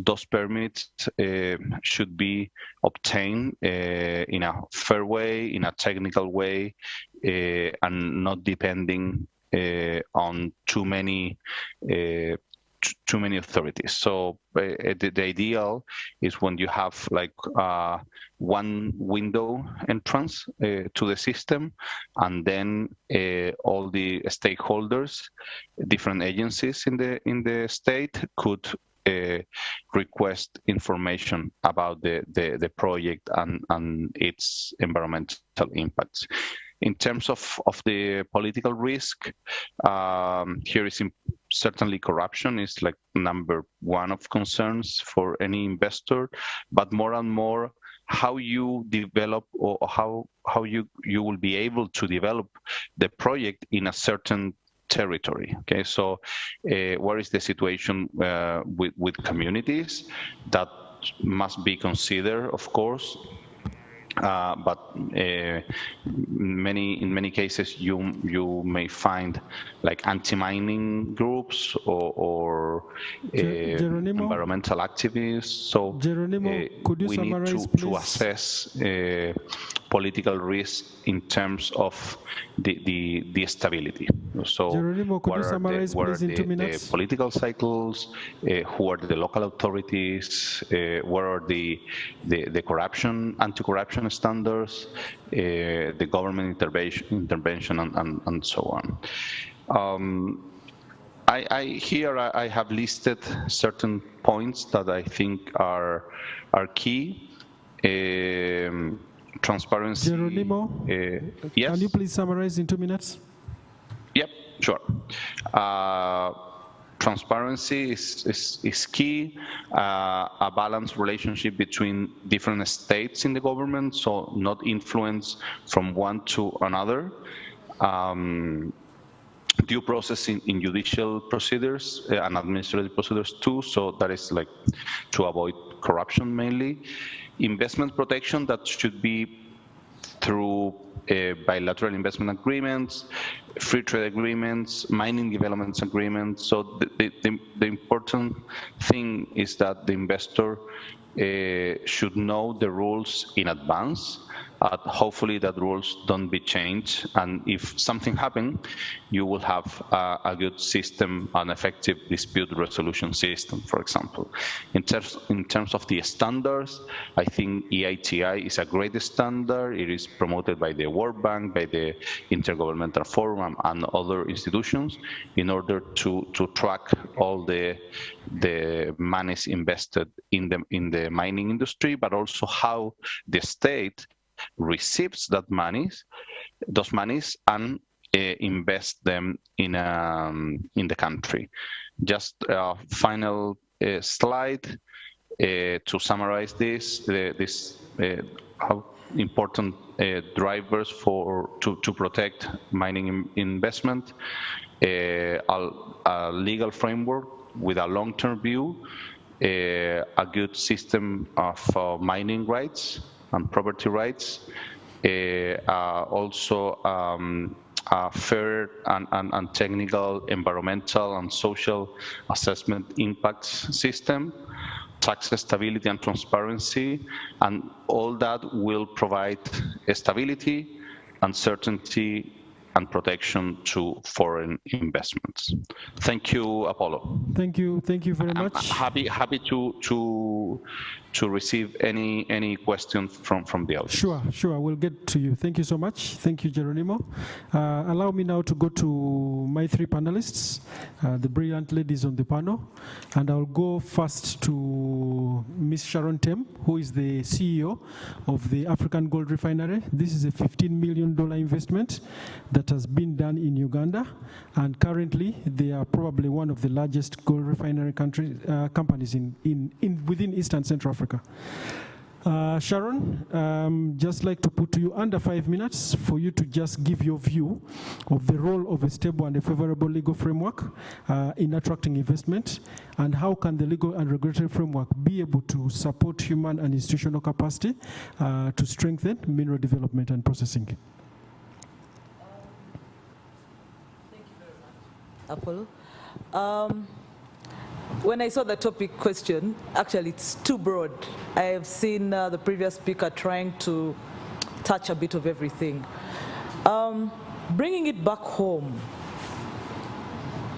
those permits should be obtained in a fair way, in a technical way, and not depending on too many authorities. So the ideal is when you have like one window entrance to the system, and then all the stakeholders, different agencies in the state could request information about the project and its environmental impacts. In terms of the political risk, here is certainly corruption is like number one of concerns for any investor, but more and more how you develop, or how you will be able to develop the project in a certain territory. Okay, so what is the situation with communities? That must be considered, of course. But in many cases, you may find like anti-mining groups or environmental activists. So could you we need summarize, to assess political risk in terms of the stability. So Geronimo, could you summarize, please, in 2 minutes? The political cycles, who are the local authorities, what are the anti-corruption standards, the government intervention, and so on. I have listed certain points that I think are key. transparency. Geronimo, Yes. can you please summarize in 2 minutes? Yep, sure. Transparency is key, a balanced relationship between different states in the government, so not influence from one to another. Due process in judicial procedures and administrative procedures too, so that is like to avoid corruption mainly. Investment protection, that should be through bilateral investment agreements, free trade agreements, mining development agreements. So the important thing is that the investor should know the rules in advance. Hopefully that rules don't be changed, and if something happens, you will have a good system, an effective dispute resolution system, for example. In terms of the standards, I think EITI is a great standard. It is promoted by the World Bank, by the Intergovernmental Forum, and other institutions in order to track all the monies invested in the mining industry, but also how the state receives those monies and invest them in the country. Just a final slide to summarize this how important drivers to protect mining investment, a legal framework with a long-term view, a good system of mining rights and property rights, also a fair and technical environmental and social assessment impact system, tax stability and transparency, and all that will provide stability and certainty and protection to foreign investments. Thank you, Apollo. Thank you very much. I'm happy to receive any questions from the audience. Sure, we'll get to you. Thank you so much. Thank you, Geronimo. Allow me now to go to my three panelists, the brilliant ladies on the panel, and I'll go first to Ms. Sharon Tem, who is the CEO of the African Gold Refinery. This is a $15 million investment that has been done in Uganda, and currently they are probably one of the largest gold refinery companies within East and Central Africa. Sharon, just like to put to you under 5 minutes for you to just give your view of the role of a stable and a favorable legal framework in attracting investment, and how can the legal and regulatory framework be able to support human and institutional capacity to strengthen mineral development and processing. Thank you very much, Apollo. When I saw the topic question, actually it's too broad. I have seen the previous speaker trying to touch a bit of everything. Bringing it back home,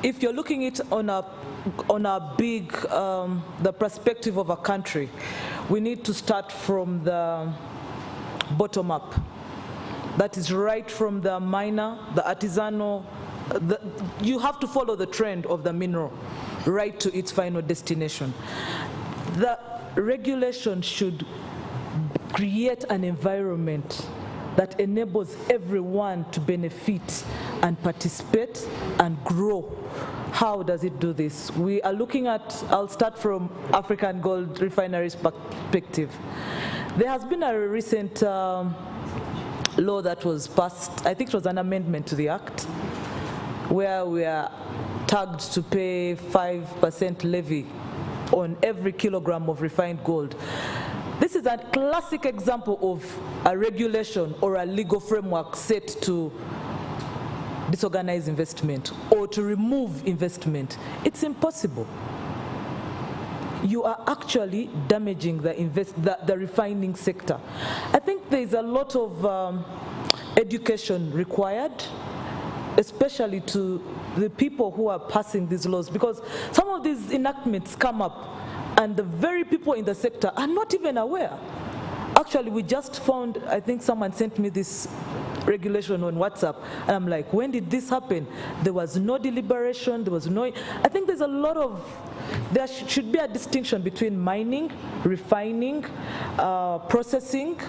if you're looking at it on a big, the perspective of a country, we need to start from the bottom up. That is right from the miner, the artisanal, you have to follow the trend of the mineral right to its final destination. The regulation should create an environment that enables everyone to benefit and participate and grow. How does it do this? We are looking at, I'll start from African Gold Refinery's perspective. There has been a recent law that was passed, I think it was an amendment to the Act, where we are tagged to pay 5% levy on every kilogram of refined gold. This is a classic example of a regulation or a legal framework set to disorganize investment or to remove investment. It's impossible. You are actually damaging the refining sector. I think there's a lot of education required, especially to the people who are passing these laws, because some of these enactments come up and the very people in the sector are not even aware. Actually, we just found, I think someone sent me this regulation on WhatsApp, and I'm like, when did this happen? There was no deliberation, there was no, I think there's a lot of, there should be a distinction between mining, refining, processing.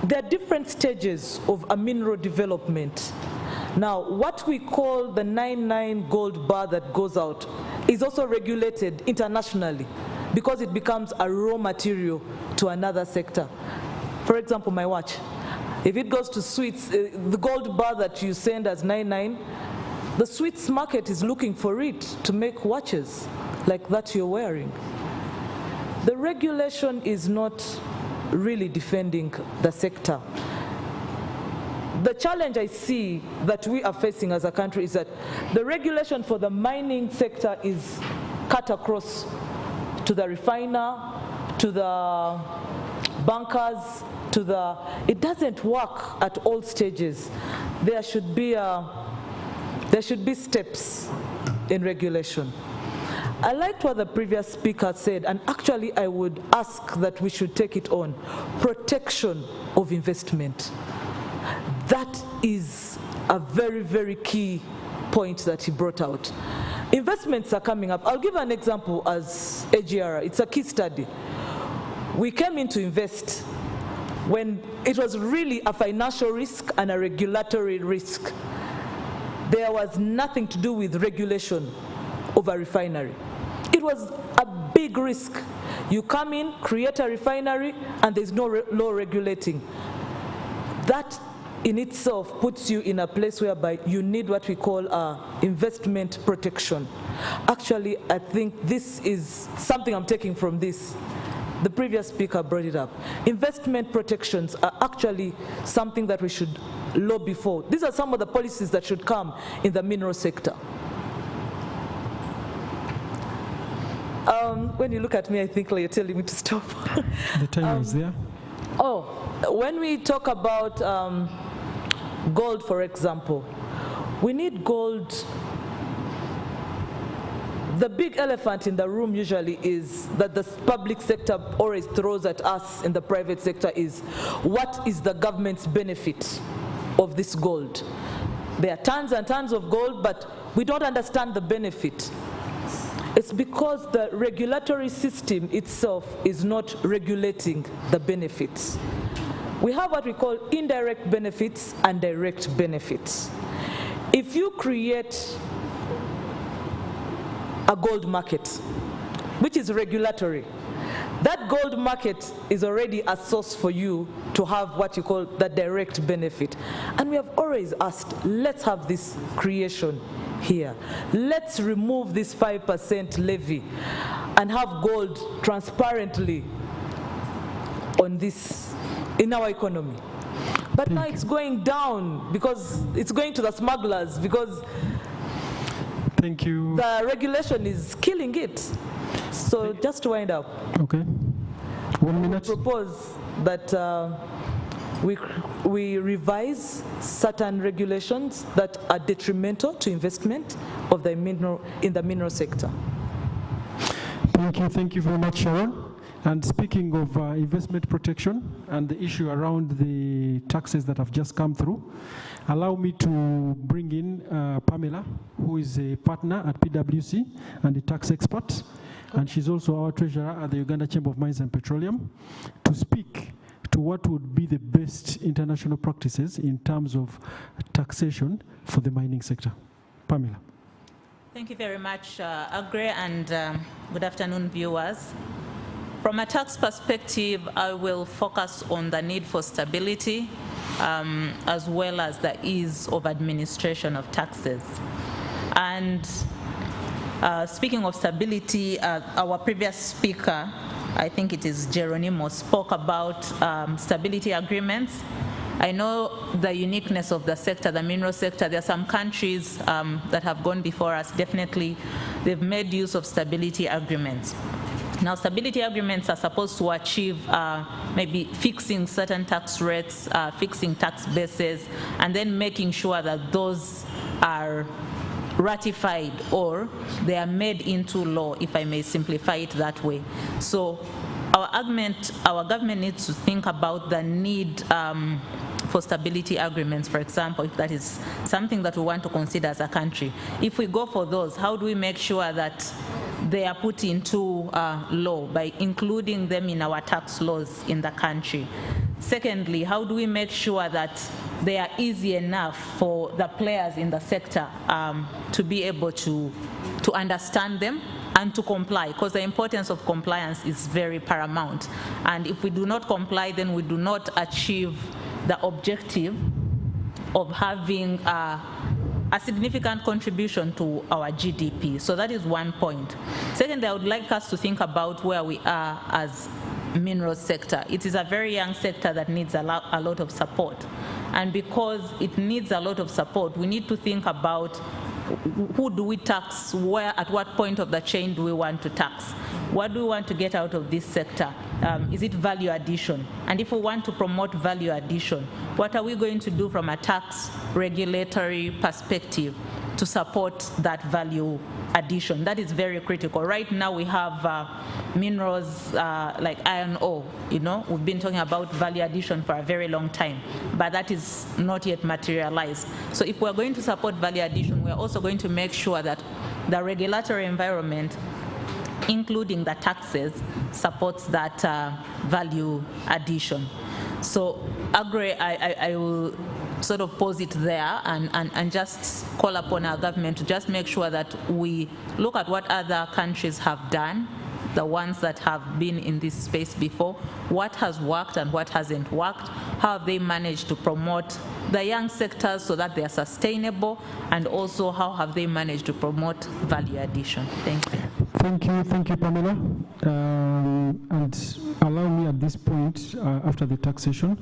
There are different stages of a mineral development. Now, what we call the 99 gold bar that goes out is also regulated internationally because it becomes a raw material to another sector. For example, my watch. If it goes to Swiss, the gold bar that you send as 99, the Swiss market is looking for it to make watches like that you're wearing. The regulation is not really defending the sector. The challenge I see that we are facing as a country is that the regulation for the mining sector is cut across to the refiner, to the bunkers, to the, it doesn't work at all stages. There should be steps in regulation. I liked what the previous speaker said, and actually I would ask that we should take it on. Protection of investment. That is a very, very key point that he brought out. Investments are coming up. I'll give an example as AGR. It's a case study. We came in to invest when it was really a financial risk and a regulatory risk. There was nothing to do with regulation of a refinery. It was a big risk. You come in, create a refinery, and there's no law regulating. That in itself puts you in a place whereby you need what we call investment protection. Actually, I think this is something I'm taking from this. The previous speaker brought it up. Investment protections are actually something that we should lobby for. These are some of the policies that should come in the mineral sector. When you look at me, I think like you're telling me to stop. The time is there. Oh, when we talk about gold, for example, we need gold. The big elephant in the room usually is that the public sector always throws at us in the private sector is, what is the government's benefit of this gold? There are tons and tons of gold, but we don't understand the benefit. It's because the regulatory system itself is not regulating the benefits. We have what we call indirect benefits and direct benefits. If you create a gold market, which is regulatory, that gold market is already a source for you to have what you call the direct benefit. And we have always asked, let's have this creation here. Let's remove this 5% levy and have gold transparently on this, in our economy. But now it's going down because it's going to the smugglers because thank you. The regulation is killing it. So just to wind up. Okay. 1 minute. I propose that we revise certain regulations that are detrimental to investment of the in the mineral sector. Thank you very much, Sharon. And speaking of investment protection and the issue around the taxes that have just come through, allow me to bring in Pamela, who is a partner at PwC and a tax expert, and she's also our treasurer at the Uganda Chamber of Mines and Petroleum, to speak to what would be the best international practices in terms of taxation for the mining sector. Pamela. Thank you very much, Agre, and good afternoon, viewers. From a tax perspective, I will focus on the need for stability as well as the ease of administration of taxes. And speaking of stability, our previous speaker, I think it is Geronimo, spoke about stability agreements. I know the uniqueness of the sector, the mineral sector. There are some countries that have gone before us. Definitely, they've made use of stability agreements. Now, stability agreements are supposed to achieve maybe fixing certain tax rates, fixing tax bases, and then making sure that those are ratified or they are made into law, if I may simplify it that way. So our government needs to think about the need for stability agreements, for example, if that is something that we want to consider as a country. If we go for those, how do we make sure that they are put into law by including them in our tax laws in the country? Secondly, how do we make sure that they are easy enough for the players in the sector to be able to understand them and to comply? Because the importance of compliance is very paramount. And if we do not comply, then we do not achieve the objective of having a significant contribution to our GDP. So that is one point. Secondly, I would like us to think about where we are as mineral sector. It is a very young sector that needs a lot of support. And because it needs a lot of support, we need to think about who do we tax, where, at what point of the chain do we want to tax? What do we want to get out of this sector? Is it value addition? And if we want to promote value addition, what are we going to do from a tax regulatory perspective to support that value addition? That is very critical. Right now we have minerals like iron ore, we've been talking about value addition for a very long time, but that is not yet materialized. So if we're going to support value addition, we're also going to make sure that the regulatory environment, including the taxes, supports that value addition. So Agri, I will sort of pause it there and just call upon our government to just make sure that we look at what other countries have done, the ones that have been in this space before, what has worked and what hasn't worked, how have they managed to promote the young sectors so that they are sustainable, and also how have they managed to promote value addition. Thank you. Thank you, Pamela. And allow me at this point, after the taxation,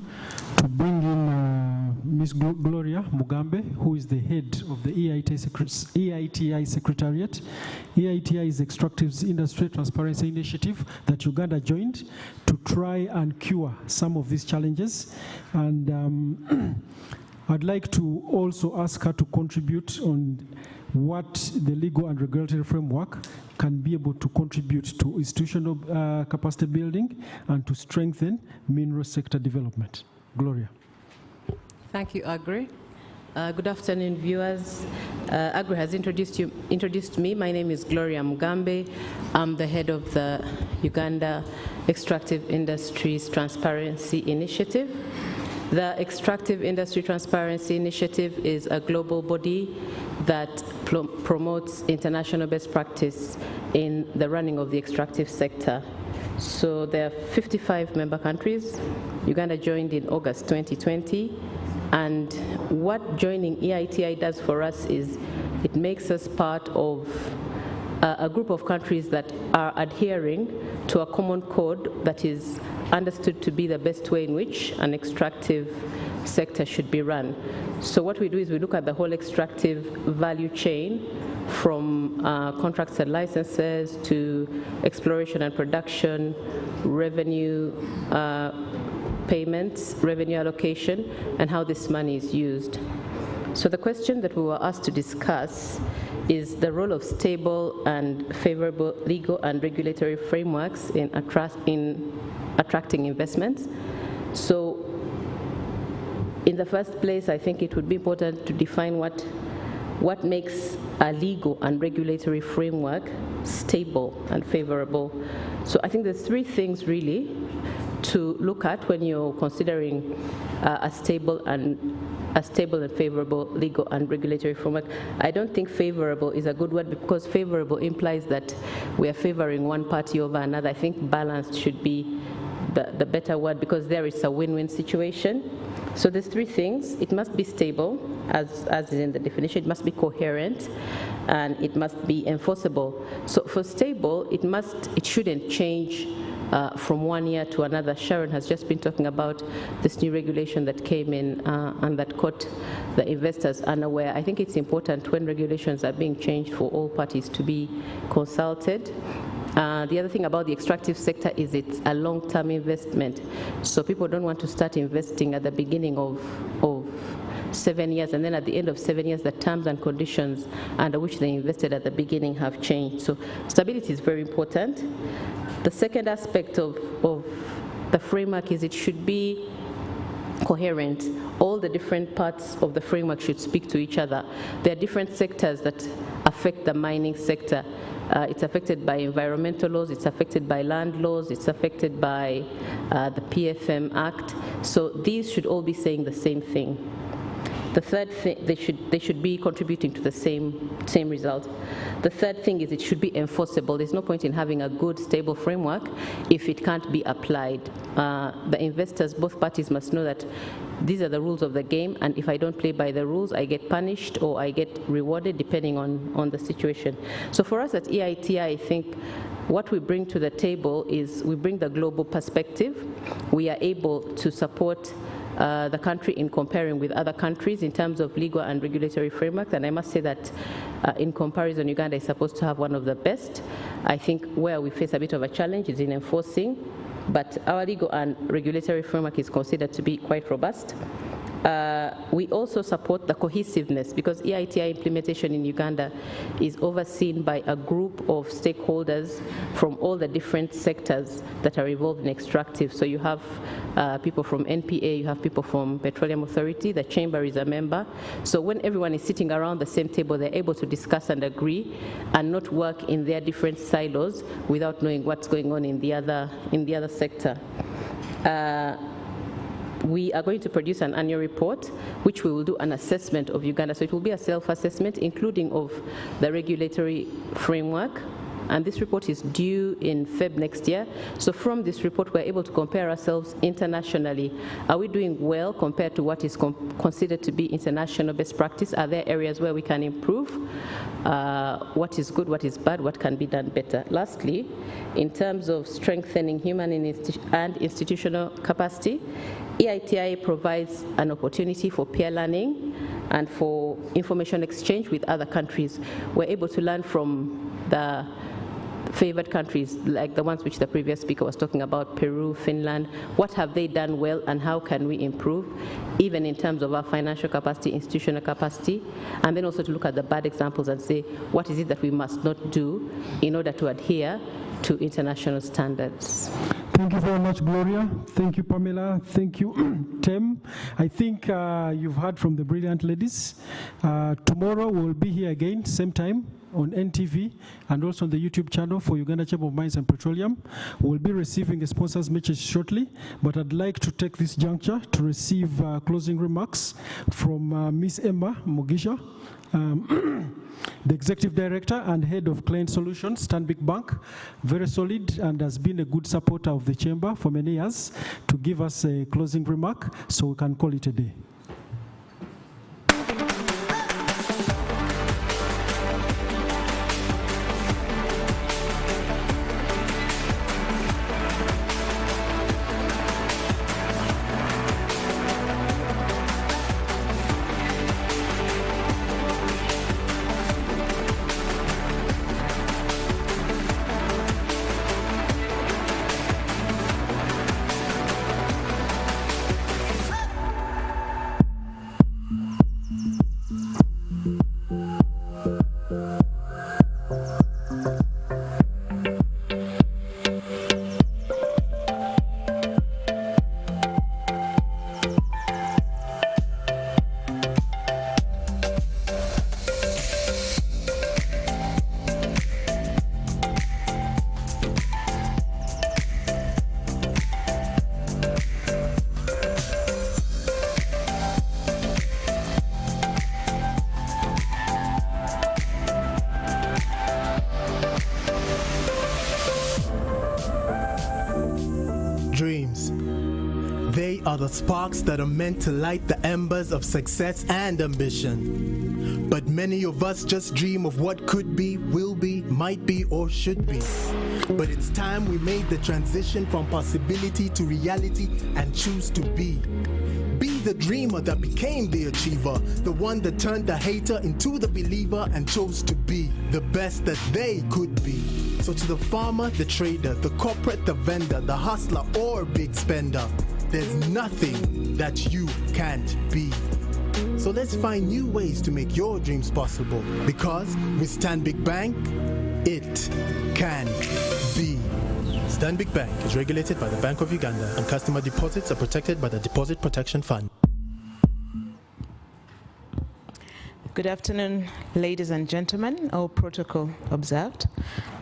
to bring in Ms. Gloria Mugambe, who is the head of the EITI Secretariat. EITI is Extractive Industry Transparency Initiative that Uganda joined to try and cure some of these challenges. And I'd like to also ask her to contribute on what the legal and regulatory framework can be able to contribute to institutional capacity building and to strengthen mineral sector development. Gloria. Thank you, Agri. Good afternoon, viewers. Agri has introduced me. My name is Gloria Mugambe. I'm the head of the Uganda Extractive Industries Transparency Initiative. The Extractive Industry Transparency Initiative is a global body that promotes international best practice in the running of the extractive sector. So there are 55 member countries. Uganda joined in August 2020. And what joining EITI does for us is it makes us part of a group of countries that are adhering to a common code that is understood to be the best way in which an extractive sector should be run. So what we do is we look at the whole extractive value chain, from contracts and licenses to exploration and production, revenue payments, revenue allocation, and how this money is used. So the question that we were asked to discuss is the role of stable and favorable legal and regulatory frameworks in attracting investments. So in the first place, I think it would be important to define what makes a legal and regulatory framework stable and favorable. So I think there's three things really to look at when you're considering a stable and favorable legal and regulatory framework. I don't think favorable is a good word, because favorable implies that we are favoring one party over another. I think balanced should be the better word, because there is a win-win situation. So there's three things. It must be stable, as is in the definition. It must be coherent, and it must be enforceable. So for stable, it shouldn't change from one year to another. Sharon has just been talking about this new regulation that came in and that caught the investors unaware. I think it's important when regulations are being changed for all parties to be consulted. The other thing about the extractive sector is it's a long-term investment. So people don't want to start investing at the beginning of 7 years, and then at the end of 7 years, the terms and conditions under which they invested at the beginning have changed. So stability is very important. The second aspect of the framework is it should be coherent. All the different parts of the framework should speak to each other. There are different sectors that affect the mining sector. It's affected by environmental laws, it's affected by land laws, it's affected by the PFM Act. So these should all be saying the same thing. The third thing, they should be contributing to the same result. The third thing is it should be enforceable. There's no point in having a good, stable framework if it can't be applied. The investors, both parties must know that these are the rules of the game, and if I don't play by the rules, I get punished or I get rewarded depending on the situation. So for us at EITI, I think what we bring to the table is we bring the global perspective. We are able to support the country in comparing with other countries in terms of legal and regulatory frameworks, and I must say that in comparison, Uganda is supposed to have one of the best. I think where we face a bit of a challenge is in enforcing, but our legal and regulatory framework is considered to be quite robust. We also support the cohesiveness because EITI implementation in Uganda is overseen by a group of stakeholders from all the different sectors that are involved in extractive. So you have people from NPA, you have people from Petroleum Authority, the chamber is a member. So when everyone is sitting around the same table, they're able to discuss and agree and not work in their different silos without knowing what's going on in the other sector. We are going to produce an annual report, which we will do an assessment of Uganda. So it will be a self-assessment, including of the regulatory framework. And this report is due in Feb next year. So from this report, we're able to compare ourselves internationally. Are we doing well compared to what is considered to be international best practice? Are there areas where we can improve? What is good, what is bad, what can be done better? Lastly, in terms of strengthening human and institutional capacity, EITI provides an opportunity for peer learning and for information exchange with other countries. We're able to learn from the favored countries, like the ones which the previous speaker was talking about, Peru, Finland. What have they done well and how can we improve, even in terms of our financial capacity, institutional capacity, and then also to look at the bad examples and say, what is it that we must not do in order to adhere to international standards. Thank you very much, Gloria. Thank you, Pamela. Thank you, Tem. I think you've heard from the brilliant ladies. Tomorrow we'll be here again, same time, on NTV and also on the YouTube channel for Uganda Chamber of Mines and Petroleum. We'll be receiving a sponsor's message shortly, but I'd like to take this juncture to receive closing remarks from Ms. Emma Mugisha, the Executive Director and Head of Client Solutions, Stanbic Bank, very solid and has been a good supporter of the Chamber for many years, to give us a closing remark so we can call it a day. Dreams. They are the sparks that are meant to light the embers of success and ambition. But many of us just dream of what could be, will be, might be, or should be. But it's time we made the transition from possibility to reality and choose to be. Be the dreamer that became the achiever, the one that turned the hater into the believer and chose to be the best that they could be. So to the farmer, the trader, the corporate, the vendor, the hustler, or big spender, there's nothing that you can't be. So let's find new ways to make your dreams possible, because with Stanbic Bank, it can be. Stanbic Bank is regulated by the Bank of Uganda, and customer deposits are protected by the Deposit Protection Fund. Good afternoon, ladies and gentlemen. All protocol observed.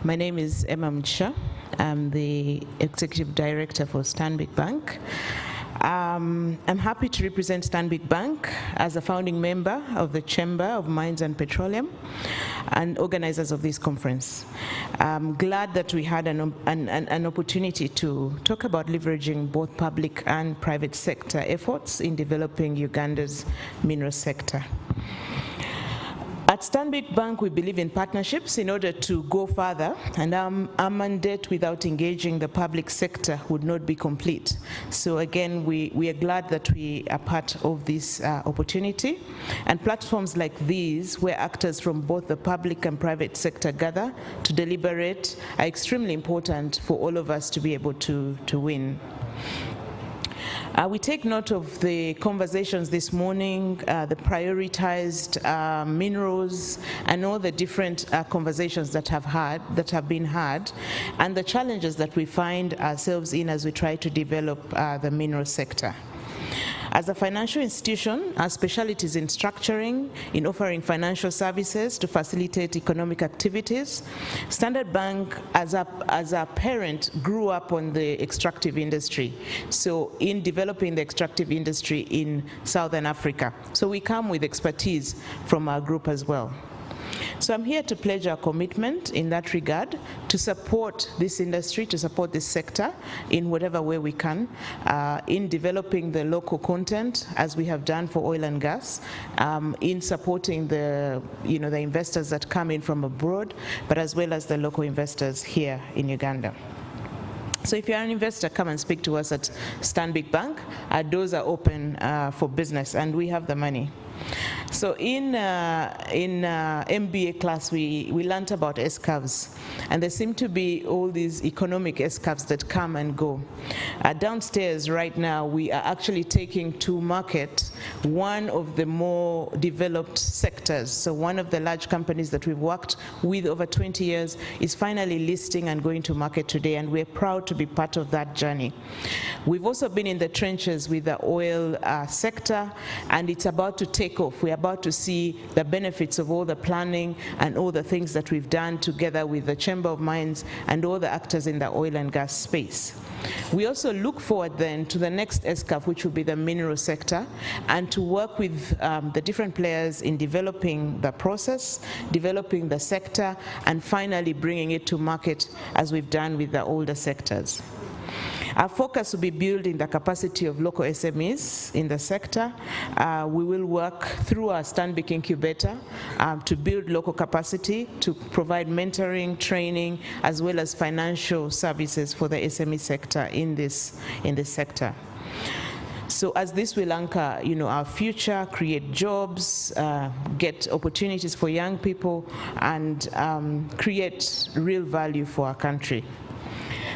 My name is Emma Mchisha. I'm the Executive Director for Stanbic Bank. I'm happy to represent Stanbic Bank as a founding member of the Chamber of Mines and Petroleum and organizers of this conference. I'm glad that we had an opportunity to talk about leveraging both public and private sector efforts in developing Uganda's mineral sector. At Stanbic Bank, we believe in partnerships in order to go further, and our mandate without engaging the public sector would not be complete. So again, we are glad that we are part of this opportunity. And platforms like these, where actors from both the public and private sector gather to deliberate, are extremely important for all of us to be able to win. We take note of the conversations this morning, the prioritized minerals, and all the different conversations that have been had, and the challenges that we find ourselves in as we try to develop the mineral sector. As a financial institution, our specialty is in structuring, in offering financial services to facilitate economic activities. Standard Bank, as a parent, grew up on the extractive industry, so in developing the extractive industry in Southern Africa. So we come with expertise from our group as well. So I'm here to pledge our commitment in that regard to support this industry, to support this sector in whatever way we can, in developing the local content, as we have done for oil and gas, in supporting the investors that come in from abroad, but as well as the local investors here in Uganda. So if you're an investor, come and speak to us at Stanbic Bank. Our doors are open for business, and we have the money. So in MBA class, we learned about S-curves, and there seem to be all these economic S-curves that come and go. Downstairs right now, we are actually taking to market one of the more developed sectors. So one of the large companies that we've worked with over 20 years is finally listing and going to market today, and we're proud to be part of that journey. We've also been in the trenches with the oil sector, and it's about to take off. We're about to see the benefits of all the planning and all the things that we've done together with the Chamber of Mines and all the actors in the oil and gas space. We also look forward then to the next S-curve, which will be the mineral sector, and to work with the different players in developing the process, developing the sector, and finally bringing it to market as we've done with the older sectors. Our focus will be building the capacity of local SMEs in the sector. We will work through our Stanbic Incubator to build local capacity, to provide mentoring, training, as well as financial services for the SME sector in this sector. So as this will anchor, our future, create jobs, get opportunities for young people, and create real value for our country.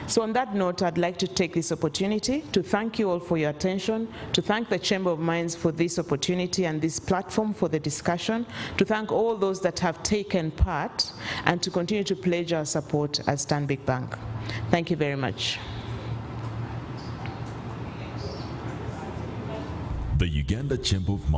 So on that note, I'd like to take this opportunity to thank you all for your attention, to thank the Chamber of Mines for this opportunity and this platform for the discussion, to thank all those that have taken part, and to continue to pledge our support as Stanbic Bank. Thank you very much. The Uganda Chamber of Mines